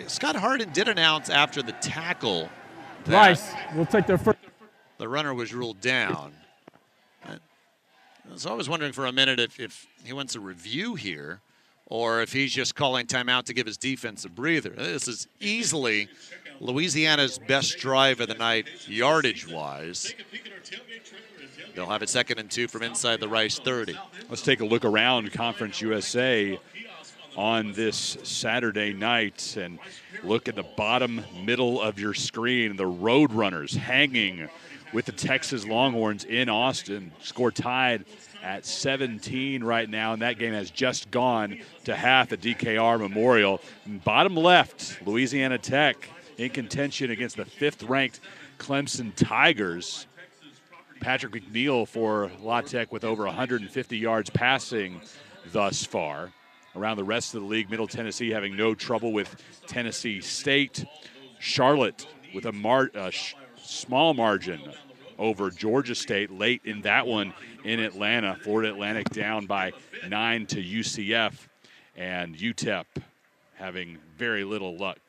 Scott Harden did announce after the tackle that Rice will take their first. The runner was ruled down. So I was wondering for a minute if he wants a review here or if he's just calling timeout to give his defense a breather. This is easily Louisiana's best drive of the night, yardage-wise. They'll have it 2nd and 2 from inside the Rice 30. Let's take a look around Conference USA on this Saturday night and look at the bottom middle of your screen. The Roadrunners hanging with the Texas Longhorns in Austin. Score tied at 17 right now, and that game has just gone to half at DKR Memorial. And bottom left, Louisiana Tech in contention against the 5th-ranked Clemson Tigers. Patrick McNeil for La Tech with over 150 yards passing thus far. Around the rest of the league, Middle Tennessee having no trouble with Tennessee State. Charlotte with a small margin over Georgia State late in that one in Atlanta. Florida Atlantic down by 9 to UCF. And UTEP having very little luck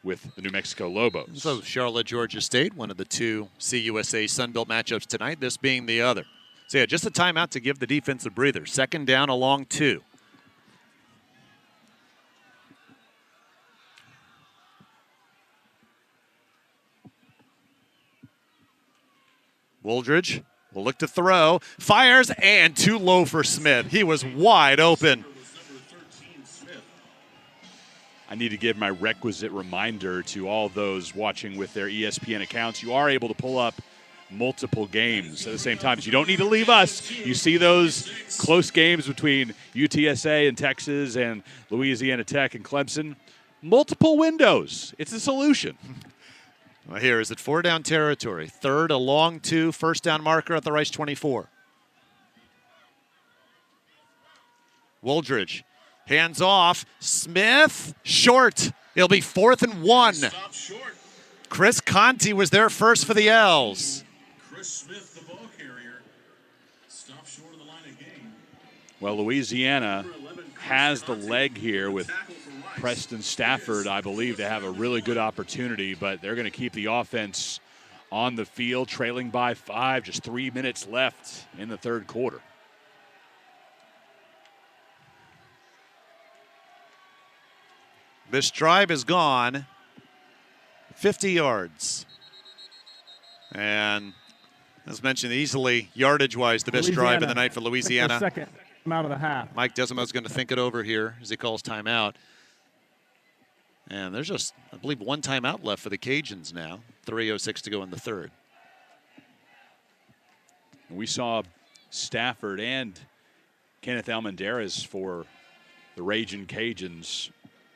with the New Mexico Lobos. So Charlotte, Georgia State, one of the 2 CUSA Sunbelt matchups tonight, this being the other. So yeah, just a timeout to give the defense a breather. 2nd down along 2. Wooldridge will look to throw, fires, and too low for Smith. He was wide open. I need to give my requisite reminder to all those watching with their ESPN accounts. You are able to pull up multiple games at the same time. So you don't need to leave us. You see those close games between UTSA and Texas and Louisiana Tech and Clemson. Multiple windows. It's a solution. Well, here is it 4-down territory. Third, a long 2, first down marker at the Rice 24. Wooldridge, hands off. Smith, short. It'll be 4th and 1. Chris Conti was there first for the L's. Chris Smith, the ball carrier, stopped short of the line of game. Well, Louisiana has the leg here with Preston Stafford, I believe, to have a really good opportunity, but they're going to keep the offense on the field, trailing by 5, just 3 minutes left in the third quarter. This drive is gone 50 yards. And as mentioned, easily yardage-wise, the best drive of the night for Louisiana. Second out of the half. Mike Desimo's going to think it over here as he calls timeout. And there's just, I believe, one timeout left for the Cajuns now. 3:06 to go in the third. We saw Stafford and Kenneth Almendarez for the Ragin' Cajuns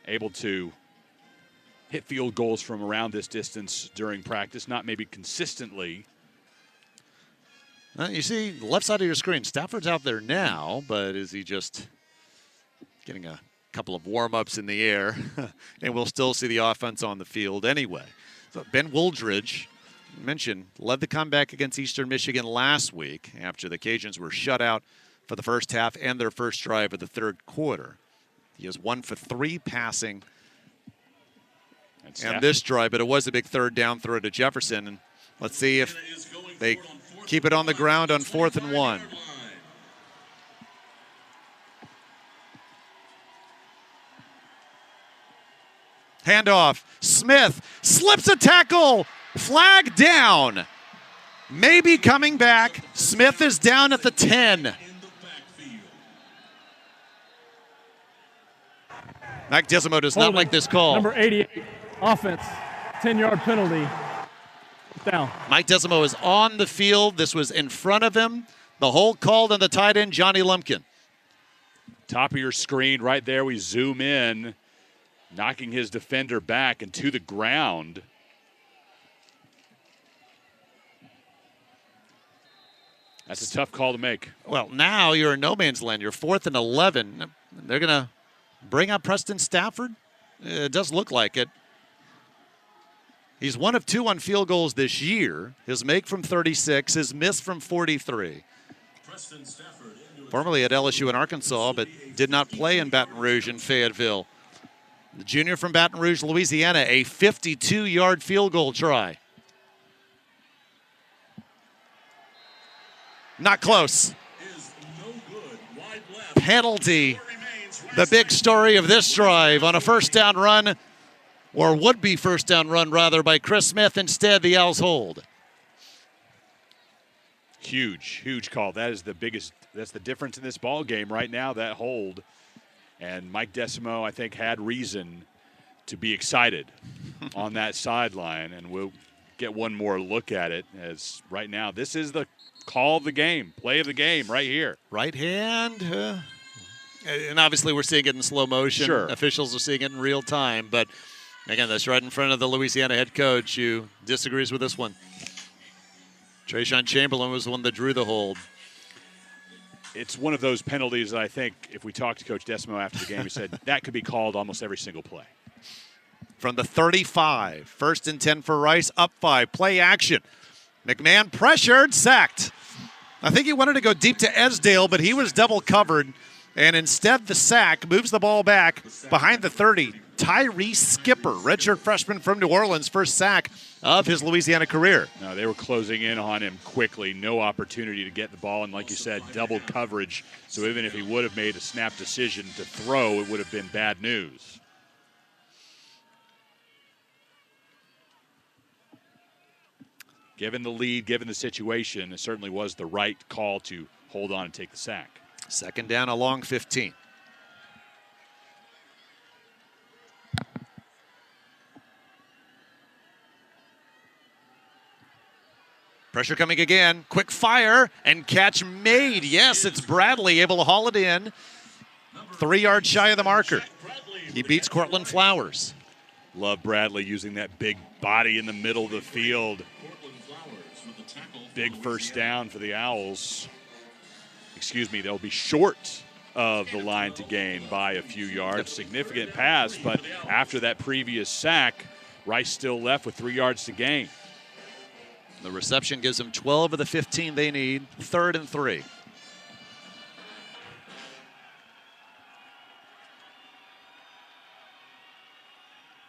able to hit field goals from around this distance during practice, not maybe consistently. You see the left side of your screen. Stafford's out there now, but is he just getting a couple of warm-ups in the air? And we'll still see the offense on the field anyway. So Ben Wooldridge, mentioned, led the comeback against Eastern Michigan last week after the Cajuns were shut out for the first half and their first drive of the third quarter. He has 1 for 3 passing and this drive, but it was a big third down throw to Jefferson. And let's see if they keep it on the ground on 4th and 1. Handoff. Smith slips a tackle. Flag down. Maybe coming back. Smith is down at the 10. Mike Desimo does not like this call. Number 88, offense, 10-yard penalty. Down. Mike Desimo is on the field. This was in front of him. The hold called on the tight end, Johnny Lumpkin. Top of your screen right there, we zoom in, knocking his defender back and to the ground. That's a tough call to make. Well, now you're in no man's land. You're 4th and 11. They're going to bring out Preston Stafford? It does look like it. He's 1 of 2 on field goals this year. His make from 36, his miss from 43. Formerly at LSU and Arkansas, but did not play in Baton Rouge and Fayetteville. The junior from Baton Rouge, Louisiana, a 52-yard field goal try. Not close. Penalty. The big story of this drive on a first down run, or would-be first down run, rather, by Chris Smith. Instead, the Owls hold. Huge, huge call. That is the biggest, that's the difference in this ball game right now, that hold. And Mike Desimo, I think, had reason to be excited on that sideline. And we'll get one more look at it, as right now this is the call of the game, play of the game right here. Right hand. And obviously we're seeing it in slow motion. Sure. Officials are seeing it in real time. But, again, that's right in front of the Louisiana head coach who disagrees with this one. Trayshawn Chamberlain was the one that drew the hold. It's one of those penalties that I think if we talked to Coach Desimo after the game, he said that could be called almost every single play. From the 35, 1st and 10 for Rice, up 5, play action. McMahon pressured, sacked. I think he wanted to go deep to Esdale, but he was double covered. And instead, the sack moves the ball back behind the 30. Tyree Skipper, redshirt freshman from New Orleans, first sack of his Louisiana career. No, they were closing in on him quickly. No opportunity to get the ball. And like you said, double coverage. So even if he would have made a snap decision to throw, it would have been bad news. Given the lead, given the situation, it certainly was the right call to hold on and take the sack. Second down, a long 15. Pressure coming again. Quick fire and catch made. Yes, it's Bradley able to haul it in. 3 yards shy of the marker. He beats Cortland Flowers. Love Bradley using that big body in the middle of the field. Big first down for the Owls. Excuse me, they'll be short of the line to gain by a few yards. Significant pass, but after that previous sack, Rice still left with 3 yards to gain. The reception gives them 12 of the 15 they need. 3rd and 3.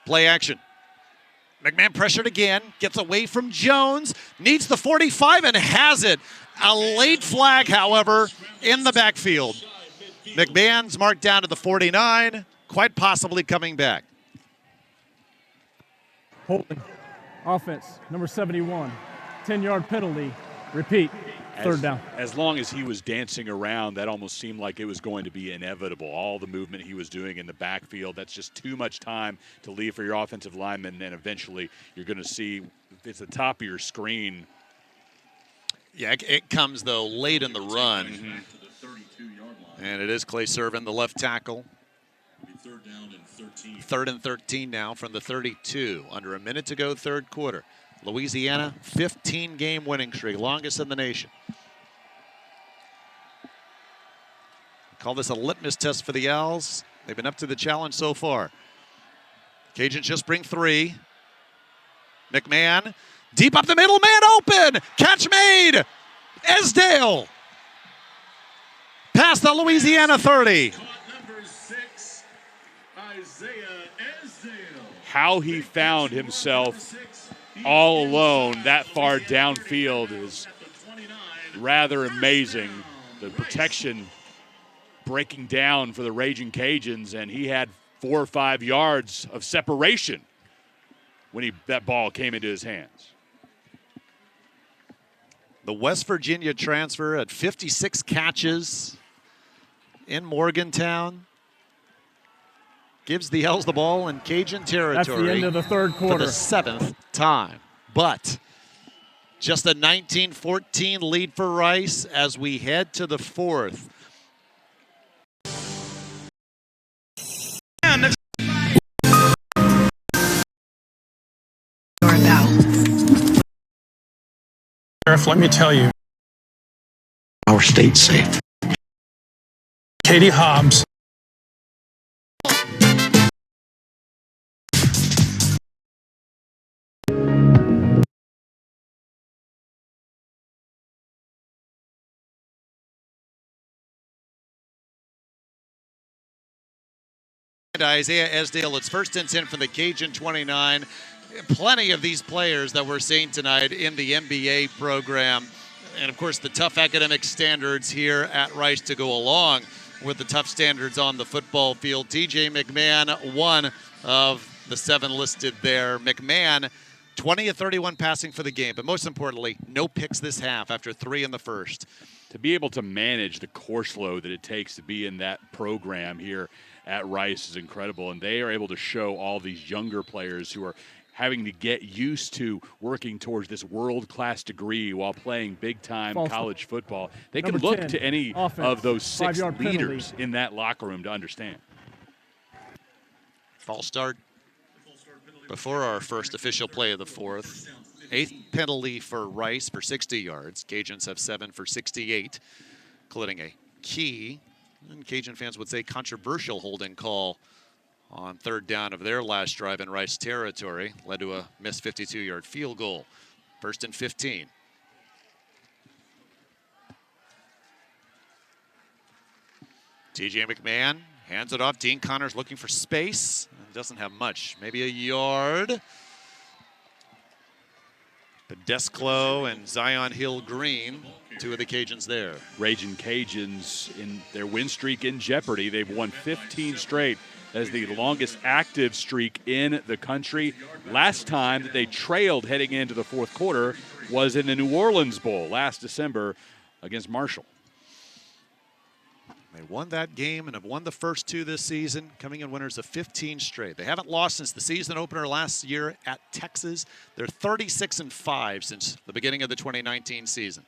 Play action. McMahon pressured again, gets away from Jones, needs the 45 and has it. A late flag, however, in the backfield. McMahon's marked down to the 49, quite possibly coming back. Holding. Offense, number 71. 10-yard penalty. Repeat. 3rd down. As long as he was dancing around, that almost seemed like it was going to be inevitable. All the movement he was doing in the backfield, that's just too much time to leave for your offensive lineman, and eventually you're going to see it's the top of your screen. Yeah, it comes, though, late in the run. And it is Clay Servin, the left tackle. 3rd and 13 now from the 32. Under a minute to go, 3rd quarter. Louisiana, 15-game winning streak, longest in the nation. Call this a litmus test for the Owls. They've been up to the challenge so far. Cajuns just bring 3. McMahon, deep up the middle, man open! Catch made! Esdale! Past the Louisiana 30. How he found himself all alone that far downfield is rather amazing. The protection breaking down for the Raging Cajuns, and he had 4 or 5 yards of separation when that ball came into his hands. The West Virginia transfer at 56 catches in Morgantown. Gives the Owls the ball in Cajun territory. That's the end of the 3rd quarter. For the 7th time. But just a 19-14 lead for Rice as we head to the 4th. Sheriff, let me tell you. Our state's safe. Katie Hobbs. Isaiah Esdale, it's 1st and 10 from the Cajun 29. Plenty of these players that we're seeing tonight in the MBA program. And, of course, the tough academic standards here at Rice to go along with the tough standards on the football field. TJ McMahon, one of the 7 listed there. McMahon, 20 of 31 passing for the game. But most importantly, no picks this half after 3 in the first. To be able to manage the course load that it takes to be in that program here at Rice is incredible, and they are able to show all these younger players who are having to get used to working towards this world-class degree while playing big-time college football. They can look 10, to any offense, of those 6 leaders penalty in that locker room to understand. False start before our first official play of the 4th. 8th penalty for Rice for 60 yards. Cajuns have 7 for 68, including a key, and Cajun fans would say controversial holding call on 3rd down of their last drive in Rice territory. Led to a missed 52-yard field goal. 1st and 15. TJ McMahon hands it off. Dean Connors looking for space. Doesn't have much, maybe a yard. Pedesclo and Zion Hill Green, 2 of the Cajuns there. Raging Cajuns in their win streak in jeopardy. They've won 15 straight. That is the longest active streak in the country. Last time that they trailed heading into the 4th quarter was in the New Orleans Bowl last December against Marshall. They won that game and have won the first 2 this season, coming in winners of 15 straight. They haven't lost since the season opener last year at Texas. They're 36-5 since the beginning of the 2019 season.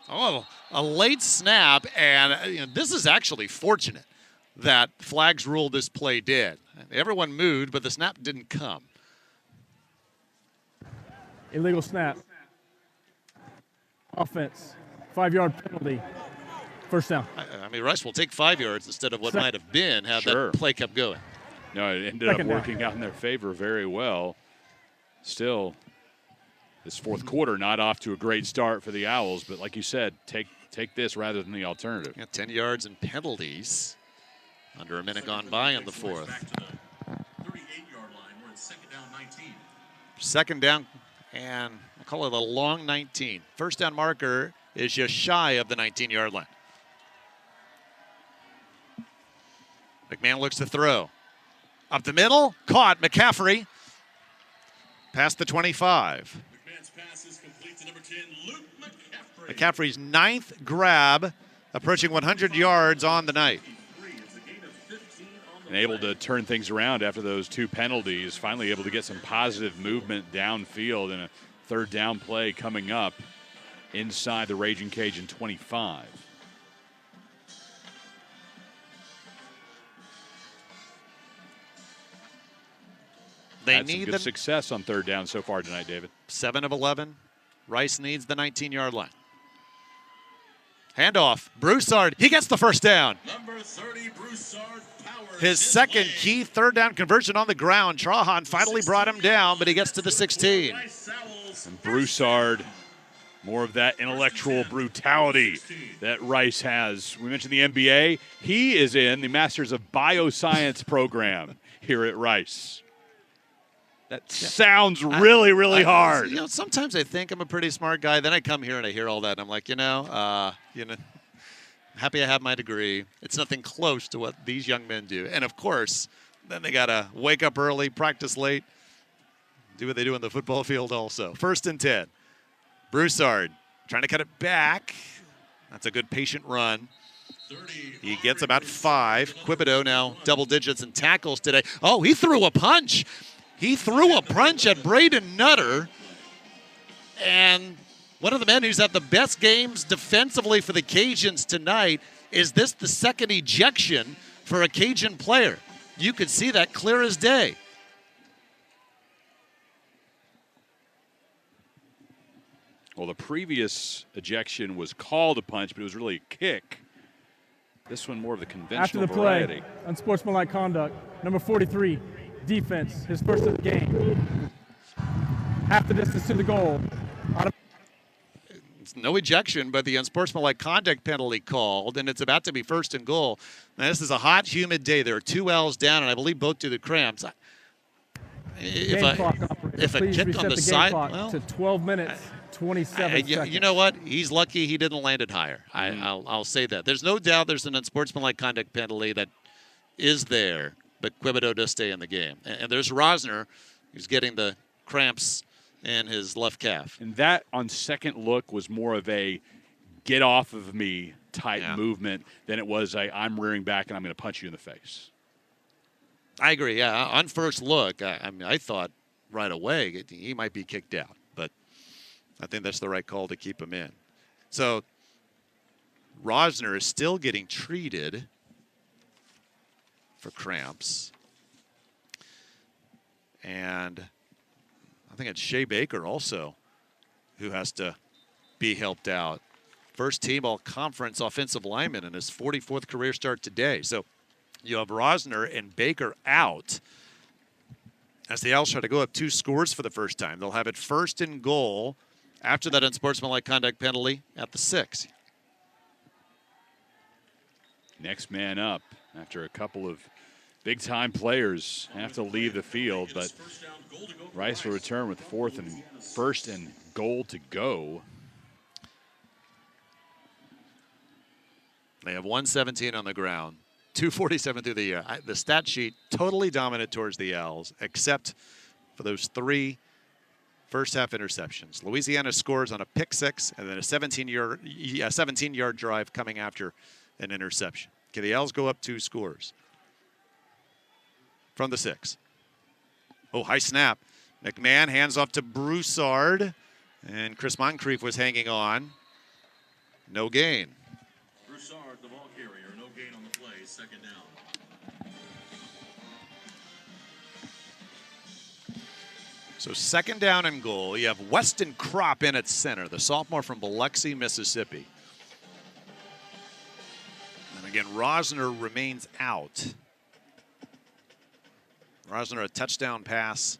Oh, a late snap, and this is actually fortunate that flags ruled this play dead. Everyone moved, but the snap didn't come. Illegal snap. Offense. 5-yard penalty. First down. I mean, Rice will take 5 yards instead of what might have been had that play kept going. No, it ended up working out in their favor very well. Still, this fourth quarter not off to a great start for the Owls, but like you said, take this rather than the alternative. 10 yards and penalties. Under a minute gone by in the fourth. 38-yard line. We're at second down 19. Second down, and I call it a long 19. First down marker is just shy of the 19-yard line. McMahon looks to throw. Up the middle, caught. McCaffrey past the 25. McMahon's pass is complete to number 10, Luke McCaffrey. McCaffrey's 9th grab, approaching 100 yards on the night. And able to turn things around after those 2 penalties, finally able to get some positive movement downfield, and a third down play coming up inside the Raging Cajun 25. They had need some good success on third down so far tonight, David. 7 of 11. Rice needs the 19-yard line. Handoff. Broussard. He gets the first down. Number 30, Broussard powers his second key third down conversion on the ground. Trahan finally brought him down, but he gets to the 16. And Broussard, more of that intellectual brutality that Rice has. We mentioned the NBA. He is in the Masters of Bioscience program here at Rice. That sounds really, really hard. Sometimes I think I'm a pretty smart guy. Then I come here and I hear all that, and I'm like, happy I have my degree. It's nothing close to what these young men do. And of course, then they gotta wake up early, practice late, do what they do on the football field also. 1st and 10. Broussard trying to cut it back. That's a good patient run. He gets about 5. Quibido now double digits in tackles today. Oh, he threw a punch. He threw a punch at Braden Nutter, and one of the men who's had the best games defensively for the Cajuns tonight. Is this the second ejection for a Cajun player? You could see that clear as day. Well, the previous ejection was called a punch, but it was really a kick. This one more of the conventional After the variety. play, unsportsmanlike conduct, number 43. Defense, his first of the game. Half the distance to the goal. It's no ejection, but the unsportsmanlike conduct penalty called, and it's about to be 1st and goal. Now, this is a hot, humid day. There are 2 L's down, and I believe both due to cramps. If a kick on the side, well, to 12 minutes, 27 seconds. You know what? He's lucky he didn't land it higher. I'll say that. There's no doubt there's an unsportsmanlike conduct penalty that is there. But Quibido does stay in the game. And there's Rosner, who's getting the cramps in his left calf. And that, on second look, was more of a get off of me type movement than it was a I'm rearing back and I'm going to punch you in the face. I agree, yeah. On first look, I thought right away he might be kicked out. But I think that's the right call to keep him in. So Rosner is still getting treated for cramps. And I think it's Shea Baker also who has to be helped out. First team all-conference offensive lineman in his 44th career start today. So you have Rosner and Baker out as the Owls try to go up 2 scores for the first time. They'll have it 1st and goal after that unsportsmanlike conduct penalty at the 6. Next man up after a couple of big-time players have to leave the field, but Rice will return with 1st and goal to go. They have 117 on the ground, 247 through the air. The stat sheet totally dominant towards the Owls, except for those 3 first half interceptions. Louisiana scores on a pick six and then a 17-yard drive coming after an interception. Okay, the Owls go up 2 scores from the 6. Oh, high snap. McMahon hands off to Broussard, and Chris Moncrief was hanging on. No gain. Broussard, the ball carrier, no gain on the play, second down. So second down and goal. You have Weston Kropp in at center, the sophomore from Biloxi, Mississippi. And again, Rosner remains out. Rosner, a touchdown pass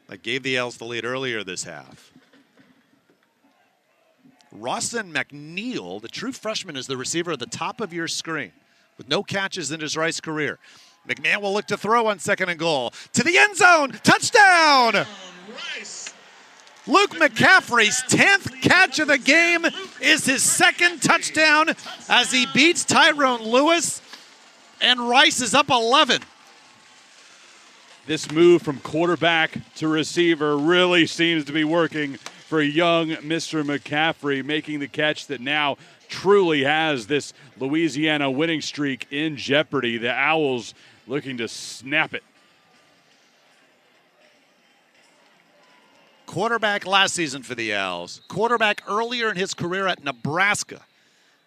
that gave the Owls the lead earlier this half. Rawson McNeil, the true freshman, is the receiver at the top of your screen with no catches in his Rice career. McMahon will look to throw on second and goal. To the end zone. Touchdown! Luke McCaffrey's 10th catch of the game is his second touchdown as he beats Tyrone Lewis, and Rice is up 11. This move from quarterback to receiver really seems to be working for young Mr. McCaffrey, making the catch that now truly has this Louisiana winning streak in jeopardy. The Owls looking to snap it. Quarterback last season for the Owls. Quarterback earlier in his career at Nebraska.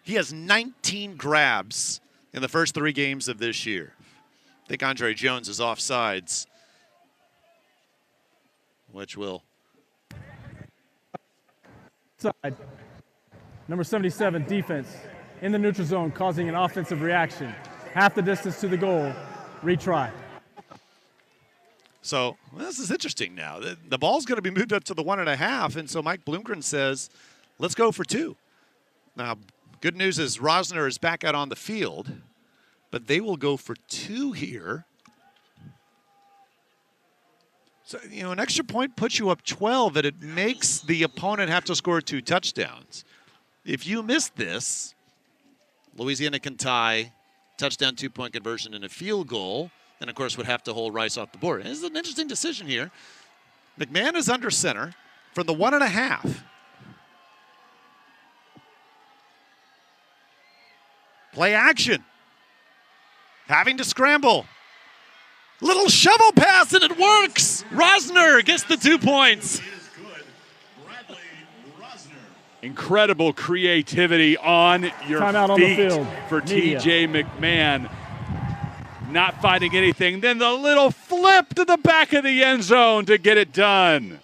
He has 19 grabs in the first 3 games of this year. I think Andre Jones is offsides, which will. Side. Number 77, defense, in the neutral zone, causing an offensive reaction. Half the distance to the goal. Retry. So this is interesting now. The ball's going to be moved up to the 1.5, and so Mike Bloomgren says, let's go for 2. Now, good news is Rosner is back out on the field, but they will go for 2 here. So, an extra point puts you up 12, and it makes the opponent have to score 2 touchdowns. If you miss this, Louisiana can tie, touchdown 2-point conversion and a field goal, and of course would have to hold Rice off the board. This is an interesting decision here. McMahon is under center from the 1.5. Play action. Having to scramble. Little shovel pass, and it works. Rosner gets the 2 points. Incredible creativity on your Timeout feet on the field. for Media. TJ McMahon. Not finding anything. Then the little flip to the back of the end zone to get it done.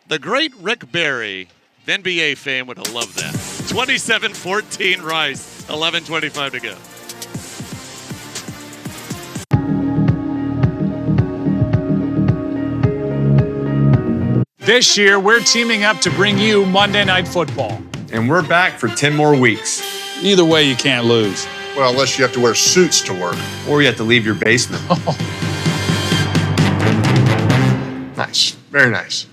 The great Rick Barry, NBA fame, would have loved that. 27-14 Rice, 11:25 to go. This year, we're teaming up to bring you Monday Night Football. And we're back for 10 more weeks. Either way, you can't lose. Well, unless you have to wear suits to work. Or you have to leave your basement. Nice. Very nice.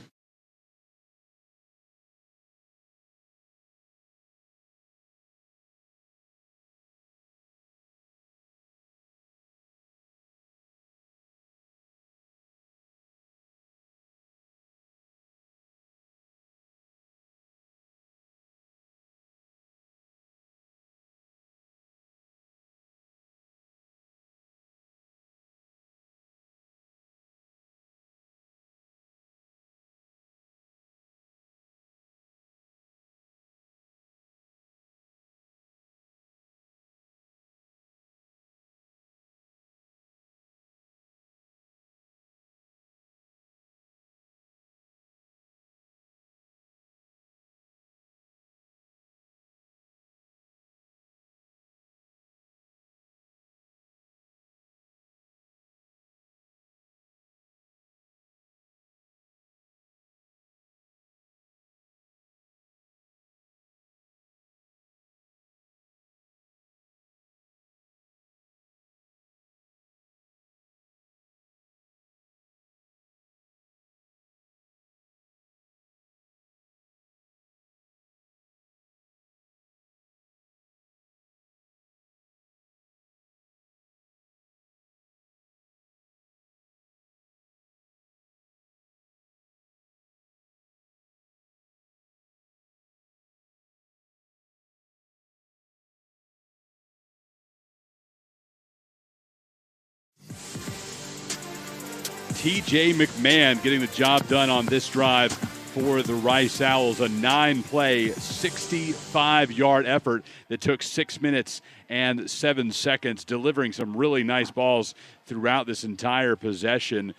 T.J. McMahon getting the job done on this drive for the Rice Owls. A 9-play, 65-yard effort that took 6 minutes and 7 seconds, delivering some really nice balls throughout this entire possession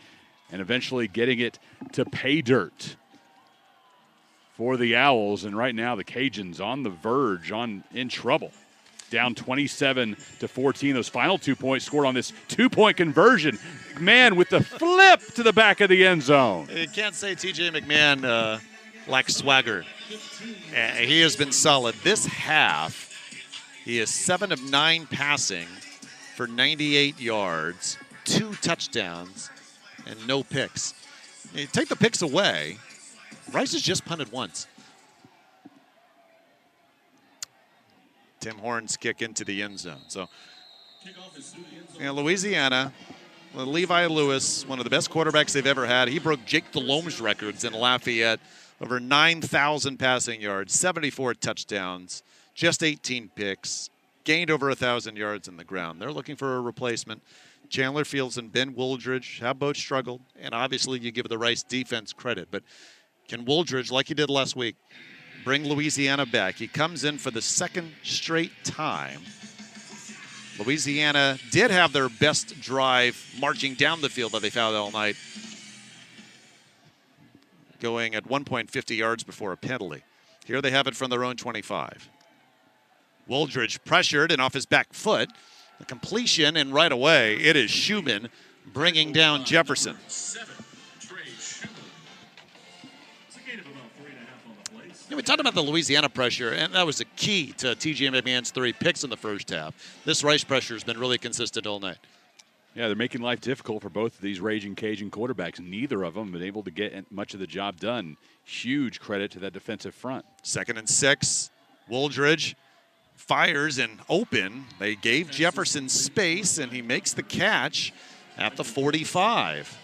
and eventually getting it to pay dirt for the Owls. And right now the Cajuns on the verge, in trouble. Down 27-14. Those final 2 points scored on this 2-point conversion. Man with the flip to the back of the end zone. You can't say T.J. McMahon lacks swagger. He has been solid. This half, he is 7 of 9 passing for 98 yards, 2 touchdowns, and no picks. You take the picks away, Rice has just punted once. Tim Horn's kick into the end zone. So, Louisiana, Levi Lewis, one of the best quarterbacks they've ever had. He broke Jake Delhomme's records in Lafayette. Over 9,000 passing yards, 74 touchdowns, just 18 picks, gained over 1,000 yards in the ground. They're looking for a replacement. Chandler Fields and Ben Wooldridge have both struggled, and obviously you give the Rice defense credit. But can Wooldridge, like he did last week, bring Louisiana back? He comes in for the second straight time. Louisiana did have their best drive marching down the field that they've had all night, going at 1 point 50 yards before a penalty. Here they have it from their own 25. Wooldridge pressured and off his back foot. The completion, and right away it is Schumann bringing down Jefferson. We talked about the Louisiana pressure, and that was the key to T.J. McMahon's 3 picks in the first half. This Rice pressure has been really consistent all night. Yeah, they're making life difficult for both of these raging Cajun quarterbacks. Neither of them have been able to get much of the job done. Huge credit to that defensive front. 2nd and 6. Wooldridge fires and open. They gave Jefferson space, and he makes the catch at the 45.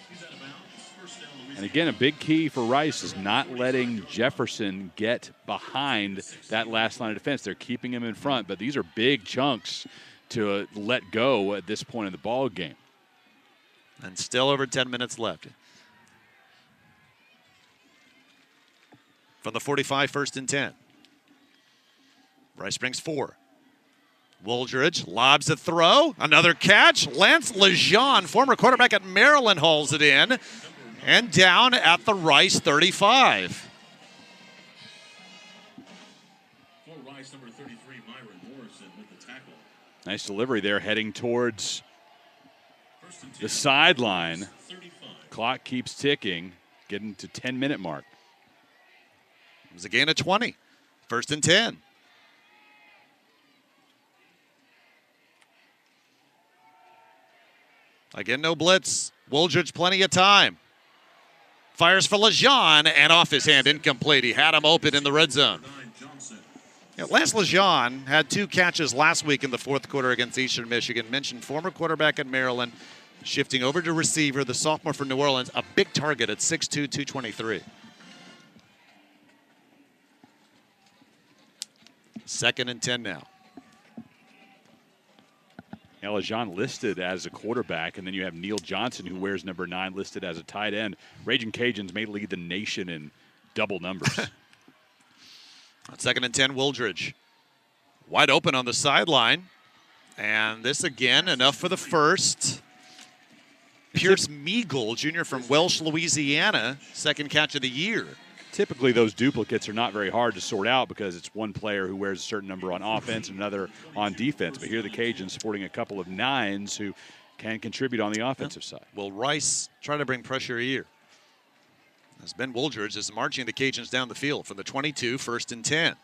And again, a big key for Rice is not letting Jefferson get behind that last line of defense. They're keeping him in front, but these are big chunks to let go at this point in the ball game. And still over 10 minutes left. From the 45, 1st and 10. Rice brings 4. Wooldridge lobs a throw. Another catch. Lance Lejean, former quarterback at Maryland, hauls it in. And down at the Rice 35. For Rice, number 33, Myron Morrison with the tackle. Nice delivery there, heading towards the sideline. Clock keeps ticking, getting to 10-minute mark. It was a gain of 20. 1st and 10. Again, no blitz. Wooldridge, plenty of time. Fires for Lejean, and off his hand, incomplete. He had him open in the red zone. Yeah, Lance Lejean had 2 catches last week in the 4th quarter against Eastern Michigan. Mentioned former quarterback at Maryland, shifting over to receiver, the sophomore from New Orleans, a big target at 6'2", 223. 2nd and 10 now. Lejean listed as a quarterback, and then you have Neil Johnson, who wears number 9, listed as a tight end. Raging Cajuns may lead the nation in double numbers. 2nd and 10, Wooldridge. Wide open on the sideline. And this again, enough for the first. Pierce Meagle, junior from Welsh, Louisiana, 2nd catch of the year. Typically, those duplicates are not very hard to sort out because it's one player who wears a certain number on offense and another on defense. But here the Cajuns sporting a couple of 9s who can contribute on the offensive side. Will Rice try to bring pressure here? As Ben Wooldridge is marching the Cajuns down the field from the 22, 1st and 10.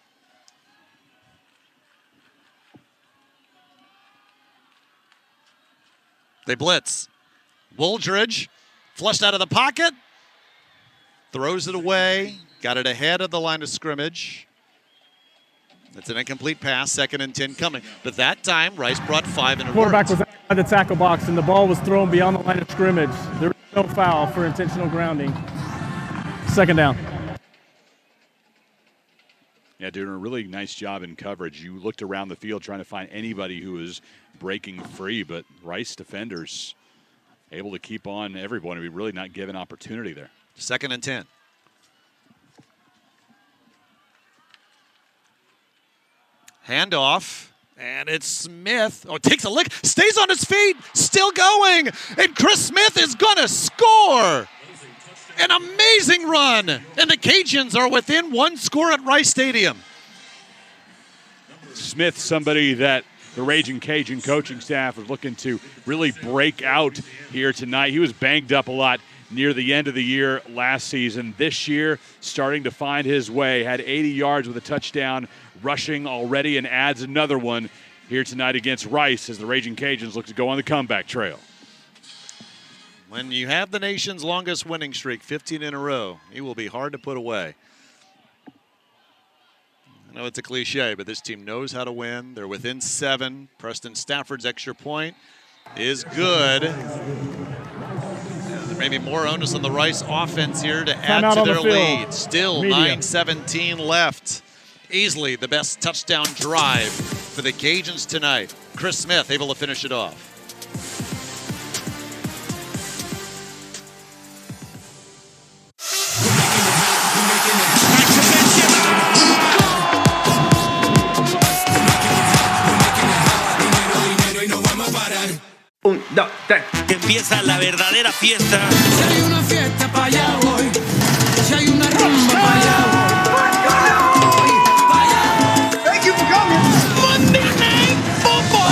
They blitz. Wooldridge flushed out of the pocket. Throws it away. Got it ahead of the line of scrimmage. It's an incomplete pass. 2nd and 10 coming. But that time, Rice brought 5 and it Quarterback worked. was outside the tackle box, and the ball was thrown beyond the line of scrimmage. There was no foul for intentional grounding. 2nd down. Yeah, doing a really nice job in coverage. You looked around the field trying to find anybody who was breaking free, but Rice defenders able to keep on everyone. We really not given opportunity there. 2nd and 10. Handoff, and it's Smith. Oh, takes a lick, stays on his feet, still going, and Chris Smith is going to score. An amazing run, and the Cajuns are within 1 score at Rice Stadium. Smith, somebody that the Raging Cajun coaching staff is looking to really break out here tonight. He was banged up a lot near the end of the year last season. This year, starting to find his way, had 80 yards with a touchdown rushing already, and adds another one here tonight against Rice as the Raging Cajuns look to go on the comeback trail. When you have the nation's longest winning streak, 15 in a row, he will be hard to put away. I know it's a cliche, but this team knows how to win. They're within 7. Preston Stafford's extra point is good. There may be more onus on the Rice offense here to add to their lead. Still 9:17 left. Easily the best touchdown drive for the Cajuns tonight. Chris Smith able to finish it off. Un, dos, tres. Empieza la verdadera fiesta. Si hay una fiesta para allá voy. Si hay una rumba para allá voy. Pa' allá voy. Thank you for coming. Monday Night Football.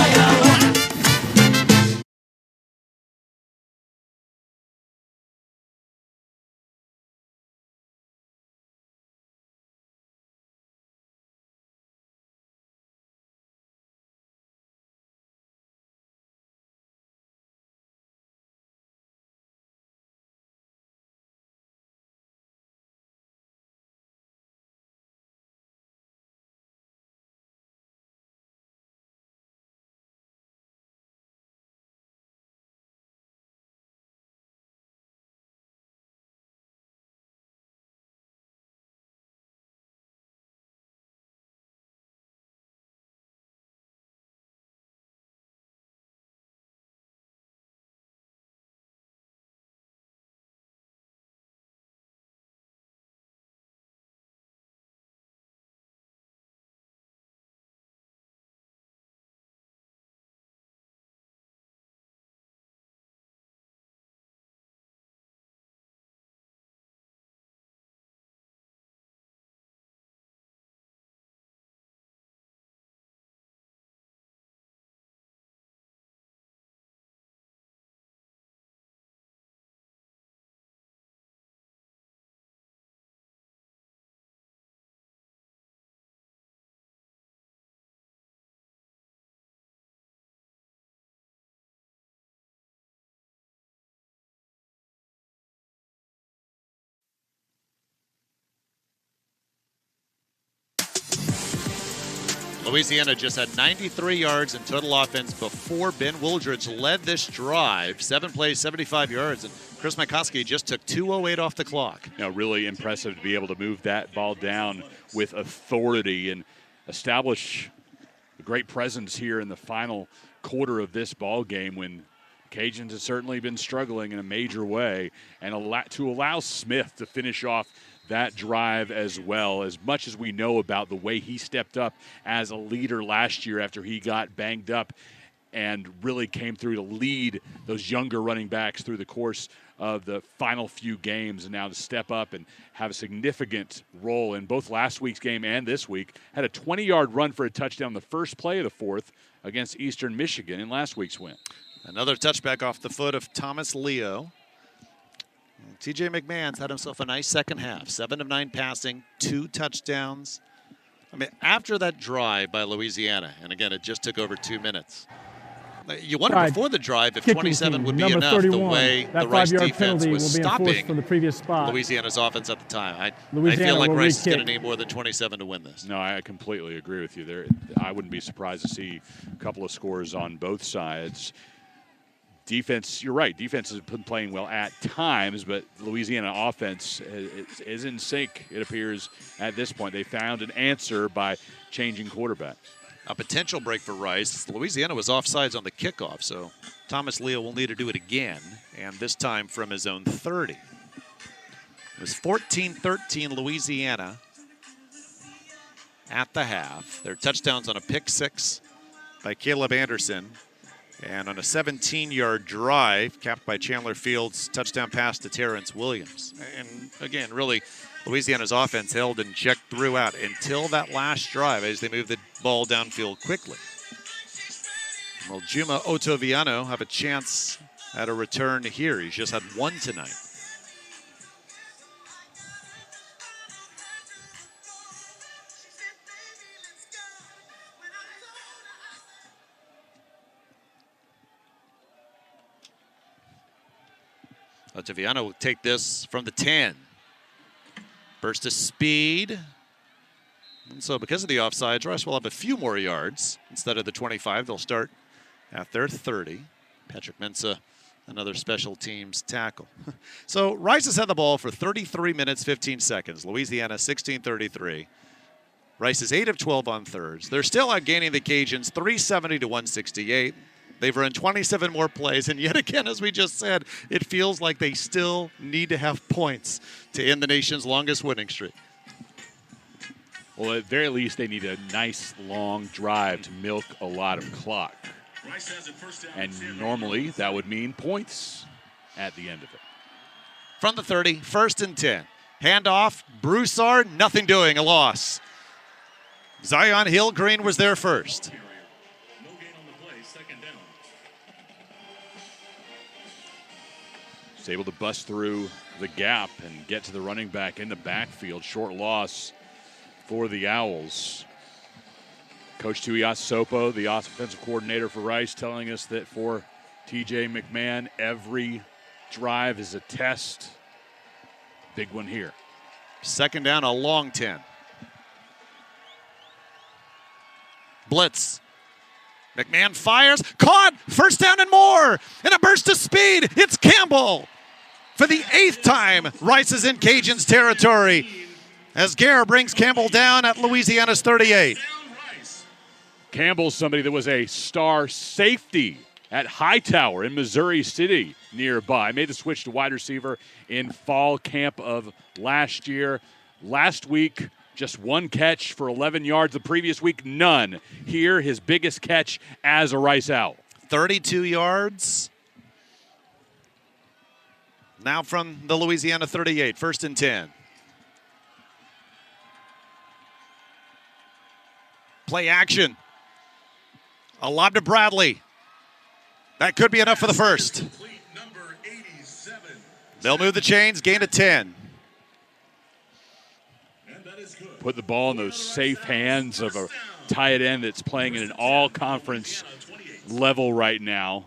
Louisiana just had 93 yards in total offense before Ben Wooldridge led this drive. 7 plays, 75 yards, and Chris Mikoski just took 2:08 off the clock. You know, really impressive to be able to move that ball down with authority and establish a great presence here in the final quarter of this ball game when Cajuns have certainly been struggling in a major way, and to allow Smith to finish off that drive as well. As much as we know about the way he stepped up as a leader last year after he got banged up and really came through to lead those younger running backs through the course of the final few games, and now to step up and have a significant role in both last week's game and this week. Had a 20-yard run for a touchdown the first play of the fourth against Eastern Michigan in last week's win. Another touchback off the foot of Thomas Leo. TJ McMahon's had himself a nice second half. 7 of 9 passing, 2 touchdowns. I mean, after that drive by Louisiana, and again, it just took over 2 minutes. You wondered before the drive if 27 would be enough, 31. The way the Rice defense was stopping from the previous spot. Louisiana's offense at the time. I feel like Rice is going to need more than 27 to win this. No, I completely agree with you there. I wouldn't be surprised to see a couple of scores on both sides. Defense, you're right. Defense has been playing well at times, but Louisiana offense is in sync, it appears, at this point. They found an answer by changing quarterbacks. a potential break for Rice. Louisiana was offsides on the kickoff, so Thomas Leo will need to do it again, and this time from his own 30. It was 14-13 Louisiana at the half. Their touchdowns on a pick six by Caleb Anderson, and on a 17-yard drive capped by Chandler Fields' touchdown pass to Terrence Williams. And again, really, Louisiana's offense held in check throughout until that last drive as they moved the ball downfield quickly. Well, Juma Otoviano have a chance at a return here. He's just had one tonight. Otoviano will take this from the 10. Burst of speed. And so because of the offsides, Rice will have a few more yards. Instead of the 25, they'll start at their 30. Patrick Mensah, another special teams tackle. So Rice has had the ball for 33 minutes, 15 seconds. Louisiana 16-33. Rice is 8 of 12 on thirds. They're still outgaining the Cajuns 370 to 168. They've run 27 more plays, and yet again, as we just said, it feels like they still need to have points to end the nation's longest winning streak. Well, at the very least, they need a nice long drive to milk a lot of clock. And normally, that would mean points at the end of it. From the 30, 1st and 10. Handoff, Broussard, nothing doing, a loss. Zion Hill-Green was there first. He's able to bust through the gap and get to the running back in the backfield. Short loss for the Owls. Coach Tuiasosopo, the offensive coordinator for Rice, telling us that for TJ McMahon, every drive is a test. Big one here. 2nd down, a long 10. Blitz. McMahon fires, caught, 1st down and more, and a burst of speed. It's Campbell. For the 8th time, Rice is in Cajuns territory as Gare brings Campbell down at Louisiana's 38. Campbell's somebody that was a star safety at Hightower in Missouri City nearby. Made the switch to wide receiver in fall camp of last year. Last week, just one catch for 11 yards. The previous week, none. Here, his biggest catch as a Rice Owl. 32 yards. Now from the Louisiana 38, 1st and 10. Play action. A lob to Bradley. That could be enough for the first. They'll move the chains, gain of 10. Put the ball in those safe hands of a tight end that's playing at an all-conference level right now.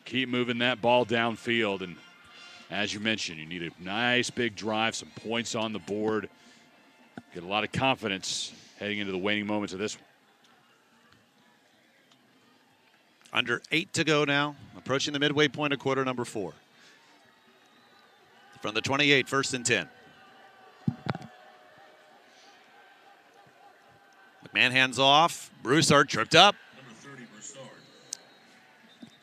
Keep moving that ball downfield, and as you mentioned, you need a nice big drive, some points on the board. Get a lot of confidence heading into the waning moments of this one. Under 8 to go now, approaching the midway point of quarter number 4. From the 28, 1st and 10. McMahon hands off. Broussard tripped up.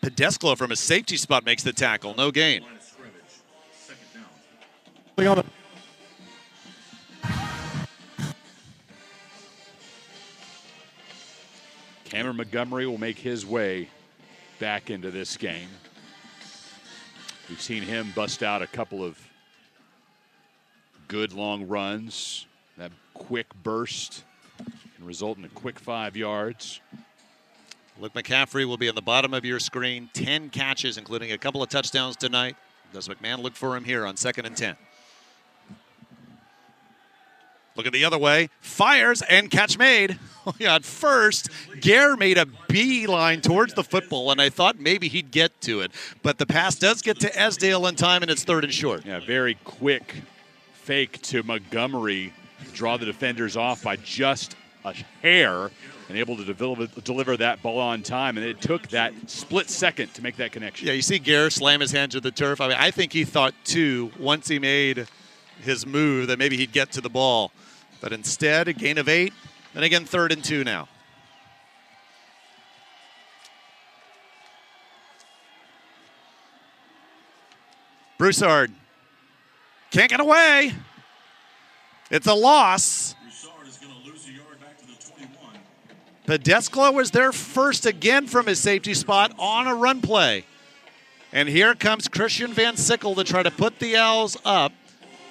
Pedesclo from a safety spot makes the tackle. No gain. Cameron Montgomery will make his way back into this game. We've seen him bust out a couple of good long runs. That quick burst can result in a quick 5 yards. Luke McCaffrey will be on the bottom of your screen. 10 catches, including a couple of touchdowns tonight. Does McMahon look for him here on 2nd and 10? Looking the other way, fires and catch made. At first, Gare made a beeline towards the football, and I thought maybe he'd get to it. But the pass does get to Esdale in time, and it's 3rd and short. Yeah, very quick fake to Montgomery. Draw the defenders off by just a hair and able to deliver that ball on time. And it took that split second to make that connection. Yeah, you see Gare slam his hand to the turf. I mean, I think he thought, too, once he made his move, that maybe he'd get to the ball. But instead, a gain of 8. And again, 3rd and 2 now. Broussard can't get away. It's a loss. Broussard is going to lose a yard back to the 21. Pedesclo was there first again from his safety spot on a run play. And here comes Christian Van Sickle to try to put the Owls up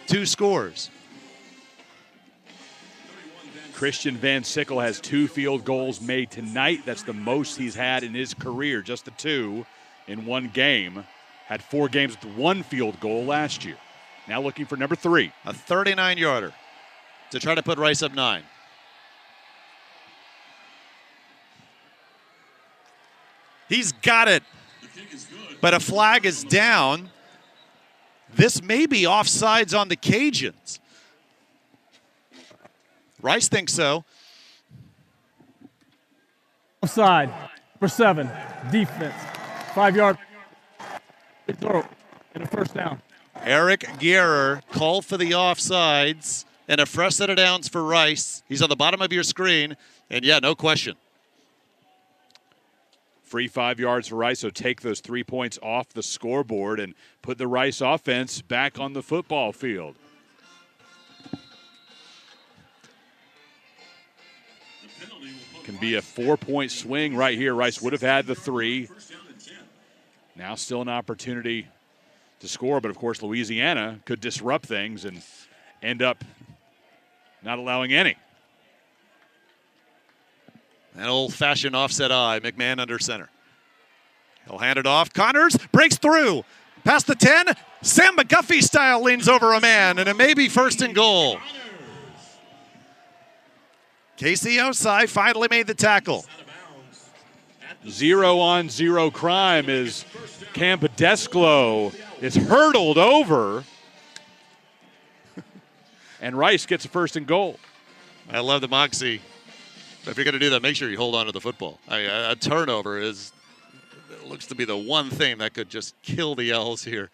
2 scores. Christian Van Sickle has 2 field goals made tonight. That's the most he's had in his career, just the 2 in one game. Had 4 games with 1 field goal last year. Now looking for number 3. A 39-yarder to try to put Rice up 9. He's got it. But a flag is down. This may be offsides on the Cajuns. Rice thinks so. Offside for 7. Defense. 5-yard. Throw and a first down. Eric Guerrer called for the offsides and a fresh set of downs for Rice. He's on the bottom of your screen. And yeah, no question. Free 5 yards for Rice, so take those 3 points off the scoreboard and put the Rice offense back on the football field. Can be a 4-point swing right here. Rice would have had the 3. Now still an opportunity to score, but of course Louisiana could disrupt things and end up not allowing any. An old-fashioned offset eye, McMahon under center. He'll hand it off. Connors breaks through. Past the 10. Sam McGuffey style leans over a man, and it may be first and goal. Casey Osai finally made the tackle. 0-on-0 crime is Cam Pedesclo is hurdled over, and Rice gets a first and goal. I love the moxie. If you're going to do that, make sure you hold on to the football. I mean, a turnover looks to be the one thing that could just kill the Owls here.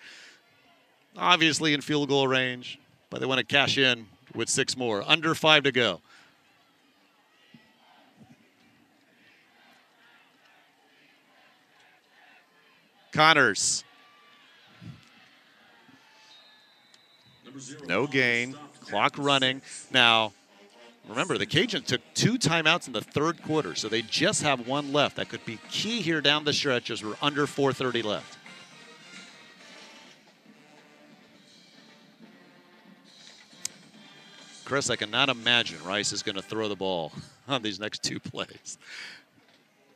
Obviously in field goal range, but they want to cash in with 6 more. Under 5 to go. Connors. No gain. Clock running. Now, remember, the Cajuns took 2 timeouts in the 3rd quarter, so they just have 1 left. That could be key here down the stretch as we're under 4:30 left. Chris, I cannot imagine Rice is going to throw the ball on these next 2 plays.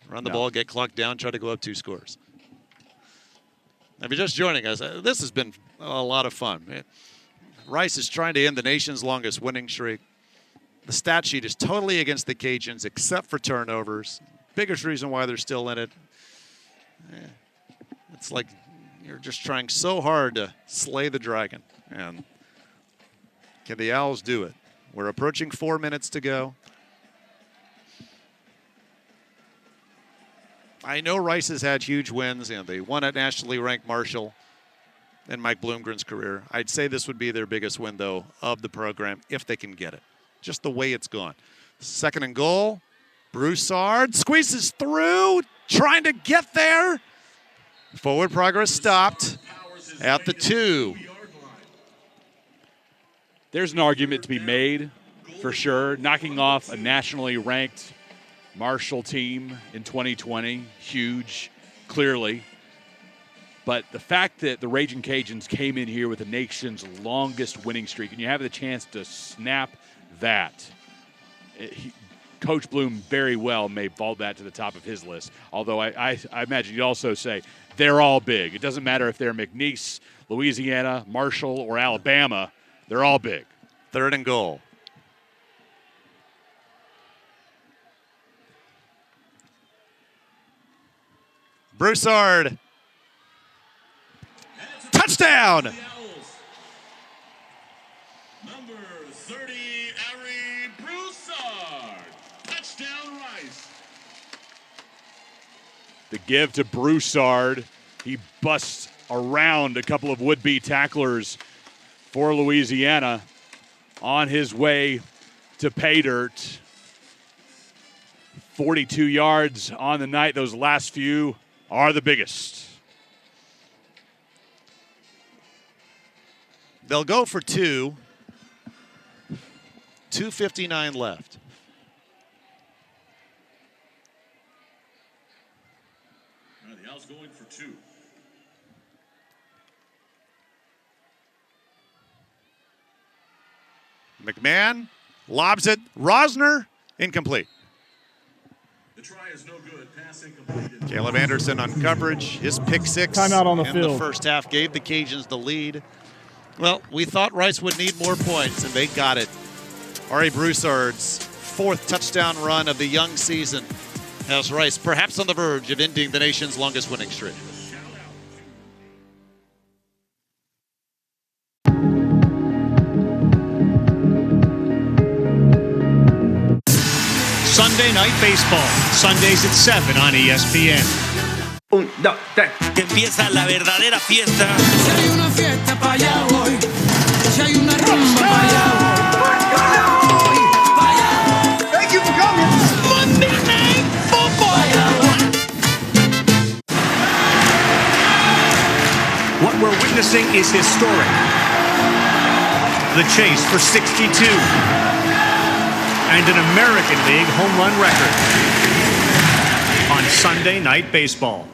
Run the ball, get clocked down, try to go up 2 scores. If you're just joining us, this has been a lot of fun. Rice is trying to end the nation's longest winning streak. The stat sheet is totally against the Cajuns except for turnovers. Biggest reason why they're still in it. It's like you're just trying so hard to slay the dragon. And can the Owls do it? We're approaching 4 minutes to go. I know Rice has had huge wins, and they won at nationally ranked Marshall in Mike Bloomgren's career. I'd say this would be their biggest win, though, of the program if they can get it. Just the way it's gone. 2nd and goal. Broussard squeezes through, trying to get there. Forward progress stopped at the 2. There's an argument to be made, for sure. Knocking off a nationally ranked Marshall team in 2020, huge, clearly. But the fact that the Raging Cajuns came in here with the nation's longest winning streak, and you have the chance to snap that, Coach Bloom very well may vault that to the top of his list. Although I imagine you'd also say they're all big. It doesn't matter if they're McNeese, Louisiana, Marshall, or Alabama. They're all big. 3rd and goal. Broussard. Touchdown! Number 30, Ari Broussard. Touchdown, Rice. The give to Broussard. He busts around a couple of would-be tacklers for Louisiana on his way to pay dirt. 42 yards on the night. Those last few are the biggest. They'll go for 2. 2:59 left. The Owls going for 2. McMahon lobs it. Rosner, incomplete. The try is no good. Pass incomplete. Caleb Anderson on coverage. His pick 6 Timeout on the in field. the first half gave the Cajuns the lead. Well, we thought Rice would need more points, and they got it. Ari Broussard's 4th touchdown run of the young season has Rice perhaps on the verge of ending the nation's longest winning streak. Sunday Night Baseball, Sundays at 7 on ESPN. 1, 2, 3. Que empieza la verdadera fiesta. Si hay una fiesta para allá voy. Si hay una rumba para allá voy. Thank you for coming. Monday Night Football. What we're witnessing is historic. The chase for 62. And an American League home run record on Sunday Night Baseball.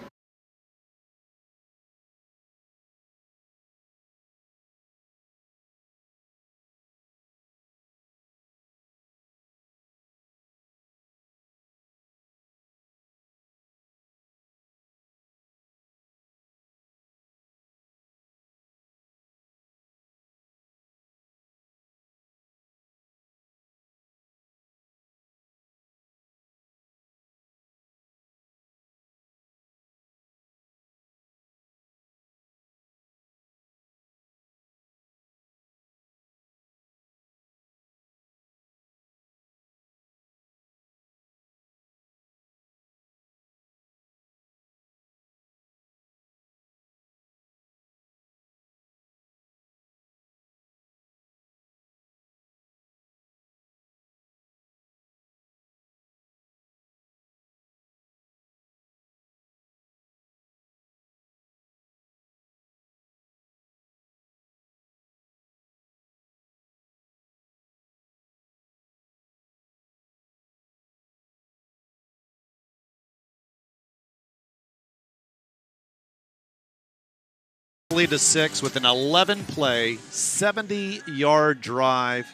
Lead to 6 with an 11-play, 70-yard drive.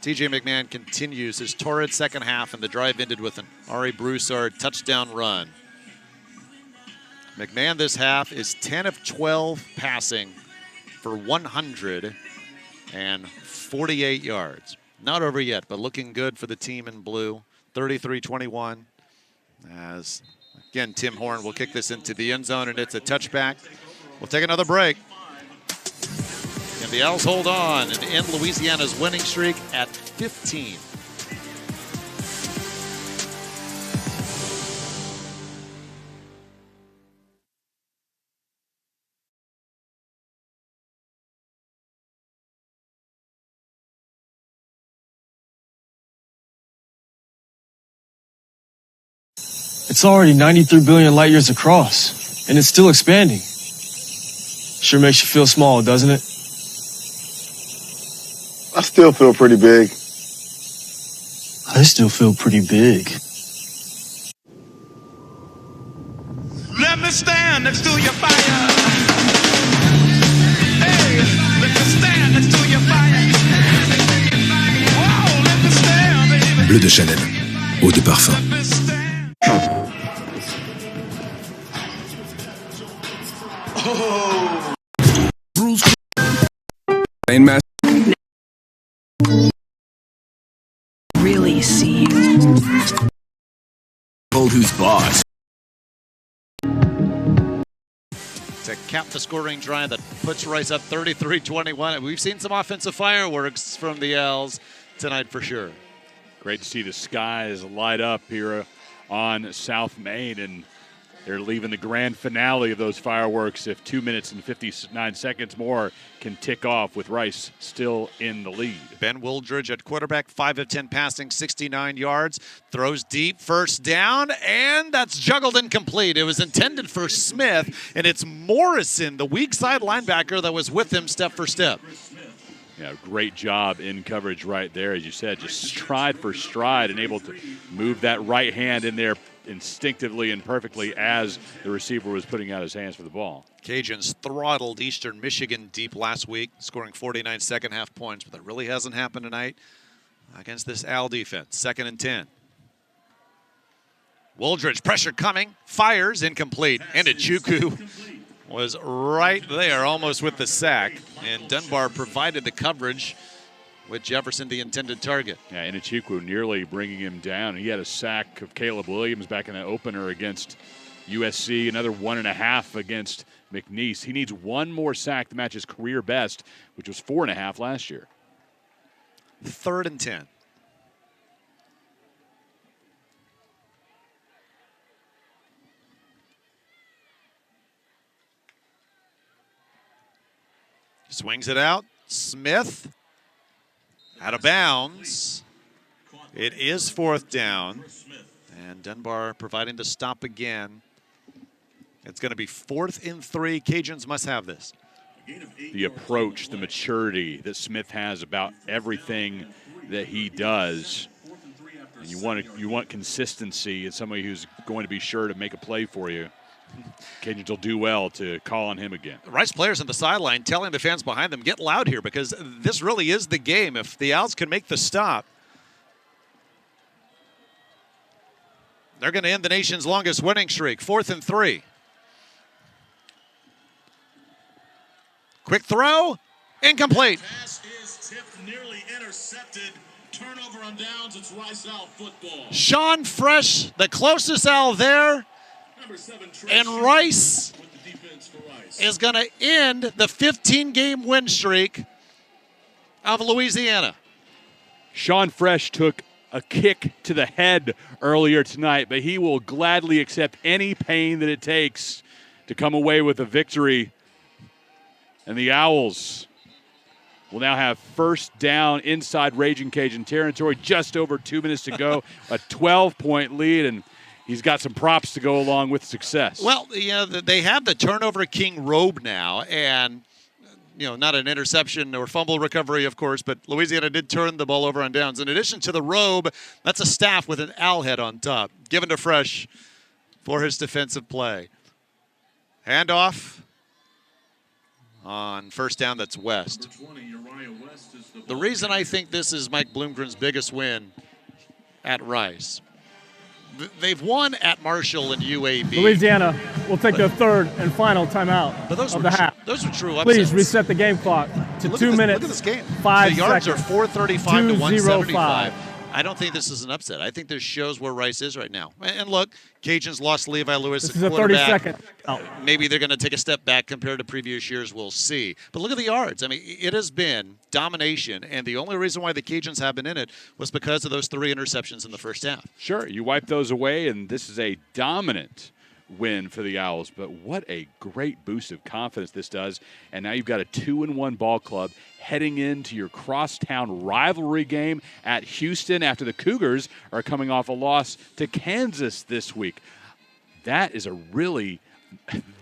TJ McMahon continues his torrid second half, and the drive ended with an Ari Broussard touchdown run. McMahon this half is 10 of 12 passing for 148 yards. Not over yet, but looking good for the team in blue. 33-21 as, again, Tim Horn will kick this into the end zone, and it's a touchback. We'll take another break. And the Owls hold on and end Louisiana's winning streak at 15. It's already 93 billion light years across, and it's still expanding. Sure makes you feel small, doesn't it? I still feel pretty big. I still feel pretty big. Let me stand next to your fire. Hey, let me stand next to your fire. Whoa, let me stand, baby. Bleu de Chanel, eau de parfum. Oh. Really see you. Told who's boss. To cap the scoring drive that puts Rice up 33-21. We've seen some offensive fireworks from the Owls tonight for sure. Great to see the skies light up here on South Main, and they're leaving the grand finale of those fireworks if 2 minutes and 59 seconds more can tick off with Rice still in the lead. Ben Wooldridge at quarterback, 5 of 10 passing, 69 yards, throws deep, first down, and that's juggled incomplete. It was intended for Smith, and it's Morrison, the weak side linebacker that was with him step for step. Yeah, great job in coverage right there, as you said, just stride for stride and able to move that right hand in there instinctively and perfectly as the receiver was putting out his hands for the ball. Cajuns throttled Eastern Michigan deep last week, scoring 49 second-half points, but that really hasn't happened tonight against this Al defense. 2nd and 10. Wooldridge, pressure coming, fires, incomplete, and Ichuku was right there, almost with the sack, and Dunbar provided the coverage with Jefferson, the intended target. Yeah, and Ichuku nearly bringing him down. He had a sack of Caleb Williams back in the opener against USC, another 1.5 against McNeese. He needs one more sack to match his career best, which was 4.5 last year. 3rd and 10. Swings it out. Smith out of bounds. It is 4th down. And Dunbar providing the stop again. It's going to be 4th and 3. Cajuns must have this. The approach, the maturity that Smith has about everything that he does. And you want consistency in somebody who's going to be sure to make a play for you. Cajuns will do well to call on him again. Rice players on the sideline telling the fans behind them, get loud here because this really is the game. If the Owls can make the stop, they're going to end the nation's longest winning streak. 4th and 3. Quick throw, incomplete. Pass is tipped, nearly intercepted. Turnover on downs. It's Rice Owl football. Sean Fresh, the closest Owl there. And Rice is going to end the 15-game win streak of Louisiana. Sean Fresh took a kick to the head earlier tonight, but he will gladly accept any pain that it takes to come away with a victory. And the Owls will now have first down inside Raging Cajun territory, just over 2 minutes to go, a 12-point lead, and he's got some props to go along with success. Well, they have the turnover king robe now, and not an interception or fumble recovery, of course, but Louisiana did turn the ball over on downs. In addition to the robe, that's a staff with an owl head on top, given to Fresh for his defensive play. Handoff on first down, that's West. The reason I think this is Mike Bloomgren's biggest win at Rice, they've won at Marshall and UAB. Louisiana will take their 3rd and final timeout of the half. Those were true upsets. Please reset the game clock to 2 minutes. Look at this game. 5 the yards seconds. are 435 to 175. 205. I don't think this is an upset. I think this shows where Rice is right now. And look, Cajuns lost Levi Lewis. This is a 30-second. Maybe they're going to take a step back compared to previous years. We'll see. But look at the yards. I mean, it has been domination, and the only reason why the Cajuns have been in it was because of those 3 interceptions in the first half. Sure, you wipe those away, and this is a dominant win for the Owls, but what a great boost of confidence this does. And now you've got a 2-1 ball club heading into your crosstown rivalry game at Houston after the Cougars are coming off a loss to Kansas this week. That is a really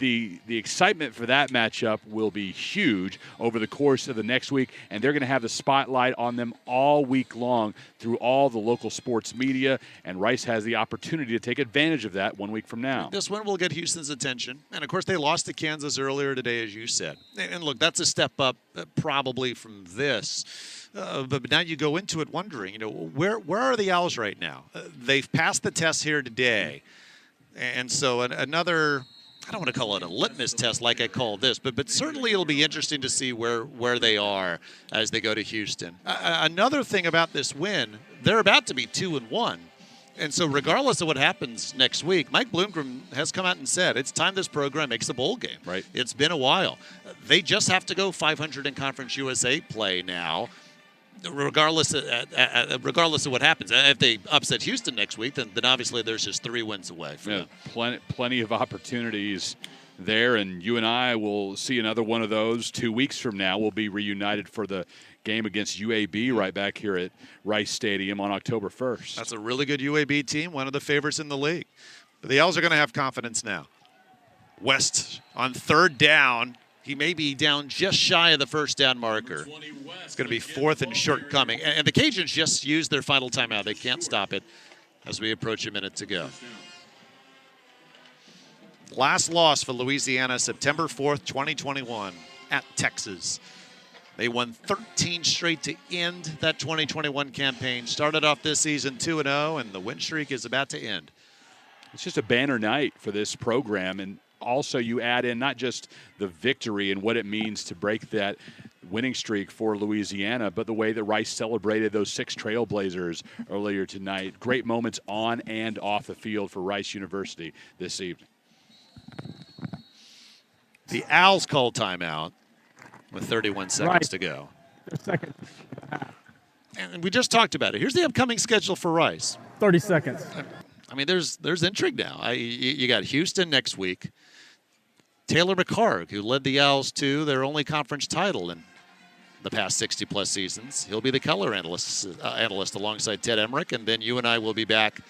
the excitement for that matchup will be huge over the course of the next week, and they're going to have the spotlight on them all week long through all the local sports media, and Rice has the opportunity to take advantage of that 1 week from now. This one will get Houston's attention, and of course they lost to Kansas earlier today, as you said. And look, that's a step up probably from this. But now you go into it wondering, where are the Owls right now? They've passed the test here today, and so another, I don't want to call it a litmus test like I call this, but certainly it'll be interesting to see where they are as they go to Houston. Another thing about this win, they're about to be 2-1. And so regardless of what happens next week, Mike Bloomgren has come out and said it's time this program makes a bowl game. Right. It's been a while. They just have to go 500 in Conference USA play now. regardless of what happens. If they upset Houston next week, then obviously there's just 3 wins away from them. Plenty of opportunities there, and you and I will see another one of those 2 weeks from now. We'll be reunited for the game against UAB right back here at Rice Stadium on October 1st. That's a really good UAB team, one of the favorites in the league. But the Owls are going to have confidence now. West on 3rd down. He may be down just shy of the first down marker. It's going to be 4th and short coming. And the Cajuns just used their final timeout. They can't stop it as we approach a minute to go. Last loss for Louisiana, September 4th, 2021, at Texas. They won 13 straight to end that 2021 campaign. Started off this season 2-0, and the win streak is about to end. It's just a banner night for this program, and also you add in not just the victory and what it means to break that winning streak for Louisiana, but the way that Rice celebrated those 6 Trailblazers earlier tonight. Great moments on and off the field for Rice University this evening. The Owls call timeout with 31 seconds to go. Second. And we just talked about it. Here's the upcoming schedule for Rice. 30 seconds. I mean, there's intrigue now. You got Houston next week. Taylor McHarg, who led the Owls to their only conference title in the past 60-plus seasons. He'll be the color analyst alongside Ted Emmerich, and then you and I will be back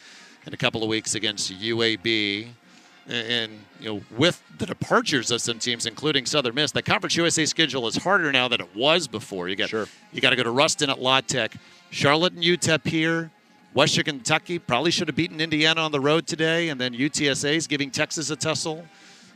in a couple of weeks against UAB. And with the departures of some teams, including Southern Miss, the Conference USA schedule is harder now than it was before. You got to go to Ruston at La Tech, Charlotte and UTEP here, Western Kentucky probably should have beaten Indiana on the road today, and then UTSA is giving Texas a tussle.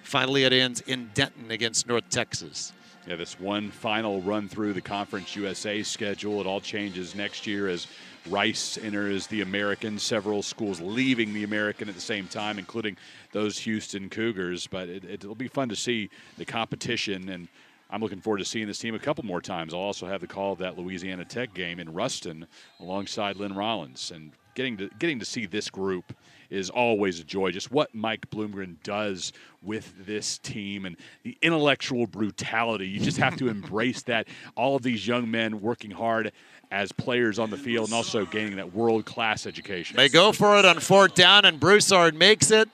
Finally, it ends in Denton against North Texas. Yeah, this one final run through the Conference USA schedule. It all changes next year as Rice enters the American. Several schools leaving the American at the same time, including those Houston Cougars. But it'll be fun to see the competition, and I'm looking forward to seeing this team a couple more times. I'll also have the call of that Louisiana Tech game in Ruston alongside Lynn Rollins. And getting to see this group is always a joy. Just what Mike Bloomgren does with this team and the intellectual brutality. You just have to embrace that. All of these young men working hard as players on the field and also gaining that world-class education. They go for it on 4th down, and Broussard makes it.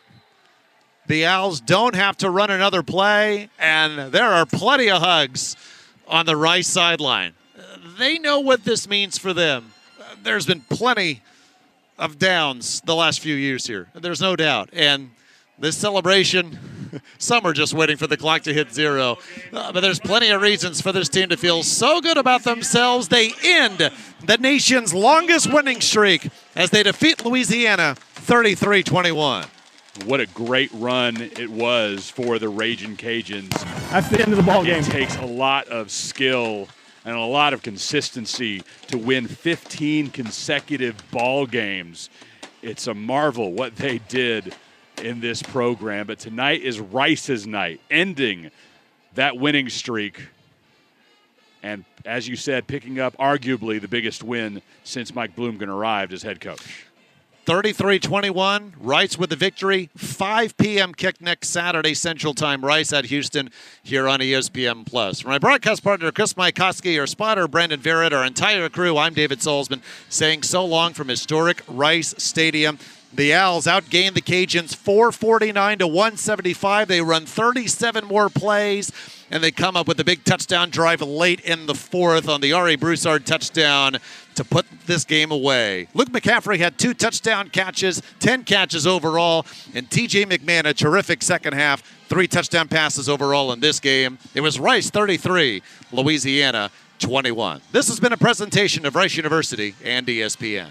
The Owls don't have to run another play, and there are plenty of hugs on the Rice sideline. They know what this means for them. There's been plenty of downs the last few years here. There's no doubt. And this celebration, some are just waiting for the clock to hit 0. But there's plenty of reasons for this team to feel so good about themselves. They end the nation's longest winning streak as they defeat Louisiana 33-21. What a great run it was for the Ragin' Cajuns. That's the end of the ball game. It takes a lot of skill and a lot of consistency to win 15 consecutive ball games. It's a marvel what they did in this program. But tonight is Rice's night, ending that winning streak. And as you said, picking up arguably the biggest win since Mike Bloomgren arrived as head coach. 33-21, Rice with the victory. 5 p.m. kick next Saturday, Central Time. Rice at Houston here on ESPN+. For my broadcast partner, Chris Maikowski, our spotter, Brandon Verrett, our entire crew, I'm David Salzman, saying so long from historic Rice Stadium. The Owls outgained the Cajuns 449-175. They run 37 more plays, and they come up with a big touchdown drive late in the 4th on the R.A. Broussard touchdown to put this game away. Luke McCaffrey had 2 touchdown catches, 10 catches overall, and T.J. McMahon, a terrific second half, 3 touchdown passes overall in this game. It was Rice 33, Louisiana 21. This has been a presentation of Rice University and ESPN.